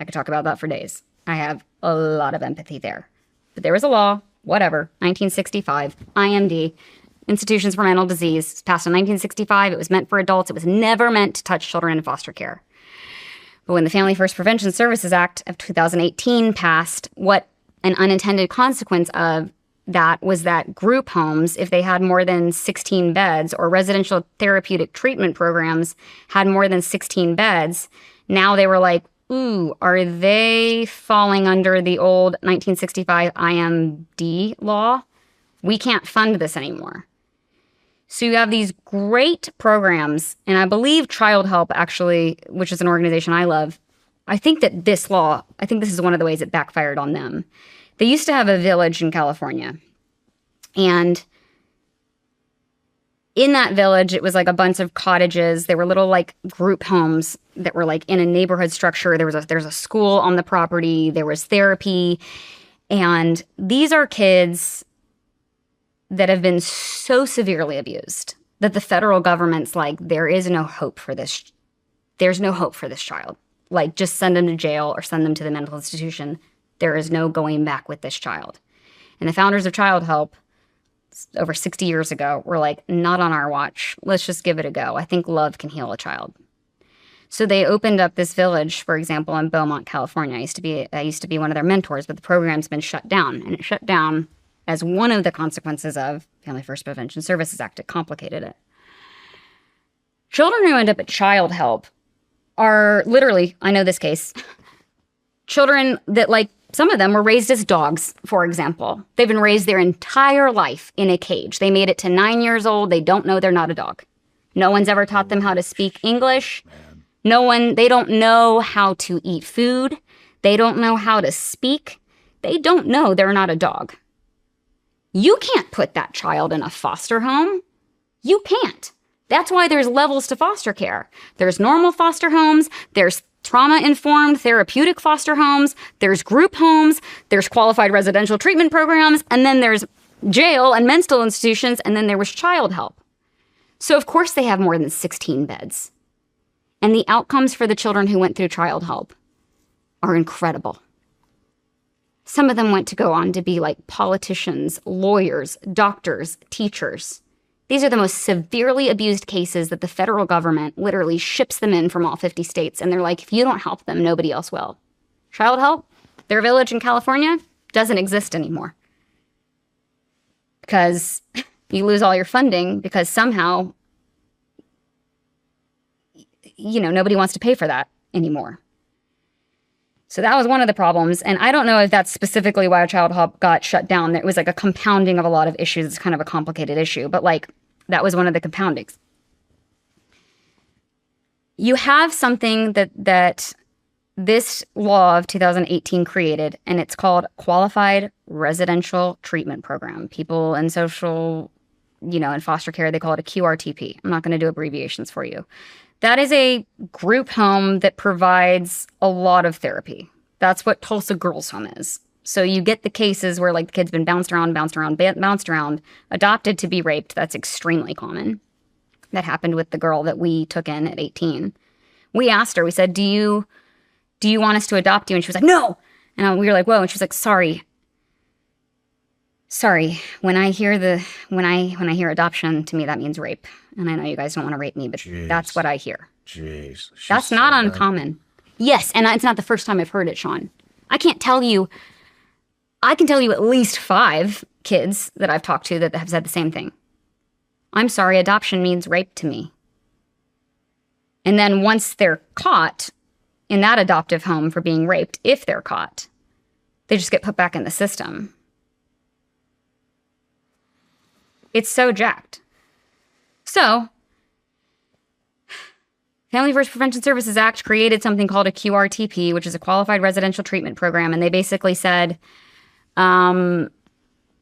I could talk about that for days. I have a lot of empathy there. But there was a law, whatever, 1965, IMD, Institutions for Mental Disease, it was passed in 1965. It was meant for adults. It was never meant to touch children in foster care. But when the Family First Prevention Services Act of 2018 passed, what an unintended consequence of that was that group homes, if they had more than 16 beds, or residential therapeutic treatment programs had more than 16 beds, now they were like, ooh, are they falling under the old 1965 IMD law? We can't fund this anymore. So you have these great programs, and I believe Child Help, actually, which is an organization I love, I think that this law, I think this is one of the ways it backfired on them. They used to have a village in California, and in that village, it was like a bunch of cottages. They were little like group homes that were like in a neighborhood structure. There's a school on the property. There was therapy. And these are kids that have been so severely abused that the federal government's like, there is no hope for this. There's no hope for this child. Like, just send them to jail or send them to the mental institution. There is no going back with this child. And the founders of Child Help, over 60 years ago, were like, not on our watch. Let's just give it a go. I think love can heal a child. So they opened up this village, for example, in Beaumont, California. I used to be one of their mentors, but the program's been shut down. And it shut down as one of the consequences of Family First Prevention Services Act. It complicated it. Children who end up at Child Help are literally, I know this case, children that, like, some of them were raised as dogs, for example. They've been raised their entire life in a cage. They made it to 9 years old. They don't know they're not a dog. No one's ever taught them how to speak English. They don't know how to eat food. They don't know how to speak. They don't know they're not a dog. You can't put that child in a foster home. You can't. That's why there's levels to foster care. There's normal foster homes. There's trauma-informed therapeutic foster homes. There's group homes. There's qualified residential treatment programs. And then there's jail and mental institutions. And then there was Child Help. So, of course, they have more than 16 beds. And the outcomes for the children who went through Child Help are incredible. Some of them went to go on to be like politicians, lawyers, doctors, teachers. These are the most severely abused cases that the federal government literally ships them in from all 50 states. And they're like, if you don't help them, nobody else will. Child Help, their village in California, doesn't exist anymore. Because you lose all your funding because somehow, nobody wants to pay for that anymore. So that was one of the problems. And I don't know if that's specifically why Child Hub got shut down. It was like a compounding of a lot of issues. It's kind of a complicated issue, but like that was one of the compoundings. You have something that this law of 2018 created, and it's called Qualified Residential Treatment Program. People in social, in foster care, they call it a QRTP. I'm not going to do abbreviations for you. That is a group home that provides a lot of therapy. That's what Tulsa Girls Home is. So you get the cases where like the kid's been bounced around, adopted to be raped. That's extremely common. That happened with the girl that we took in at 18. We asked her, we said, do you want us to adopt you? And she was like, no. And we were like, whoa. And she was like, sorry. When I hear adoption, to me, that means rape. And I know you guys don't want to rape me, but that's what I hear. Jeez. That's not uncommon. Yes. And it's not the first time I've heard it, Shawn. I can tell you at least 5 kids that I've talked to that have said the same thing. I'm sorry, adoption means rape to me. And then once they're caught in that adoptive home for being raped, if they're caught, they just get put back in the system. It's so jacked. So, Family First Prevention Services Act created something called a QRTP, which is a Qualified Residential Treatment Program. And they basically said, we're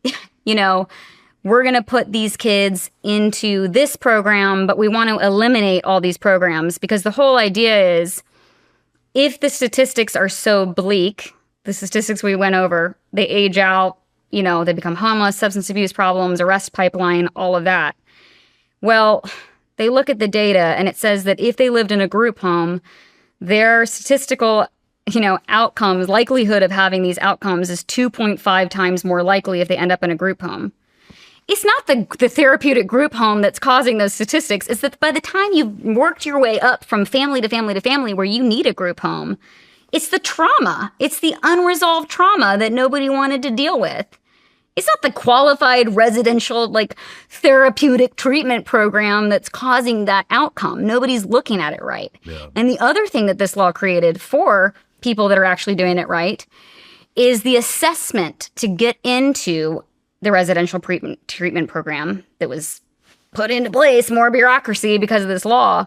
going to put these kids into this program, but we want to eliminate all these programs because the whole idea is if the statistics are so bleak, the statistics we went over, they age out, they become homeless, substance abuse problems, arrest pipeline, all of that. Well, they look at the data and it says that if they lived in a group home, their statistical, outcomes, likelihood of having these outcomes is 2.5 times more likely if they end up in a group home. It's not the therapeutic group home that's causing those statistics. It's that by the time you've worked your way up from family to family to family where you need a group home, it's the trauma. It's the unresolved trauma that nobody wanted to deal with. It's not the qualified residential, therapeutic treatment program that's causing that outcome. Nobody's looking at it right. Yeah. And the other thing that this law created for people that are actually doing it right is the assessment to get into the residential treatment program that was put into place, more bureaucracy because of this law,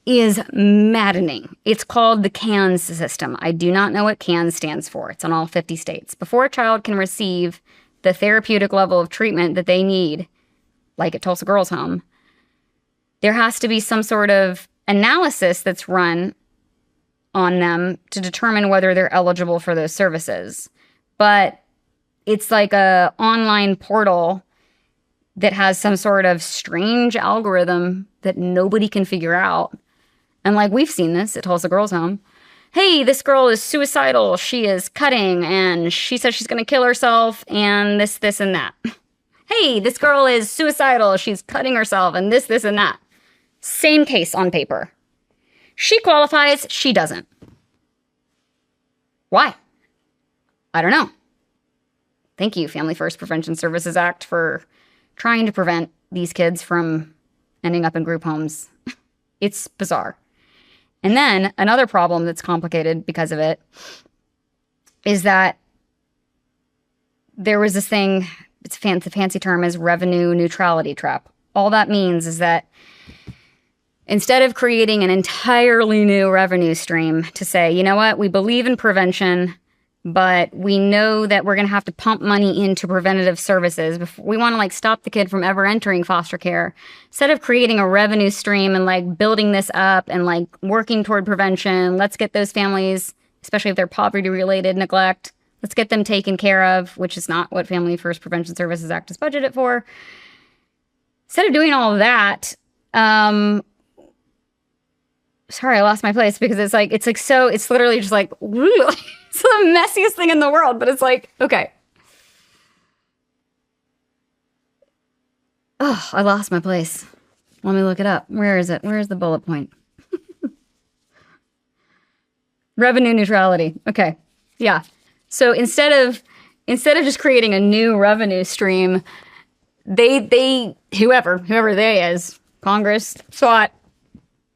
is maddening. It's called the CANS system. I do not know what CANS stands for. It's in all 50 states. Before a child can receive the therapeutic level of treatment that they need, like at Tulsa Girls Home, there has to be some sort of analysis that's run on them to determine whether they're eligible for those services. But it's like a online portal that has some sort of strange algorithm that nobody can figure out. And we've seen this at Tulsa Girls Home. Hey, this girl is suicidal. She is cutting and she says she's going to kill herself and this, and that. Hey, this girl is suicidal. She's cutting herself and this, and that. Same case on paper. She qualifies. She doesn't. Why? I don't know. Thank you, Family First Prevention Services Act, for trying to prevent these kids from ending up in group homes. It's bizarre. And then another problem that's complicated because of it is that there was this thing, the fancy term is revenue neutrality trap. All that means is that instead of creating an entirely new revenue stream to say, you know what, we believe in prevention, but we know that we're going to have to pump money into preventative services. We want to stop the kid from ever entering foster care. Instead of creating a revenue stream and building this up and working toward prevention, let's get those families, especially if they're poverty related neglect, let's get them taken care of, which is not what Family First Prevention Services Act is budgeted for. Instead of doing all of that, sorry, I lost my place because it's literally just it's the messiest thing in the world, but it's okay. Oh, I lost my place. Let me look it up. Where is it? Where is the bullet point? Revenue neutrality. Okay. Yeah. So instead of just creating a new revenue stream, they whoever they is, Congress, SWAT,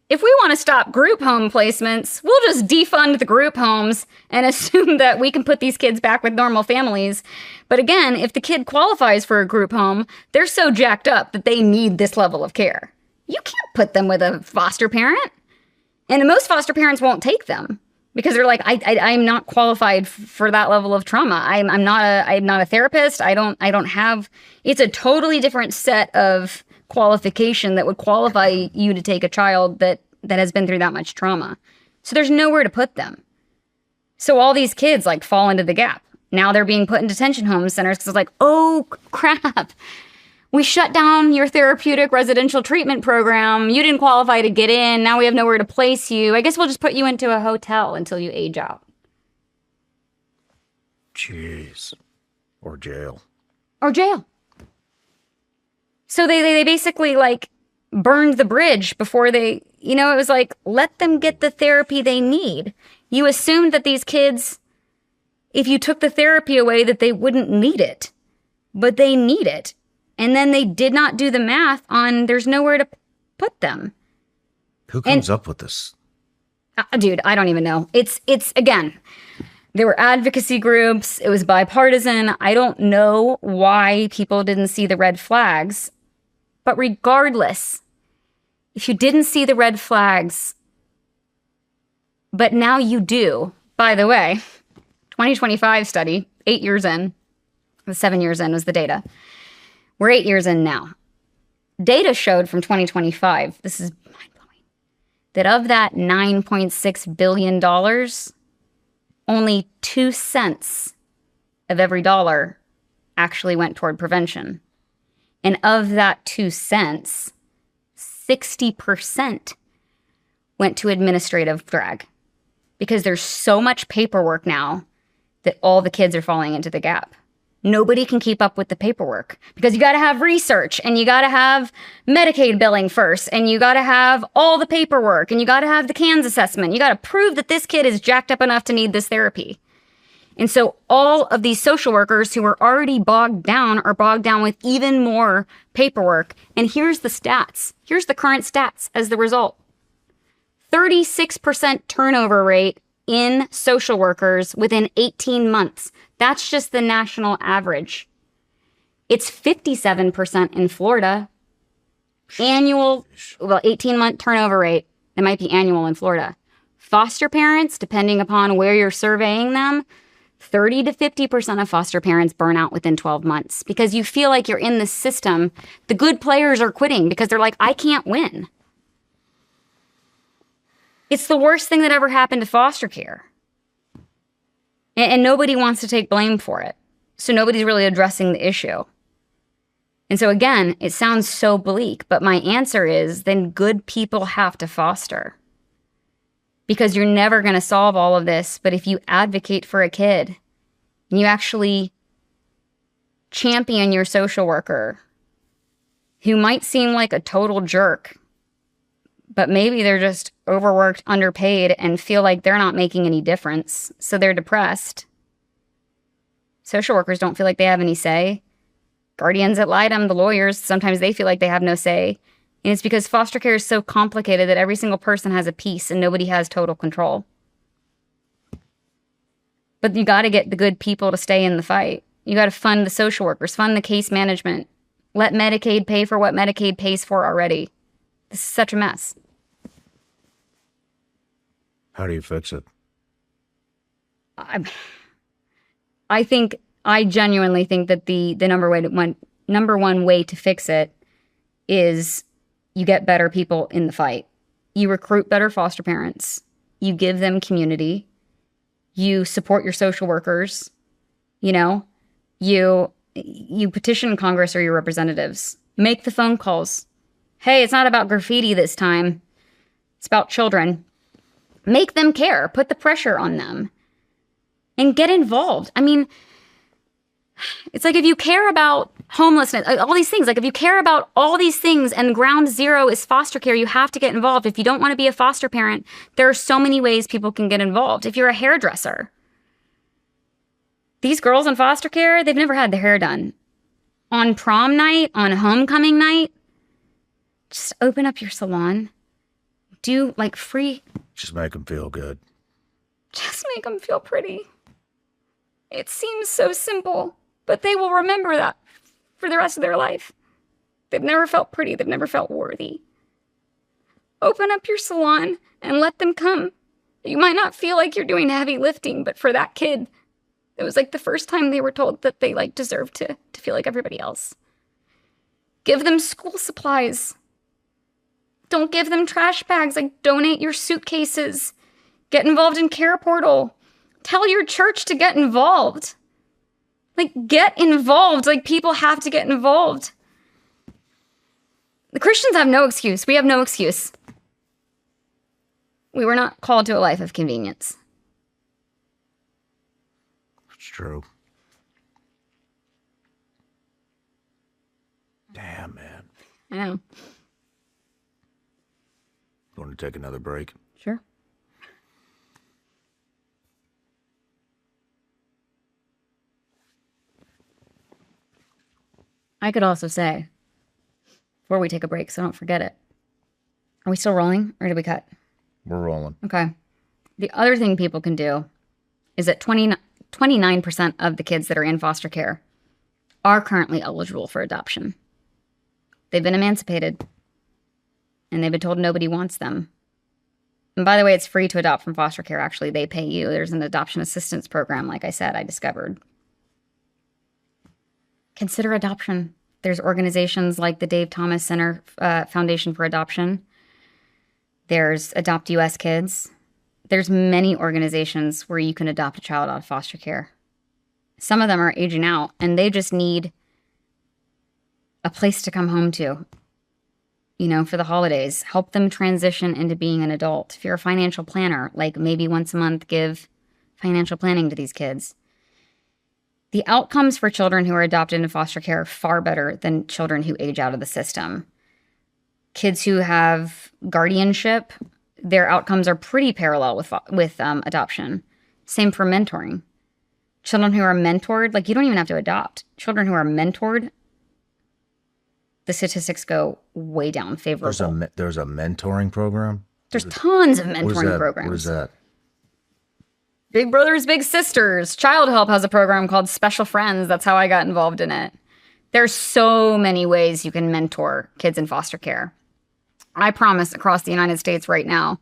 if we want to stop group home placements, we'll just defund the group homes and assume that we can put these kids back with normal families. But again, if the kid qualifies for a group home, they're so jacked up that they need this level of care. You can't put them with a foster parent. And most foster parents won't take them because they're like, I'm not qualified for that level of trauma. I'm not a therapist. I don't have, it's a totally different set of qualification that would qualify you to take a child that has been through that much trauma. So there's nowhere to put them. So all these kids like fall into the gap. Now they're being put in detention home centers because it's like, oh crap, we shut down your therapeutic residential treatment program. You didn't qualify to get in. Now we have nowhere to place you. I guess we'll just put you into a hotel until you age out. Jeez. Or jail. Or jail. So they basically like burned the bridge before they, it was like, let them get the therapy they need. You assumed that these kids, if you took the therapy away, that they wouldn't need it, but they need it. And then they did not do the math on there's nowhere to put them. Who comes up with this? Dude, I don't even know. It's again, there were advocacy groups. It was bipartisan. I don't know why people didn't see the red flags. But regardless, if you didn't see the red flags, but now you do, by the way, 2025 study, 8 years in, 7 years in was the data. We're 8 years in now. Data showed from 2025, this is mind-blowing, that of that $9.6 billion, only 2 cents of every dollar actually went toward prevention. And of that 2 cents, 60% went to administrative drag. Because there's so much paperwork now that all the kids are falling into the gap. Nobody can keep up with the paperwork because you got to have research and you got to have Medicaid billing first and you got to have all the paperwork and you got to have the CANS assessment. You got to prove that this kid is jacked up enough to need this therapy. And so all of these social workers who are already bogged down are bogged down with even more paperwork. And here's the stats. Here's the current stats as the result. 36% turnover rate in social workers within 18 months. That's just the national average. It's 57% in Florida. 18-month turnover rate. It might be annual in Florida. Foster parents, depending upon where you're surveying them, 30 to 50% of foster parents burn out within 12 months because you feel like you're in the system. The good players are quitting because they're like, I can't win. It's the worst thing that ever happened to foster care. And nobody wants to take blame for it. So nobody's really addressing the issue. And so again, it sounds so bleak, but my answer is then good people have to foster. Because you're never going to solve all of this, but if you advocate for a kid, and you actually champion your social worker, who might seem like a total jerk, but maybe they're just overworked, underpaid, and feel like they're not making any difference, so they're depressed. Social workers don't feel like they have any say. Guardians ad litem, the lawyers, sometimes they feel like they have no say. And it's because foster care is so complicated that every single person has a piece and nobody has total control. But you got to get the good people to stay in the fight. You got to fund the social workers, fund the case management. Let Medicaid pay for what Medicaid pays for already. This is such a mess. How do you fix it? I genuinely think that the number one way to fix it is you get better people in the fight. You recruit better foster parents. You give them community. You support your social workers. You petition Congress or your representatives. Make the phone calls. Hey, it's not about graffiti this time. It's about children. Make them care. Put the pressure on them. And get involved. I mean, it's like if you care about homelessness, all these things, like if you care about all these things and ground zero is foster care, you have to get involved. If you don't want to be a foster parent, there are so many ways people can get involved. If you're a hairdresser, these girls in foster care, they've never had their hair done. On prom night, on homecoming night, just open up your salon. Do like free. Just make them feel good. Just make them feel pretty. It seems so simple, but they will remember that for the rest of their life. They've never felt pretty. They've never felt worthy. Open up your salon and let them come. You might not feel like you're doing heavy lifting, but for that kid, it was like the first time they were told that they like deserved to feel like everybody else. Give them school supplies. Don't give them trash bags. Like, donate your suitcases. Get involved in Care Portal. Tell your church to get involved. Like, get involved. Like, people have to get involved. The Christians have no excuse. We have no excuse. We were not called to a life of convenience. It's true. Damn, man. I know. Want to take another break? Sure. I could also say, before we take a break, so don't forget it. Are we still rolling, or did we cut? We're rolling. Okay. The other thing people can do is that 29% of the kids that are in foster care are currently eligible for adoption. They've been emancipated, and they've been told nobody wants them. And by the way, it's free to adopt from foster care. Actually, they pay you. There's an adoption assistance program, like I said, I discovered. Consider adoption. There's organizations like the Dave Thomas Center Foundation for Adoption. There's Adopt US Kids. There's many organizations where you can adopt a child out of foster care. Some of them are aging out, and they just need a place to come home to, you know, for the holidays. Help them transition into being an adult. If you're a financial planner, like maybe once a month, give financial planning to these kids. The outcomes for children who are adopted into foster care are far better than children who age out of the system. Kids who have guardianship, their outcomes are pretty parallel with adoption. Same for mentoring. Children who are mentored, like you don't even have to adopt. Children who are mentored, the statistics go way down favorable. There's a mentoring program? There's tons of mentoring programs. What is that? Big Brothers, Big Sisters. Child Help has a program called Special Friends. That's how I got involved in it. There's so many ways you can mentor kids in foster care. I promise across the United States right now,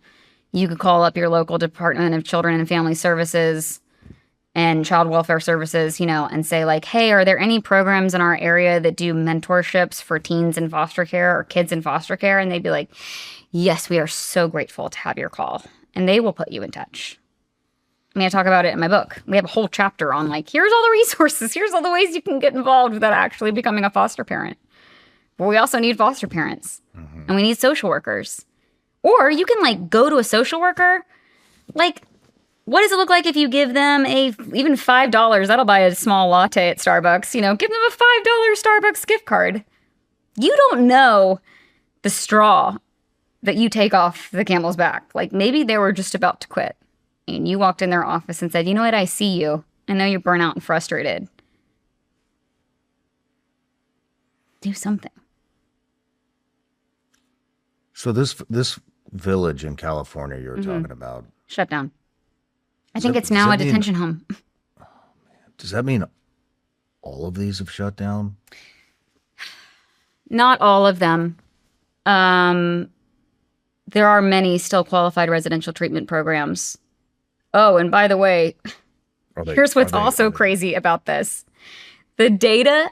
you could call up your local Department of Children and Family Services and Child Welfare Services, you know, and say like, hey, are there any programs in our area that do mentorships for teens in foster care or kids in foster care? And they'd be like, yes, we are so grateful to have your call. And they will put you in touch. I mean, I talk about it in my book. We have a whole chapter on like, here's all the resources. Here's all the ways you can get involved without actually becoming a foster parent. But we also need foster parents. Mm-hmm. And we need social workers. Or you can like go to a social worker. Like, what does it look like if you give them even $5? That'll buy a small latte at Starbucks. You know, give them a $5 Starbucks gift card. You don't know the straw that you take off the camel's back. Like maybe they were just about to quit. And you walked in their office and said, you know what, I see you. I know you're burnt out and frustrated. Do something. So this village in California you were talking about. Shut down. I think it's now a detention home. Oh, man. Does that mean all of these have shut down? Not all of them. There are many still qualified residential treatment programs. Oh, and by the way, here's what's also crazy about this. The data,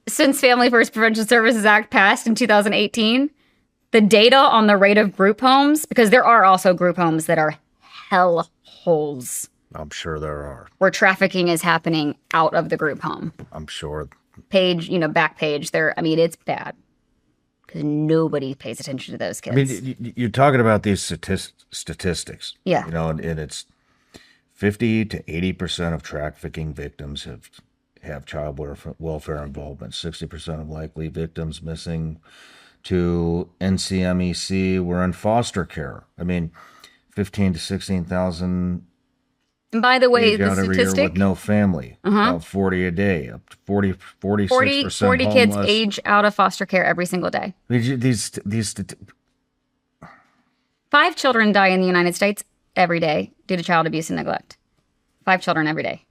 since Family First Prevention Services Act passed in 2018, the data on the rate of group homes, because there are also group homes that are hell holes. I'm sure there are. Where trafficking is happening out of the group home. I'm sure. Page, back page there. I mean, it's bad. Because nobody pays attention to those kids. I mean, you're talking about these statistics. Yeah. And it's 50 to 80% of trafficking victims have child welfare involvement. 60% of likely victims missing to NCMEC were in foster care. I mean, 15 to 16,000. And by the way, the every statistic year with no family, about 40 a day, up to 46% 40 kids homeless. age out of foster care every single day. These 5 children die in the United States every day due to child abuse and neglect. 5 children every day.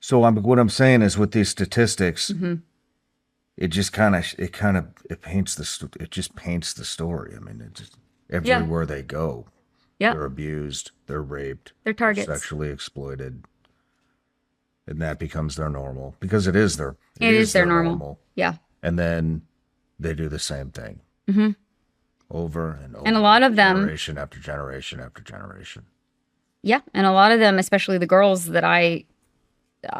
So what I'm saying is, with these statistics, it just it paints the story. I mean, it just everywhere they go, they're abused, they're raped, They're targets, sexually exploited, and that becomes their normal, because it is their normal. Yeah, and then they do the same thing over and over, and a lot of them, generation after generation after generation. Yeah, and a lot of them, especially the girls that I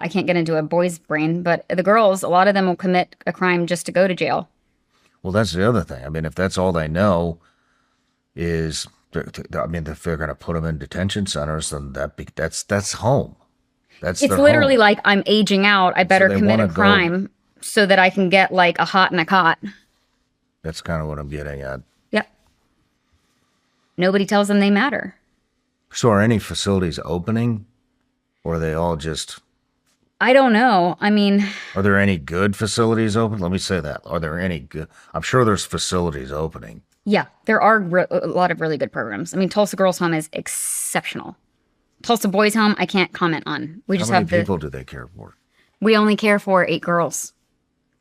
can't get into a boy's brain, but the girls, a lot of them will commit a crime just to go to jail. Well, that's the other thing. I mean, if that's all they know is, if they're going to put them in detention centers, then that's home. It's literally home. like, I'm aging out. I better commit a crime so that I can get like a hot and a cot. That's kind of what I'm getting at. Yep. Nobody tells them they matter. So are any facilities opening, or are they all just... I don't know. I mean... Are there any good facilities open? Let me say that. Are there any good... I'm sure there's facilities opening. Yeah, there are a lot of really good programs. I mean, Tulsa Girls Home is exceptional. Tulsa Boys Home, I can't comment on. We just How many people do they care for? We only care for 8 girls.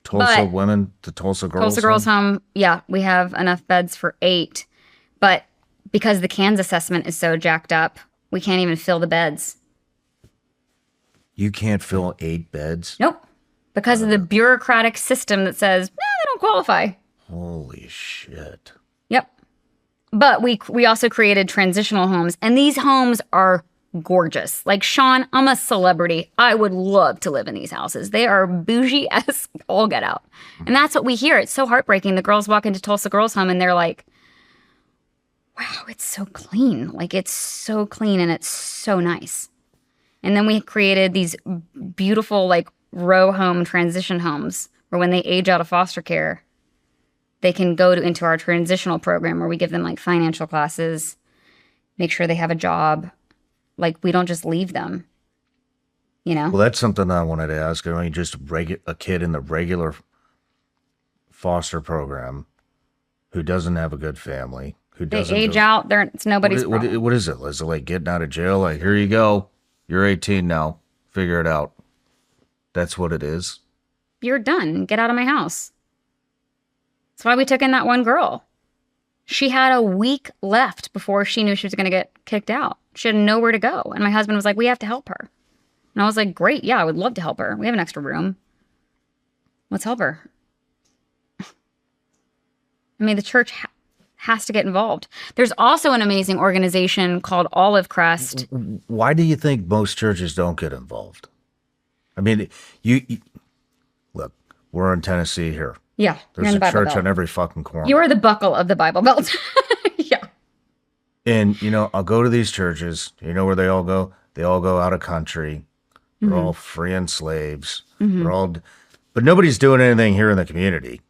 Tulsa women, the Tulsa Girls Tulsa Girls Home, yeah, we have enough beds for 8. But because the Kansas assessment is so jacked up, we can't even fill the beds. You can't fill 8 beds? Nope. Because of the bureaucratic system that says, they don't qualify. Holy shit. Yep. But we also created transitional homes, and these homes are gorgeous. Like, Shawn, I'm a celebrity. I would love to live in these houses. They are bougie as all get out. And that's what we hear. It's so heartbreaking. The girls walk into Tulsa Girls Home and they're like, wow, it's so clean. Like, it's so clean and it's so nice. And then we created these beautiful, like, row home transition homes where when they age out of foster care, they can go into our transitional program where we give them, like, financial classes, make sure they have a job. Like, we don't just leave them, you know? Well, that's something I wanted to ask. I mean, just a kid in the regular foster program who doesn't have a good family, who doesn't... They age out. It's nobody's problem. What is it? Is it like getting out of jail? Like, here you go. You're 18 now. Figure it out. That's what it is. You're done. Get out of my house. That's why we took in that one girl. She had a week left before she knew she was going to get kicked out. She had nowhere to go. And my husband was like, we have to help her. And I was like, great. Yeah, I would love to help her. We have an extra room. Let's help her. I mean, the church has to get involved. There's also an amazing organization called Olive Crest. Why do you think most churches don't get involved? I mean, you look, we're in Tennessee here. Yeah. There's a church on every fucking corner. You are the buckle of the Bible Belt. Yeah. And, I'll go to these churches. You know where they all go? They all go out of country. They're all freeing slaves. They're all... But nobody's doing anything here in the community.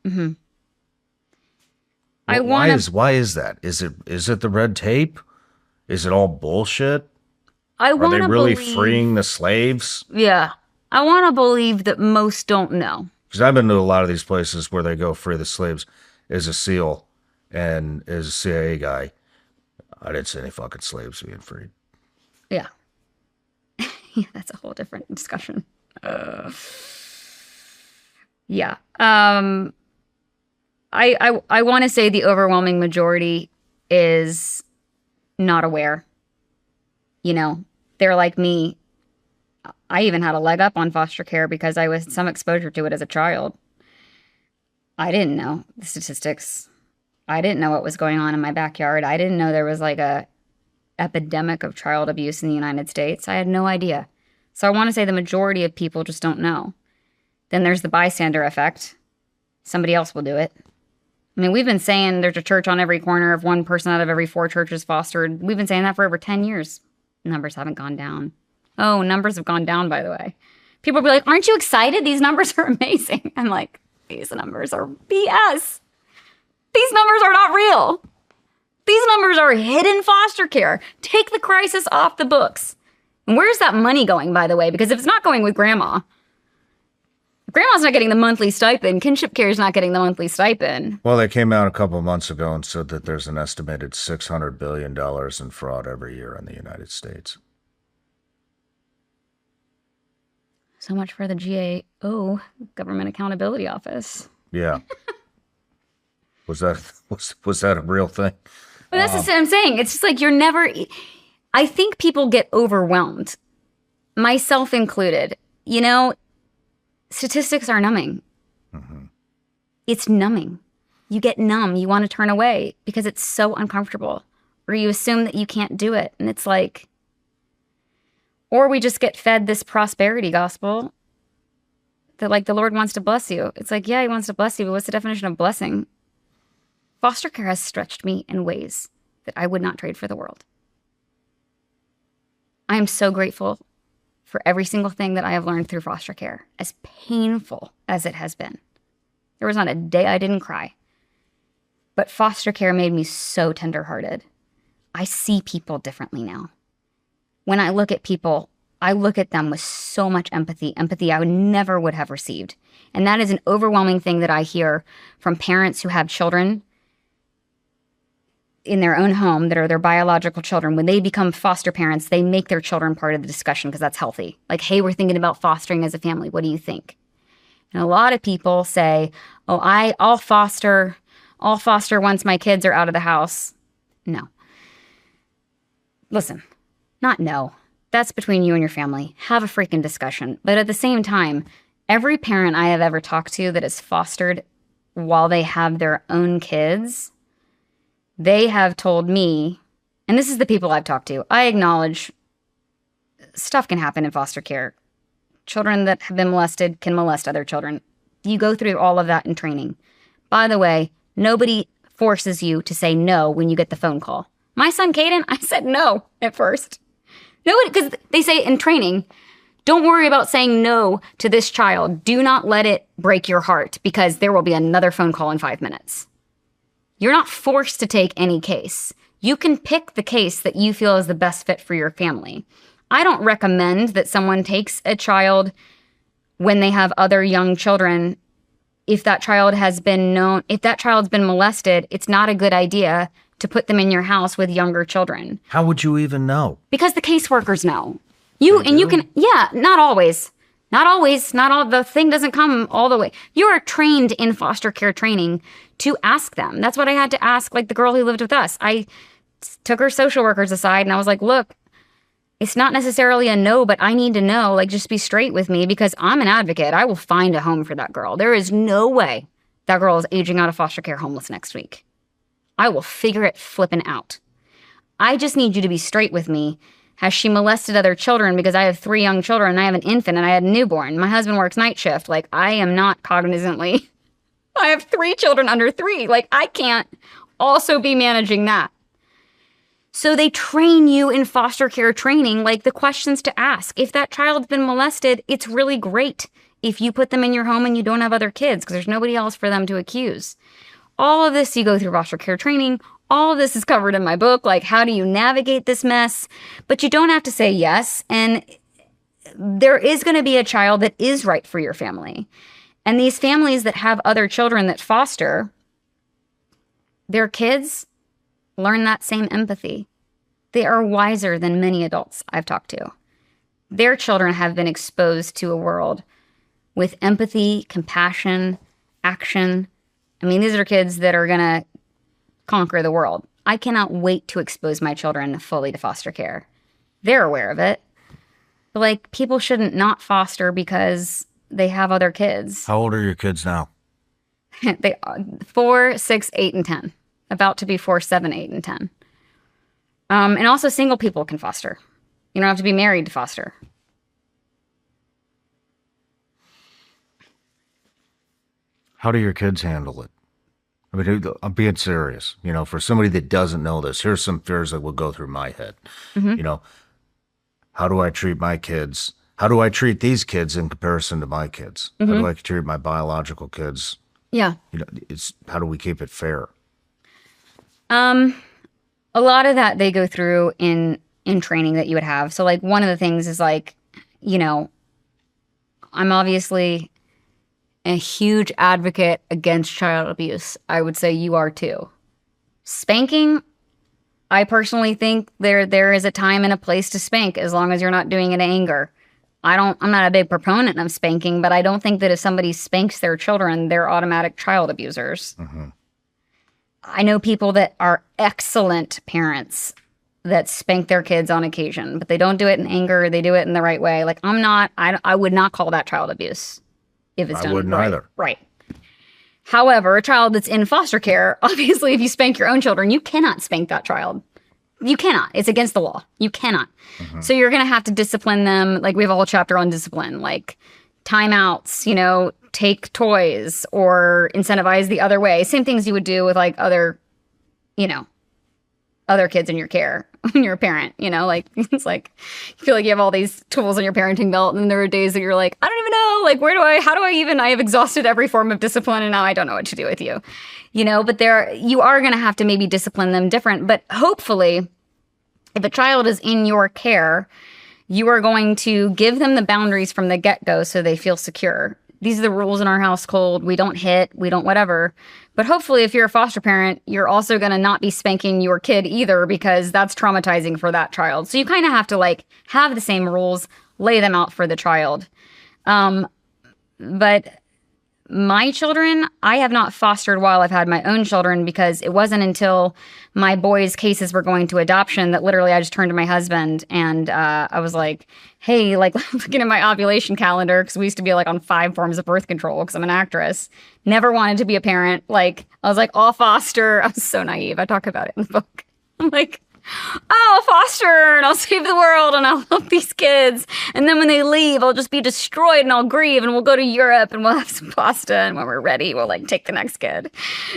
Why is that? Is it the red tape? Is it all bullshit? Are they really freeing the slaves? Yeah. I want to believe that most don't know. Because I've been to a lot of these places where they go free the slaves as a SEAL and as a CIA guy. I didn't see any fucking slaves being freed. Yeah. Yeah, that's a whole different discussion. Yeah. I want to say the overwhelming majority is not aware. They're like me. I even had a leg up on foster care because I was some exposure to it as a child. I didn't know the statistics. I didn't know what was going on in my backyard. I didn't know there was like a epidemic of child abuse in the United States. I had no idea. So I want to say the majority of people just don't know. Then there's the bystander effect. Somebody else will do it. I mean, we've been saying there's a church on every corner of one person out of every 4 churches fostered. We've been saying that for over 10 years. Numbers haven't gone down. Oh, numbers have gone down, by the way. People will be like, aren't you excited? These numbers are amazing. I'm like, these numbers are BS. These numbers are not real. These numbers are hidden foster care. Take the crisis off the books. And where's that money going, by the way? Because if it's not going with grandma, if grandma's not getting the monthly stipend, kinship care is not getting the monthly stipend. Well, they came out a couple of months ago and said that there's an estimated $600 billion in fraud every year in the United States. So much for the GAO, Government Accountability Office. Yeah. was that a real thing? But that's what I'm saying. It's just like you're never... I think people get overwhelmed, myself included. You know, statistics are numbing. Mm-hmm. It's numbing. You get numb. You want to turn away because it's so uncomfortable. Or you assume that you can't do it. And it's like... Or we just get fed this prosperity gospel that, like, the Lord wants to bless you. It's like, yeah, he wants to bless you, but what's the definition of blessing? Foster care has stretched me in ways that I would not trade for the world. I am so grateful for every single thing that I have learned through foster care, as painful as it has been. There was not a day I didn't cry. But foster care made me so tenderhearted. I see people differently now. When I look at people, I look at them with so much empathy I never would have received. And that is an overwhelming thing that I hear from parents who have children in their own home that are their biological children. When they become foster parents, they make their children part of the discussion because that's healthy. Like, hey, we're thinking about fostering as a family. What do you think? And a lot of people say, oh, I'll foster once my kids are out of the house. No. Listen. Not no. That's between you and your family. Have a freaking discussion. But at the same time, every parent I have ever talked to that is fostered while they have their own kids, they have told me, and this is the people I've talked to, I acknowledge stuff can happen in foster care. Children that have been molested can molest other children. You go through all of that in training. By the way, nobody forces you to say no when you get the phone call. My son, Caden, I said no at first. Nobody, because they say in training, don't worry about saying no to this child. Do not let it break your heart because there will be another phone call in 5 minutes. You're not forced to take any case. You can pick the case that you feel is the best fit for your family. I don't recommend that someone takes a child when they have other young children. If that child has been if that child's been molested, it's not a good idea to put them in your house with younger children. How would you even know? Because the caseworkers know. You can, yeah, not always. Not always. Not all, the thing doesn't come all the way. You are trained in foster care training to ask them. That's what I had to ask, like, the girl who lived with us. I took her social workers aside and I was like, look, it's not necessarily a no, but I need to know, like, just be straight with me because I'm an advocate. I will find a home for that girl. There is no way that girl is aging out of foster care homeless next week. I will figure it flipping out. I just need you to be straight with me. Has she molested other children? Because I have 3 young children and I have an infant and I had a newborn. My husband works night shift. Like, I am not cognizantly. I have 3 children under 3. Like, I can't also be managing that. So they train you in foster care training, like the questions to ask. If that child's been molested, it's really great if you put them in your home and you don't have other kids because there's nobody else for them to accuse. All of this, you go through foster care training. All of this is covered in my book. Like, how do you navigate this mess? But you don't have to say yes. And there is going to be a child that is right for your family. And these families that have other children that foster, their kids learn that same empathy. They are wiser than many adults I've talked to. Their children have been exposed to a world with empathy, compassion, action. I mean, these are kids that are going to conquer the world. I cannot wait to expose my children fully to foster care. They're aware of it. But, like, people shouldn't not foster because they have other kids. How old are your kids now? They are 4, 6, 8, and 10. About to be 4, 7, 8, and 10. And also single people can foster. You don't have to be married to foster. How do your kids handle it? I mean, I'm being serious. You know, for somebody that doesn't know this, here's some fears that will go through my head. Mm-hmm. You know, how do I treat my kids? How do I treat these kids in comparison to my kids? Mm-hmm. How do I treat my biological kids? Yeah. You know, how do we keep it fair? A lot of that they go through in in training that you would have. So like one of the things is like, you know, I'm obviously a huge advocate against child abuse. I would say you are too. Spanking, I personally think there is a time and a place to spank as long as you're not doing it in anger. I'm not a big proponent of spanking, but I don't think that if somebody spanks their children, they're automatic child abusers. Mm-hmm. I know people that are excellent parents that spank their kids on occasion, but they don't do it in anger. They do it in the right way. Like I would not call that child abuse if it's done right. I wouldn't either. Right. However, a child that's in foster care, obviously, if you spank your own children, you cannot spank that child. You cannot. It's against the law. You cannot. Mm-hmm. So you're going to have to discipline them. Like we have a whole chapter on discipline, like timeouts, you know, take toys or incentivize the other way. Same things you would do with like other, you know, other kids in your care when you're a parent, you know, like it's like you feel like you have all these tools in your parenting belt. And then there are days that you're like, I don't even know, like I have exhausted every form of discipline and now I don't know what to do with you, you know, but you are going to have to maybe discipline them different. But hopefully if a child is in your care, you are going to give them the boundaries from the get-go so they feel secure. These are the rules in our household. We don't hit, we don't whatever. But hopefully if you're a foster parent, you're also going to not be spanking your kid either because that's traumatizing for that child. So you kind of have to like have the same rules, lay them out for the child. But my children, I have not fostered while I've had my own children because it wasn't until my boys' cases were going to adoption that literally I just turned to my husband and I was like, hey, like looking at my ovulation calendar, because we used to be like on 5 forms of birth control because I'm an actress. Never wanted to be a parent. Like I was like, I'll foster. I was so naive. I talk about it in the book. I'm like, I'll foster and I'll save the world and I'll help these kids. And then when they leave, I'll just be destroyed and I'll grieve and we'll go to Europe and we'll have some pasta. And when we're ready, we'll like take the next kid.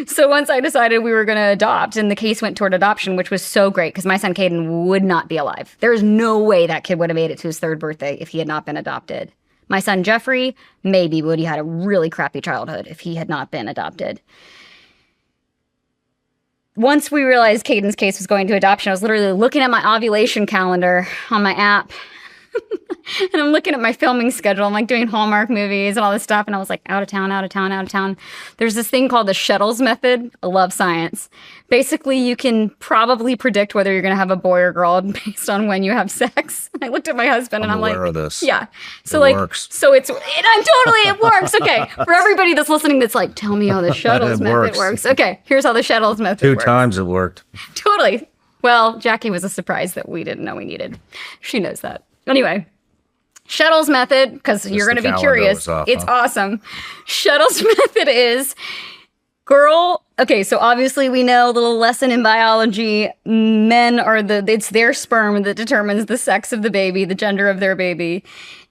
So once I decided we were going to adopt and the case went toward adoption, which was so great because my son Caden would not be alive. There's no way that kid would have made it to his 3rd birthday if he had not been adopted. My son Jeffrey maybe would have had a really crappy childhood if he had not been adopted. Once we realized Caden's case was going to adoption, I was literally looking at my ovulation calendar on my app. And I'm looking at my filming schedule. I'm like doing Hallmark movies and all this stuff. And I was like, out of town, out of town, out of town. There's this thing called the Shettles method. I love science. Basically, you can probably predict whether you're going to have a boy or girl based on when you have sex. I looked at my husband and I'm like, of this. Yeah. So it like, works. So it works. Okay. For everybody that's listening, that's like, tell me how the Shettles method works. Okay. Here's how the Shettles method works. 2 times it worked. Totally. Well, Jackie was a surprise that we didn't know we needed. She knows that. Anyway. Shettles method, because you're going to be curious. It's awesome. Shettles method is girl. Okay, so obviously we know a little lesson in biology. Men it's their sperm that determines the sex of the baby, the gender of their baby.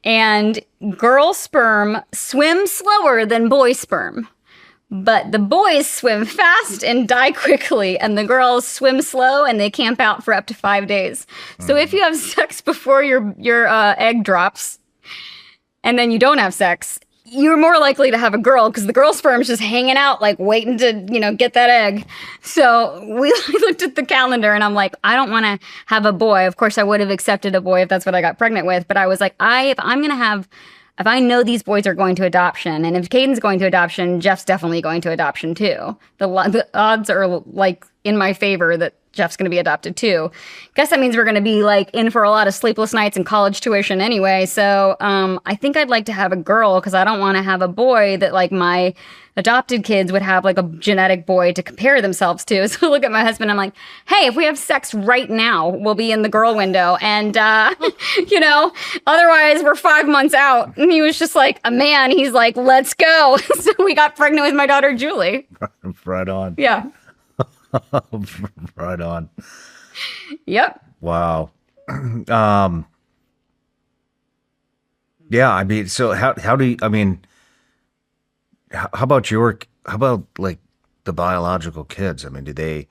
And girl sperm swims slower than boy sperm. But the boys swim fast and die quickly, and the girls swim slow and they camp out for up to 5 days. So if you have sex before your egg drops, and then you don't have sex, you're more likely to have a girl because the girl sperm's just hanging out, like waiting to, get that egg. So we looked at the calendar, and I'm like, I don't want to have a boy. Of course, I would have accepted a boy if that's what I got pregnant with. But I was like, if I know these boys are going to adoption, and if Caden's going to adoption, Jeff's definitely going to adoption too. The odds are like in my favor that Jeff's going to be adopted too. Guess that means we're going to be like in for a lot of sleepless nights and college tuition anyway. So I think I'd like to have a girl because I don't want to have a boy that like my adopted kids would have like a genetic boy to compare themselves to. So I look at my husband, I'm like, hey, if we have sex right now, we'll be in the girl window. And, otherwise we're 5 months out. And he was just like a man. He's like, let's go. So we got pregnant with my daughter, Julie. Right on. Yeah. Right on. Yep. Wow. Yeah, I mean, so how do you, I mean, how about like the biological kids? I mean, do they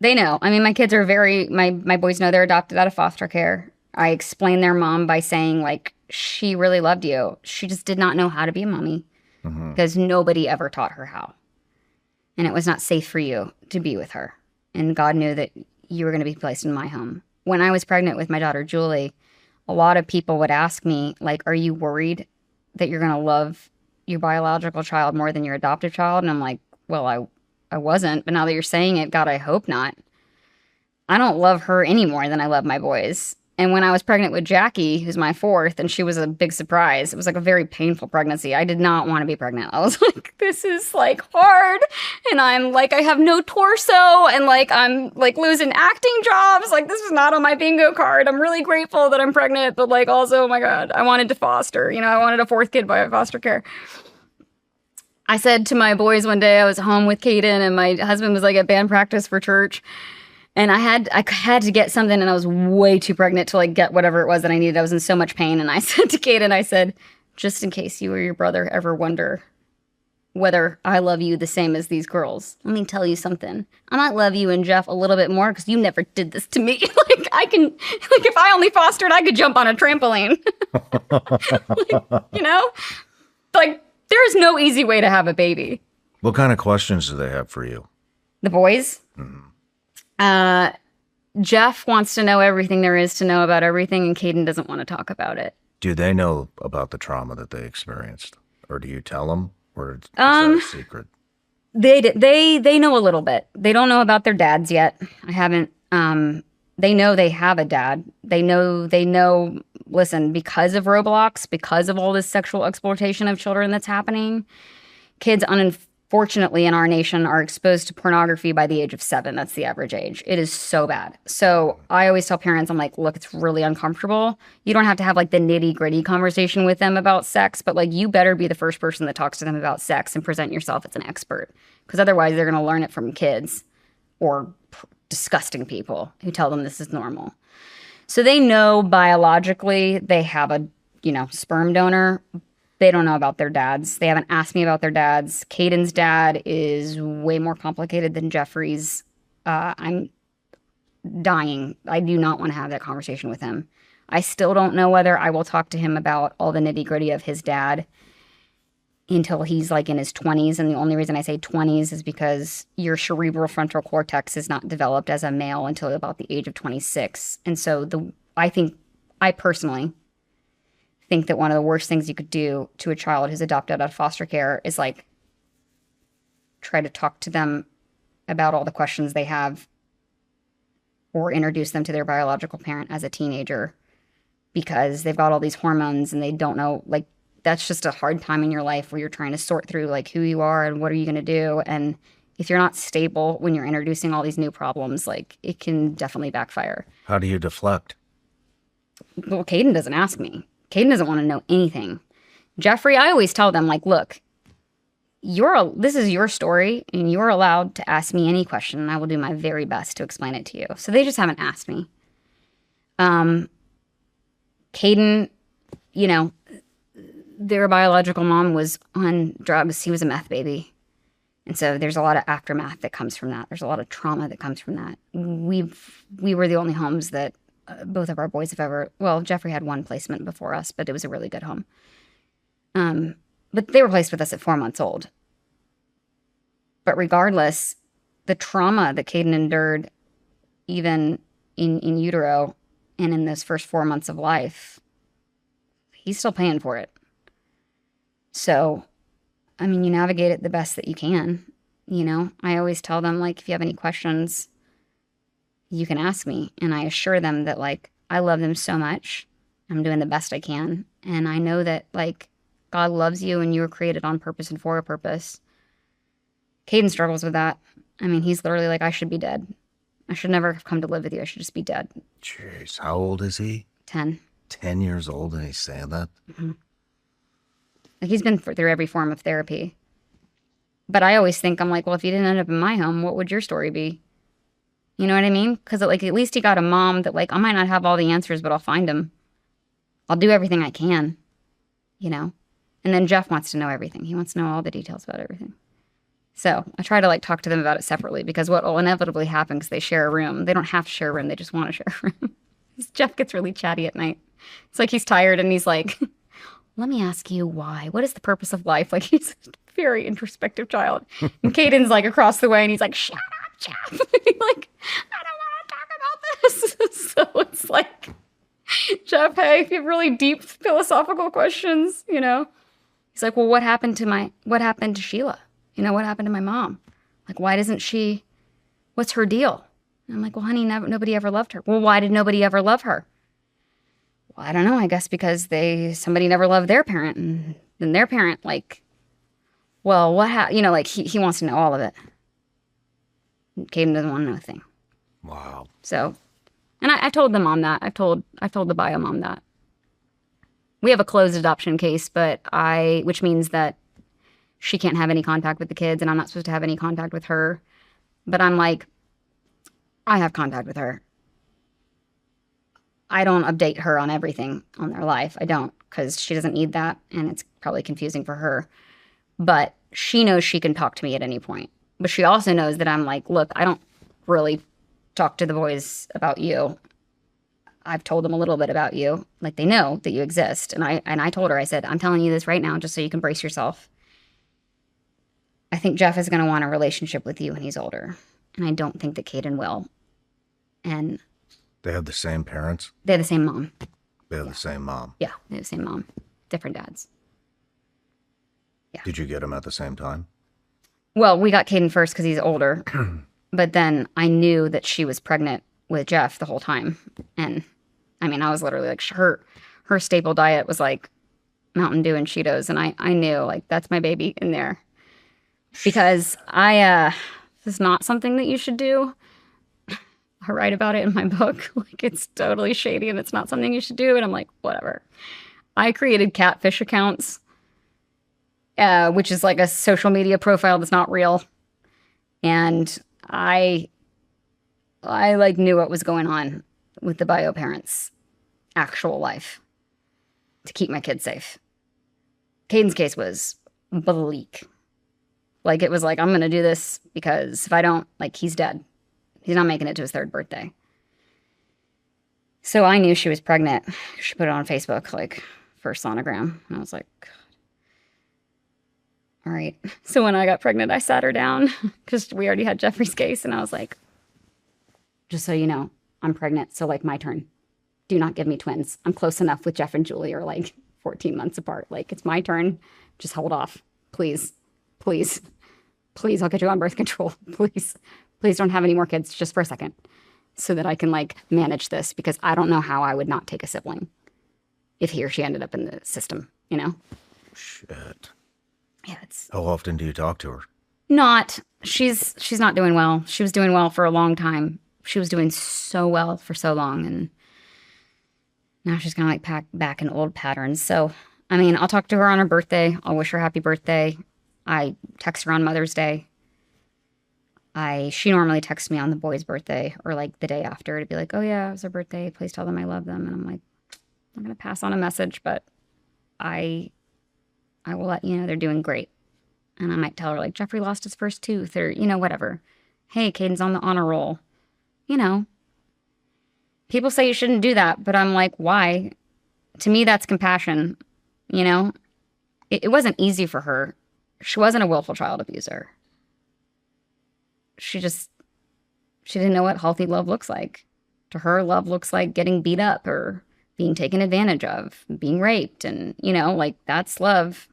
know. I mean, my kids are my boys know they're adopted out of foster care. I explain their mom by saying like, she really loved you. She just did not know how to be a mommy because nobody ever taught her how. And it was not safe for you to be with her. And God knew that you were going to be placed in my home. When I was pregnant with my daughter, Julie, a lot of people would ask me, like, are you worried that you're going to love your biological child more than your adoptive child? And I'm like, well, I wasn't. But now that you're saying it, God, I hope not. I don't love her any more than I love my boys. And when I was pregnant with Jackie, who's my fourth, and she was a big surprise, it was like a very painful pregnancy. I did not want to be pregnant. I was like, this is like hard. And I'm like, I have no torso. And like, I'm like losing acting jobs. Like, this is not on my bingo card. I'm really grateful that I'm pregnant. But like, also, oh my God, I wanted to foster. You know, I wanted a fourth kid by foster care. I said to my boys one day, I was home with Kaden, and my husband was like at band practice for church. And I had to get something, and I was way too pregnant to like get whatever it was that I needed. I was in so much pain. And I said to Kaden, I said, just in case you or your brother ever wonder whether I love you the same as these girls, let me tell you something. I might love you and Jeff a little bit more because you never did this to me. Like, I can, like, if I only fostered, I could jump on a trampoline. Like, you know? Like, there's no easy way to have a baby. What kind of questions do they have for you? The boys? Mm-hmm. Jeff wants to know everything there is to know about everything, and Kaden doesn't want to talk about it. Do they know about the trauma that they experienced, or do you tell them, or is that a secret? They know a little bit. They don't know about their dads yet. I haven't. They know they have a dad. They know. Listen, because of Roblox, because of all this sexual exploitation of children that's happening, kids unfortunately in our nation are exposed to pornography by the age of 7. That's the average age. It is so bad. So I always tell parents, I'm like, look, it's really uncomfortable. You don't have to have like the nitty gritty conversation with them about sex, but like you better be the first person that talks to them about sex and present yourself as an expert, because otherwise they're going to learn it from kids or disgusting people who tell them this is normal. So they know biologically they have a, sperm donor. They don't know about their dads. They haven't asked me about their dads. Caden's dad is way more complicated than Jeffrey's. I'm dying. I do not want to have that conversation with him. I still don't know whether I will talk to him about all the nitty gritty of his dad until he's like in his 20s. And the only reason I say 20s is because your cerebral frontal cortex is not developed as a male until about the age of 26. And so I personally think that one of the worst things you could do to a child who's adopted out of foster care is like try to talk to them about all the questions they have or introduce them to their biological parent as a teenager, because they've got all these hormones and they don't know, like, that's just a hard time in your life where you're trying to sort through like who you are and what are you going to do. And if you're not stable when you're introducing all these new problems, like it can definitely backfire. How do you deflect? Well, Kaden doesn't ask me. Kaden doesn't want to know anything. Jeffrey, I always tell them, like, look, this is your story, and you're allowed to ask me any question, and I will do my very best to explain it to you. So they just haven't asked me. Kaden, their biological mom was on drugs. He was a meth baby. And so there's a lot of aftermath that comes from that. There's a lot of trauma that comes from that. We were the only homes that both of our boys have ever, well, Jeffrey had one placement before us, but it was a really good home. But they were placed with us at 4 months old. But regardless, the trauma that Kaden endured, even in utero and in those first 4 months of life, he's still paying for it. So, I mean, you navigate it the best that you can. I always tell them, like, if you have any questions, you can ask me. And I assure them that, like, I love them so much. I'm doing the best I can. And I know that, like, God loves you and you were created on purpose and for a purpose. Kaden struggles with that. I mean, he's literally like, I should be dead. I should never have come to live with you. I should just be dead. Jeez, how old is he? 10. 10 years old and he's saying that? Mm-hmm. Like, he's been through every form of therapy. But I always think, I'm like, well, if you didn't end up in my home, what would your story be? You know what I mean? Because, like, at least he got a mom that, like, I might not have all the answers, but I'll find them. I'll do everything I can, And then Jeff wants to know everything. He wants to know all the details about everything. So I try to, like, talk to them about it separately, because what will inevitably happen is they share a room. They don't have to share a room. They just want to share a room. Jeff gets really chatty at night. It's like he's tired and he's like, let me ask you why. What is the purpose of life? Like, he's a very introspective child. And Caden's, like, across the way and he's like, shut up, Jeff. Like, I don't want to talk So it's like, Jeff, hey, if you have really deep philosophical questions, you know. He's like, well, what happened to Sheila? You know, what happened to my mom? Like, why doesn't she, what's her deal? And I'm like, well, honey, nobody ever loved her. Well, why did nobody ever love her? Well, I don't know. I guess because somebody never loved their parent, and then their parent, like, well, you know, like he wants to know all of it. Caden doesn't want to know a thing. Wow. So, and I told the mom that. I've told the bio mom that. We have a closed adoption case, which means that she can't have any contact with the kids, and I'm not supposed to have any contact with her. But I'm like, I have contact with her. I don't update her on everything on their life. I don't, because she doesn't need that, and it's probably confusing for her. But she knows she can talk to me at any point. But she also knows that I'm like, look, I don't really talk to the boys about you. I've told them a little bit about you. Like, they know that you exist. And I told her, I said, I'm telling you this right now just so you can brace yourself. I think Jeff is going to want a relationship with you when he's older. And I don't think that Caden will. And they have the same parents? They have the same mom. They have the same mom? Yeah, they have the same mom. Different dads. Yeah. Did you get them at the same time? Well, we got Caden first because he's older. But then I knew that she was pregnant with Jeff the whole time. And I mean, I was literally like, her staple diet was like Mountain Dew and Cheetos. And I knew, like, that's my baby in there. Because this is not something that you should do. I write about it in my book. Like, it's totally shady and it's not something you should do. And I'm like, whatever. I created catfish accounts, which is like a social media profile that's not real. And I like knew what was going on with the bio parents' actual life to keep my kids safe. Caden's case was bleak. Like, it was like, I'm going to do this because if I don't, like, he's dead. He's not making it to his 3rd birthday. So I knew she was pregnant. She put it on Facebook, like, for a sonogram. And I was like, God. All right. So when I got pregnant, I sat her down because we already had Jeffrey's case. And I was like, just so you know, I'm pregnant. So, like, my turn. Do not give me twins. I'm close enough with Jeff and Julie are like 14 months apart. Like, it's my turn. Just hold off. Please. Please. Please, I'll get you on birth control. Please. Please don't have any more kids just for a second so that I can, like, manage this, because I don't know how I would not take a sibling if he or she ended up in the system, you know? Shit. Yeah, it's... How often do you talk to her? Not. She's not doing well. She was doing well for a long time. She was doing so well for so long, and now she's kind of like back in old patterns. So, I mean, I'll talk to her on her birthday. I'll wish her happy birthday. I text her on Mother's Day. She normally texts me on the boy's birthday or like the day after to be like, oh yeah, it was her birthday. Please tell them I love them. And I'm like, I'm going to pass on a message, but I will let you know they're doing great. And I might tell her, like, Jeffrey lost his first tooth, or, you know, whatever. Hey, Caden's on the honor roll. You know, people say you shouldn't do that, but I'm like, why? To me, that's compassion. You know, it wasn't easy for her. She wasn't a willful child abuser. She didn't know what healthy love looks like. To her, love looks like getting beat up or being taken advantage of, being raped. And, you know, like, that's love.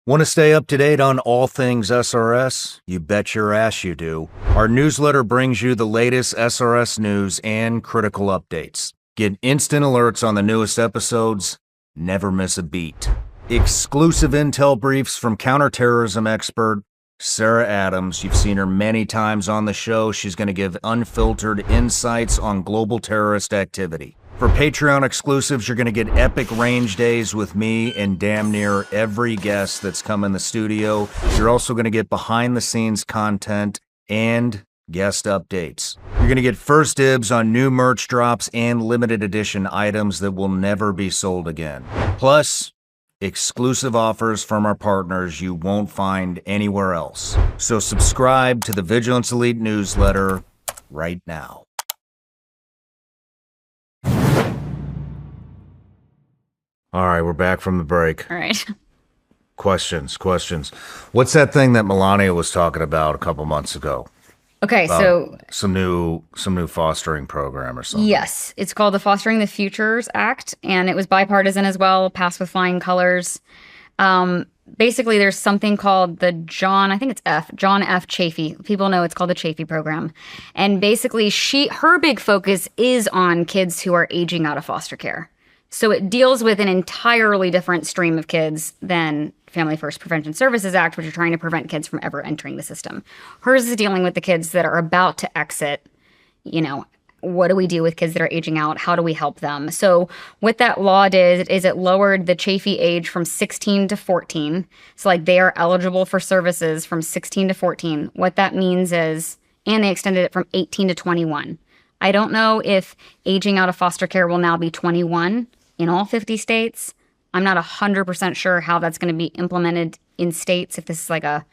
Want to stay up to date on all things SRS? You bet your ass you do. Our newsletter brings you the latest SRS news and critical updates. Get instant alerts on the newest episodes. Never miss a beat. Exclusive intel briefs from counterterrorism expert Sarah Adams. You've seen her many times on the show. She's going to give unfiltered insights on global terrorist activity. For Patreon exclusives, you're going to get epic range days with me and damn near every guest that's come in the studio. You're also going to get behind-the-scenes content and guest updates. You're going to get first dibs on new merch drops and limited edition items that will never be sold again. Plus, exclusive offers from our partners you won't find anywhere else. So subscribe to the Vigilance Elite newsletter right now. All right, we're back from the break. All right. Questions. What's that thing that Melania was talking about a couple months ago? Okay, so some new fostering program or something. Yes, it's called the Fostering the Futures Act, and it was bipartisan as well, passed with flying colors. Basically, there's something called the John F. Chafee. People know it's called the Chafee program. And basically, her big focus is on kids who are aging out of foster care. So it deals with an entirely different stream of kids than Family First Prevention Services Act, which are trying to prevent kids from ever entering the system. Hers is dealing with the kids that are about to exit. You know, what do we do with kids that are aging out? How do we help them? So what that law did is it lowered the Chafee age from 16 to 14. So like they are eligible for services from 16 to 14. What that means is, and they extended it from 18 to 21. I don't know if aging out of foster care will now be 21 in all 50 states. I'm not 100% sure how that's going to be implemented in states, if this is like a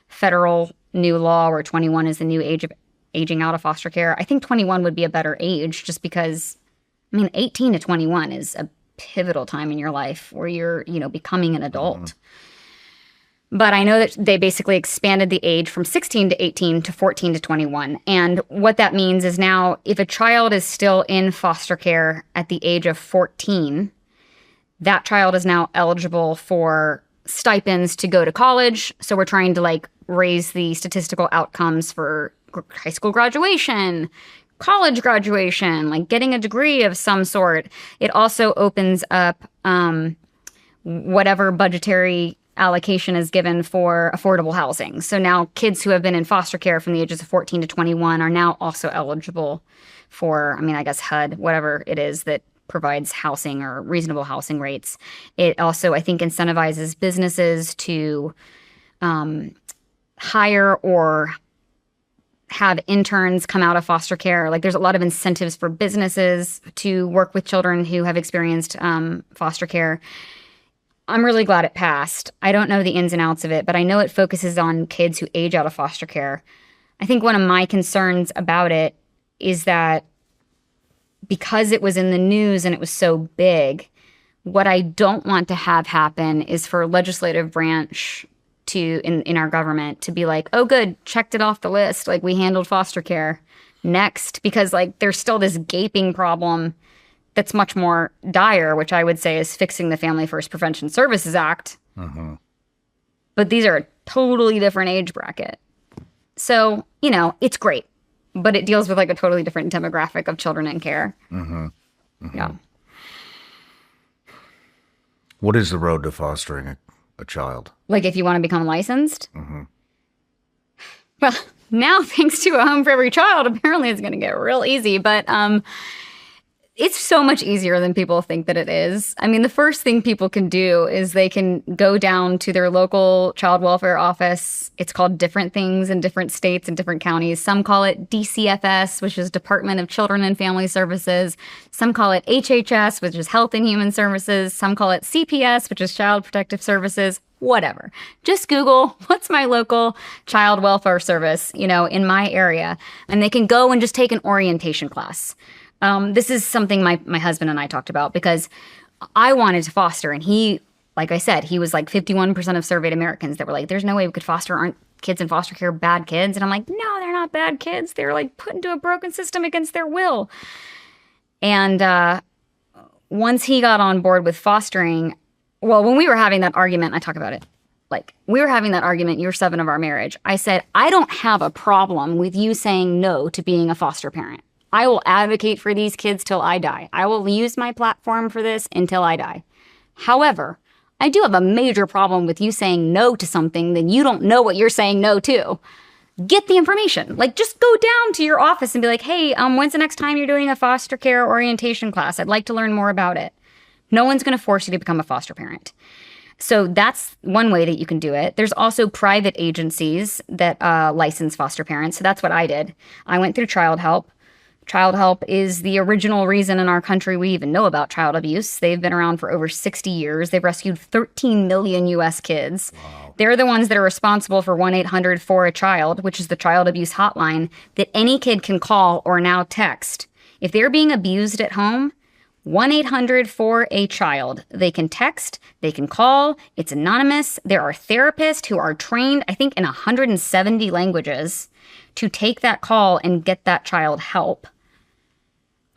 federal new law where 21 is the new age of aging out of foster care. I think 21 would be a better age just because, 18 to 21 is a pivotal time in your life where you're, becoming an adult. Mm-hmm. But I know that they basically expanded the age from 16 to 18 to 14 to 21. And what that means is now if a child is still in foster care at the age of 14, that child is now eligible for stipends to go to college. So we're trying to raise the statistical outcomes for high school graduation, college graduation, getting a degree of some sort. It also opens up whatever budgetary allocation is given for affordable housing. So now kids who have been in foster care from the ages of 14 to 21 are now also eligible for, I guess HUD, whatever it is that provides housing or reasonable housing rates. It also, I think, incentivizes businesses to hire or have interns come out of foster care. There's a lot of incentives for businesses to work with children who have experienced foster care. I'm really glad it passed. I don't know the ins and outs of it, but I know it focuses on kids who age out of foster care. I think one of my concerns about it is that because it was in the news and it was so big, what I don't want to have happen is for legislative branch to in our government to be like, oh, good, checked it off the list. We handled foster care next, because there's still this gaping problem that's much more dire, which I would say is fixing the Family First Prevention Services Act. Mm-hmm. But these are a totally different age bracket. So, it's great, but it deals with a totally different demographic of children in care. Mm-hmm. Mm-hmm. Yeah. What is the road to fostering a child? If you want to become licensed? Mm-hmm. Well, now thanks to A Home for Every Child, apparently it's going to get real easy. But it's so much easier than people think that it is. The first thing people can do is they can go down to their local child welfare office. It's called different things in different states and different counties. Some call it DCFS, which is Department of Children and Family Services. Some call it HHS, which is Health and Human Services. Some call it CPS, which is Child Protective Services. Whatever. Just Google, what's my local child welfare service, in my area. And they can go and just take an orientation class. This is something my husband and I talked about because I wanted to foster, and he, like I said, he was 51% of surveyed Americans that were like, there's no way we could foster. Aren't kids in foster care bad kids? And I'm like, no, they're not bad kids. They're put into a broken system against their will. And once he got on board with fostering, well, when we were having that argument, I talk about it. We were having that argument year 7 of our marriage. I said, I don't have a problem with you saying no to being a foster parent. I will advocate for these kids till I die. I will use my platform for this until I die. However, I do have a major problem with you saying no to something that you don't know what you're saying no to. get the information. Like, just go down to your office and be like, hey, when's the next time you're doing a foster care orientation class? I'd like to learn more about it. No one's going to force you to become a foster parent. So that's one way that you can do it. There's also private agencies that license foster parents. So that's what I did. I went through Child Help. Child Help is the original reason in our country we even know about child abuse. They've been around for over 60 years. They've rescued 13 million U.S. kids. Wow. They're the ones that are responsible for 1-800-4-A-CHILD, which is the child abuse hotline that any kid can call or now text. If they're being abused at home, 1-800-4-A-CHILD. They can text, they can call, it's anonymous. There are therapists who are trained, I think, in 170 languages to take that call and get that child help.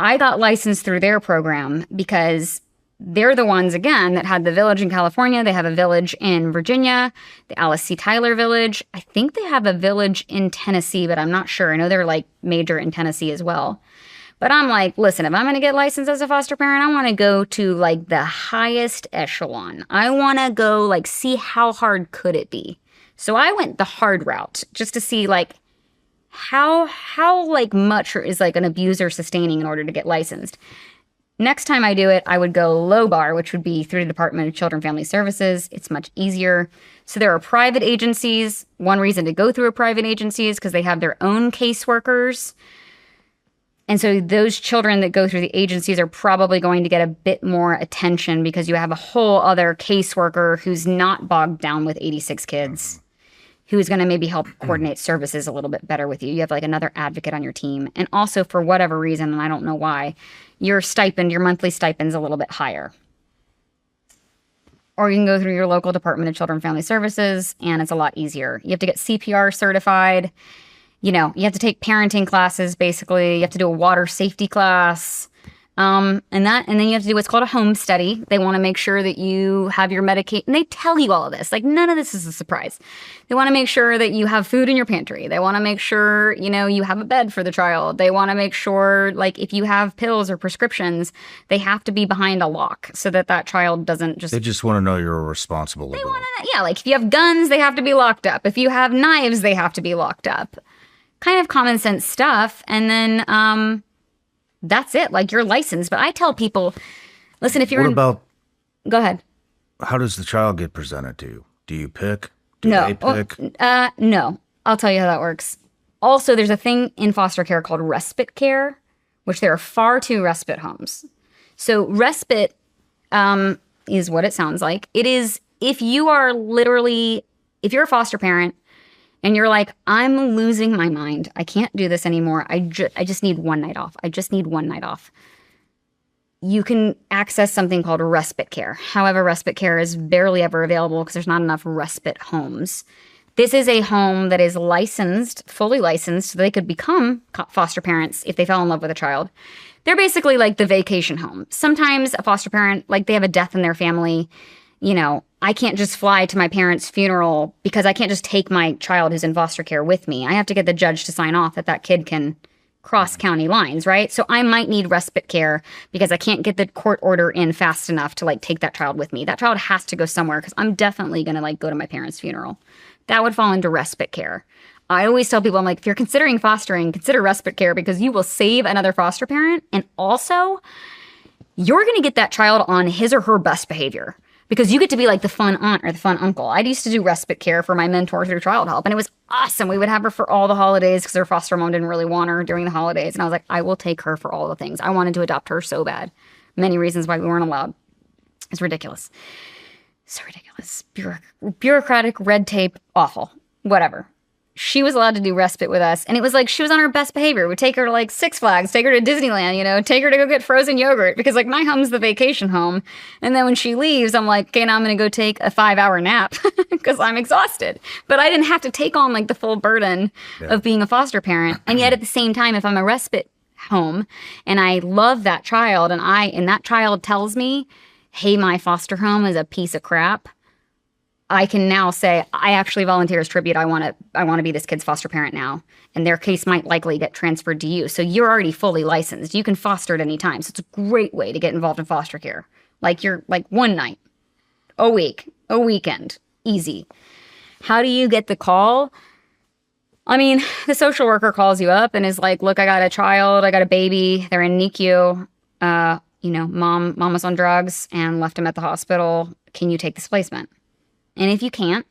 I got licensed through their program because they're the ones, again, that had the village in California. They have a village in Virginia, the Alice C. Tyler Village. I think they have a village in Tennessee, but I'm not sure. I know they're like major in Tennessee as well. But I'm like, listen, if I'm going to get licensed as a foster parent, I want to go to like the highest echelon. I want to go like see how hard could it be. So I went the hard route just to see like how like much is like an abuser sustaining in order to get licensed. Next time I do it, I would go low bar, which would be through the Department of Children and Family Services. It's much easier. So there are private agencies. One reason to go through a private agency is because they have their own caseworkers. And so those children that go through the agencies are probably going to get a bit more attention because you have a whole other caseworker who's not bogged down with 86 kids, who's going to maybe help coordinate services a little bit better with you. You have like another advocate on your team. And also for whatever reason, and I don't know why, your monthly stipend's a little bit higher. Or you can go through your local Department of Children and Family Services, and it's a lot easier. You have to get CPR certified. You know, you have to take parenting classes, basically. You have to do a water safety class. And then you have to do what's called a home study. They want to make sure that you have your medication. And they tell you all of this. Like, none of this is a surprise. They want to make sure that you have food in your pantry. They want to make sure, you know, you have a bed for the child. They want to make sure, like, if you have pills or prescriptions, they have to be behind a lock so that that child doesn't just... They just want to know you're a responsible adult. They want to, yeah, like, if you have guns, they have to be locked up. If you have knives, they have to be locked up. Kind of common sense stuff. And then, that's it. Like, you're licensed. But I tell people, listen, if you're about... Go ahead. How does the child get presented to you? Do you pick? No. They pick? No. I'll tell you how that works. Also, there's a thing in foster care called respite care, which there are far too respite homes. So respite is what it sounds like. It is if you're a foster parent, and you're like, I'm losing my mind. I can't do this anymore. I just need one night off. I just need one night off. You can access something called respite care. However, respite care is barely ever available because there's not enough respite homes. This is a home that is licensed, fully licensed, so they could become foster parents if they fell in love with a child. They're basically like the vacation home. Sometimes a foster parent, like they have a death in their family, you know, I can't just fly to my parents' funeral because I can't just take my child who's in foster care with me. I have to get the judge to sign off that that kid can cross county lines, right? So I might need respite care because I can't get the court order in fast enough to like take that child with me. That child has to go somewhere because I'm definitely going to like go to my parents' funeral. That would fall into respite care. I always tell people, I'm like, if you're considering fostering, consider respite care because you will save another foster parent. And also, you're going to get that child on his or her best behavior. Because you get to be like the fun aunt or the fun uncle. I used to do respite care for my mentor through Child Help, and it was awesome. We would have her for all the holidays because her foster mom didn't really want her during the holidays. And I was like, I will take her for all the things. I wanted to adopt her so bad. Many reasons why we weren't allowed. It's ridiculous. So ridiculous. Bureaucratic, red tape, awful. Whatever. She was allowed to do respite with us. And it was like she was on her best behavior. We'd take her to like Six Flags, take her to Disneyland, you know, take her to go get frozen yogurt because like my home's the vacation home. And then when she leaves, I'm like, okay, now I'm going to go take a 5-hour nap because I'm exhausted. But I didn't have to take on like the full burden of being a foster parent. And yet at the same time, if I'm a respite home and I love that child and that child tells me, hey, my foster home is a piece of crap, I can now say, I actually volunteer as tribute. I want to be this kid's foster parent now. And their case might likely get transferred to you. So you're already fully licensed. You can foster at any time. So it's a great way to get involved in foster care. Like you're like one night, a week, a weekend, easy. How do you get the call? I mean, the social worker calls you up and is like, look, I got a child, I got a baby, they're in NICU. Mom was on drugs and left him at the hospital. Can you take this placement? And if you can't,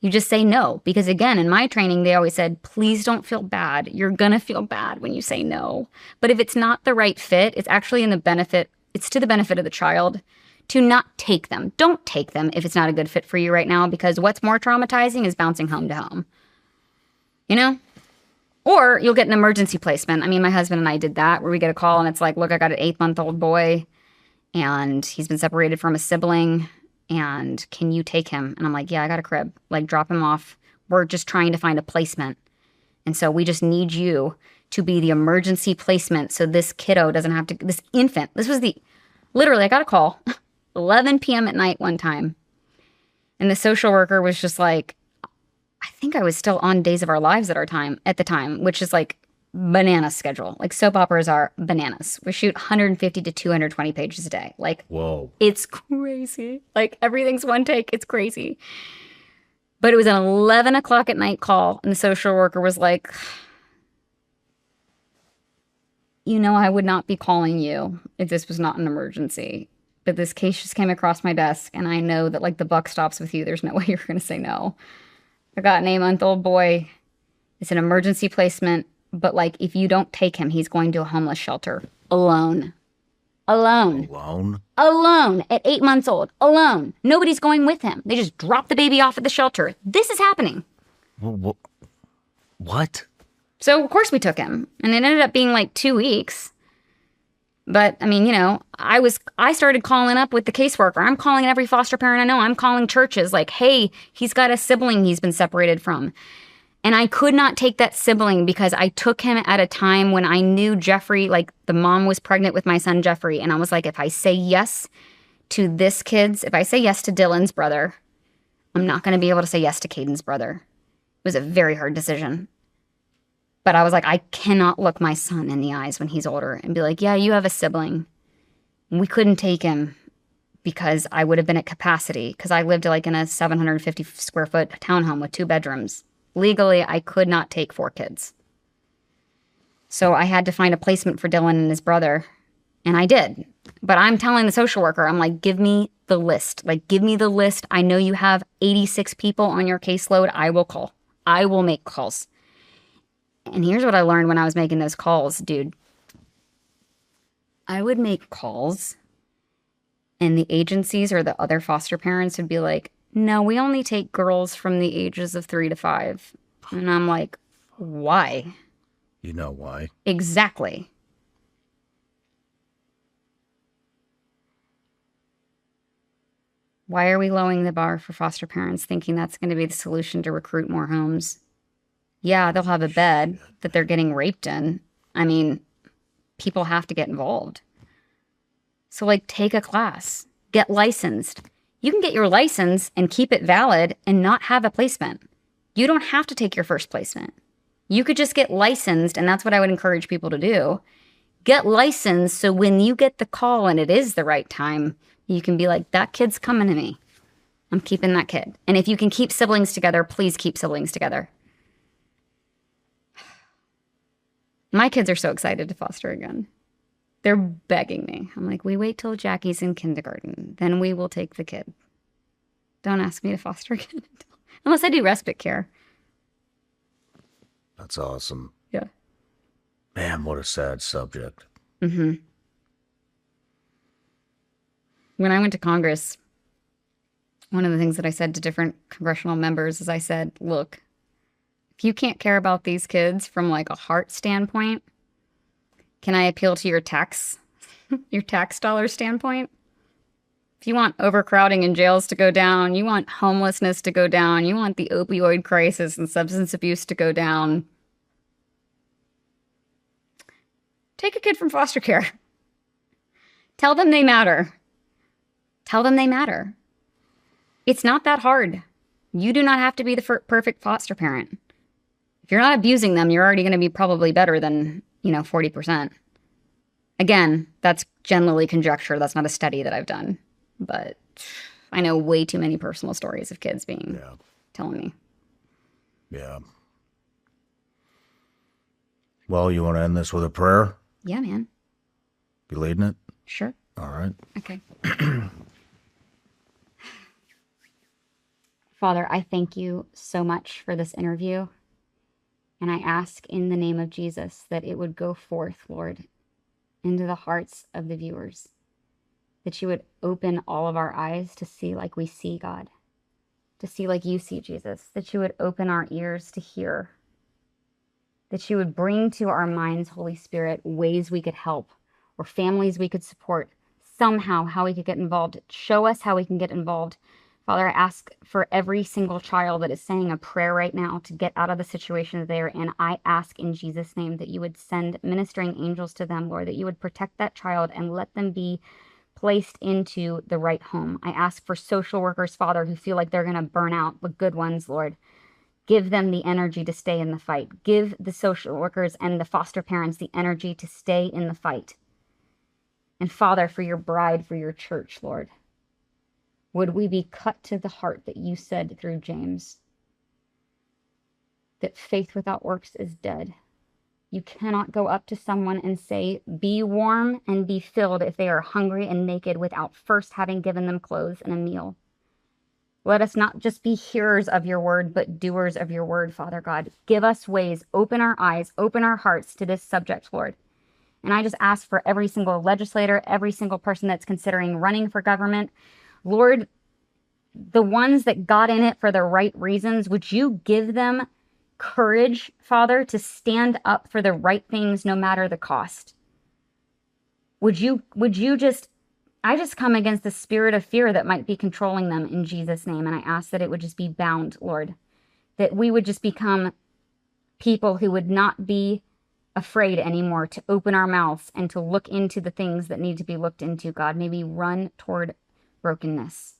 you just say no. Because again, in my training, they always said, please don't feel bad. You're going to feel bad when you say no. But if it's not the right fit, it's actually it's to the benefit of the child to not take them. Don't take them if it's not a good fit for you right now, because what's more traumatizing is bouncing home to home. Or you'll get an emergency placement. I mean, my husband and I did that, where we get a call and it's like, look, I got an 8-month-old boy and he's been separated from a sibling, and can you take him? And I'm like, yeah, I got a crib. Like, drop him off. We're just trying to find a placement. And so we just need you to be the emergency placement so this kiddo doesn't have to, this infant, literally, I got a call 11 p.m. at night one time. And the social worker was just like, I think I was still on Days of Our Lives at the time, which is like banana schedule. Like, soap operas are bananas. We shoot 150 to 220 pages a day. Like, whoa, it's crazy. Like, everything's one take. It's crazy. But it was an 11 o'clock at night call, and the social worker was like, I would not be calling you if this was not an emergency. But this case just came across my desk, and I know that, like, the buck stops with you. There's no way you're going to say no. I got an 8-month-old boy. It's an emergency placement. But, like, if you don't take him, he's going to a homeless shelter. Alone. Alone at 8 months old. Alone. Nobody's going with him. They just drop the baby off at the shelter. This is happening. What? So, of course, we took him. And it ended up being like 2 weeks. But, I mean, I started calling up with the caseworker. I'm calling every foster parent I know. I'm calling churches like, hey, he's got a sibling he's been separated from. And I could not take that sibling because I took him at a time when I knew Jeffrey, like, the mom was pregnant with my son Jeffrey. And I was like, if I say yes to if I say yes to Dylan's brother, I'm not going to be able to say yes to Caden's brother. It was a very hard decision. But I was like, I cannot look my son in the eyes when he's older and be like, yeah, you have a sibling. We couldn't take him because I would have been at capacity, because I lived like in a 750 square foot townhome with 2 bedrooms. Legally, I could not take 4 kids. So I had to find a placement for Dylan and his brother. And I did. But I'm telling the social worker, I'm like, give me the list. Like, give me the list. I know you have 86 people on your caseload. I will call. I will make calls. And here's what I learned when I was making those calls, dude. I would make calls, and the agencies or the other foster parents would be like, no, we only take girls from the ages of 3 to 5. And I'm like, why? You know why? Exactly. Why are we lowering the bar for foster parents, thinking that's going to be the solution to recruit more homes? Yeah, they'll have a bed that they're getting raped in. I mean, people have to get involved. So, like, take a class. Get licensed. You can get your license and keep it valid and not have a placement. You don't have to take your first placement. You could just get licensed, and that's what I would encourage people to do. Get licensed so when you get the call and it is the right time, you can be like, that kid's coming to me. I'm keeping that kid. And if you can keep siblings together, please keep siblings together. My kids are so excited to foster again. They're begging me. I'm like, we wait till Jackie's in kindergarten. Then we will take the kid. Don't ask me to foster again. Unless I do respite care. That's awesome. Yeah. Man, what a sad subject. Mm-hmm. When I went to Congress, one of the things that I said to different congressional members is I said, look, if you can't care about these kids from like a heart standpoint, can I appeal to your tax dollar standpoint? If you want overcrowding in jails to go down, you want homelessness to go down, you want the opioid crisis and substance abuse to go down, take a kid from foster care. Tell them they matter. Tell them they matter. It's not that hard. You do not have to be the perfect foster parent. If you're not abusing them, you're already going to be probably better than, 40%. Again, that's generally conjecture. That's not a study that I've done. But I know way too many personal stories of kids telling me. Yeah. Well, you want to end this with a prayer? Yeah, man. You leading it? Sure. All right. Okay. Father, I thank you so much for this interview. And I ask in the name of Jesus that it would go forth, Lord, into the hearts of the viewers. That you would open all of our eyes to see like we see, God. To see like you see, Jesus. That you would open our ears to hear. That you would bring to our minds, Holy Spirit, ways we could help or families we could support. Somehow, how we could get involved. Show us how we can get involved. Father, I ask for every single child that is saying a prayer right now to get out of the situation that they are in. I ask in Jesus' name that you would send ministering angels to them, Lord, that you would protect that child and let them be placed into the right home. I ask for social workers, Father, who feel like they're going to burn out, the good ones, Lord. Give them the energy to stay in the fight. Give the social workers and the foster parents the energy to stay in the fight. And Father, for your bride, for your church, Lord, would we be cut to the heart that you said through James, that faith without works is dead. You cannot go up to someone and say, be warm and be filled if they are hungry and naked without first having given them clothes and a meal. Let us not just be hearers of your word, but doers of your word, Father God. Give us ways, open our eyes, open our hearts to this subject, Lord. And I just ask for every single legislator, every single person that's considering running for government, Lord, the ones that got in it for the right reasons, would you give them courage, Father, to stand up for the right things no matter the cost? Would you I just come against the spirit of fear that might be controlling them in Jesus' name. And I ask that it would just be bound, Lord, that we would just become people who would not be afraid anymore to open our mouths and to look into the things that need to be looked into, God. Maybe run toward brokenness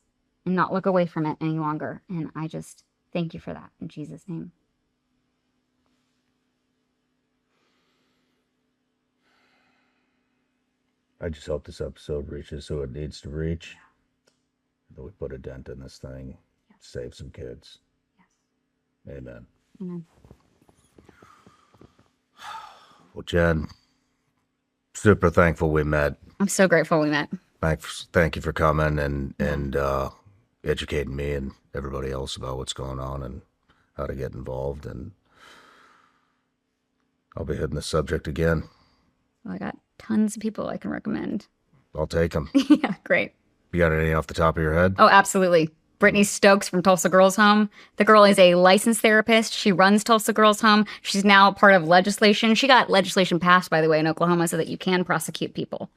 and not look away from it any longer. And I just thank you for that in Jesus' name. I just hope this episode reaches who it needs to reach. That we put a dent in this thing, save some kids. Yes. Amen. Amen. Well, Jen, super thankful we met. I'm so grateful we met. Thank you for coming and educating me and everybody else about what's going on and how to get involved. And I'll be hitting the subject again. Well, I got tons of people I can recommend. I'll take them. Yeah, great. You got anything off the top of your head? Oh, absolutely. Brittany Stokes from Tulsa Girls Home. The girl is a licensed therapist. She runs Tulsa Girls Home. She's now part of legislation. She got legislation passed, by the way, in Oklahoma so that you can prosecute people.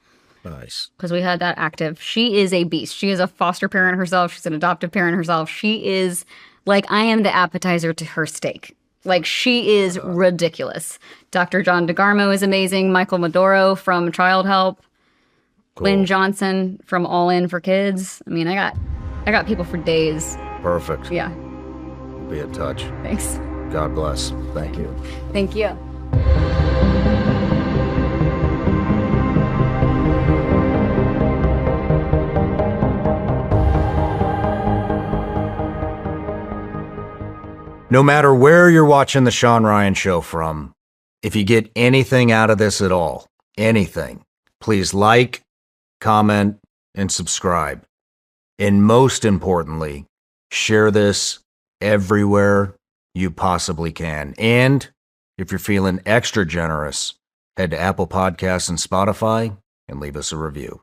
Nice. Because we had that active. She is a beast. She is a foster parent herself. She's an adoptive parent herself. She is like, I am the appetizer to her steak. Like, she is ridiculous. Dr. John DeGarmo is amazing. Michael Maduro from Child Help. Cool. Lynn Johnson from All In for Kids. I mean, I got people for days. Perfect. Yeah. Be in touch. Thanks. God bless. Thank you. Thank you. No matter where you're watching the Shawn Ryan Show from, if you get anything out of this at all, anything, please like, comment, and subscribe. And most importantly, share this everywhere you possibly can. And if you're feeling extra generous, head to Apple Podcasts and Spotify and leave us a review.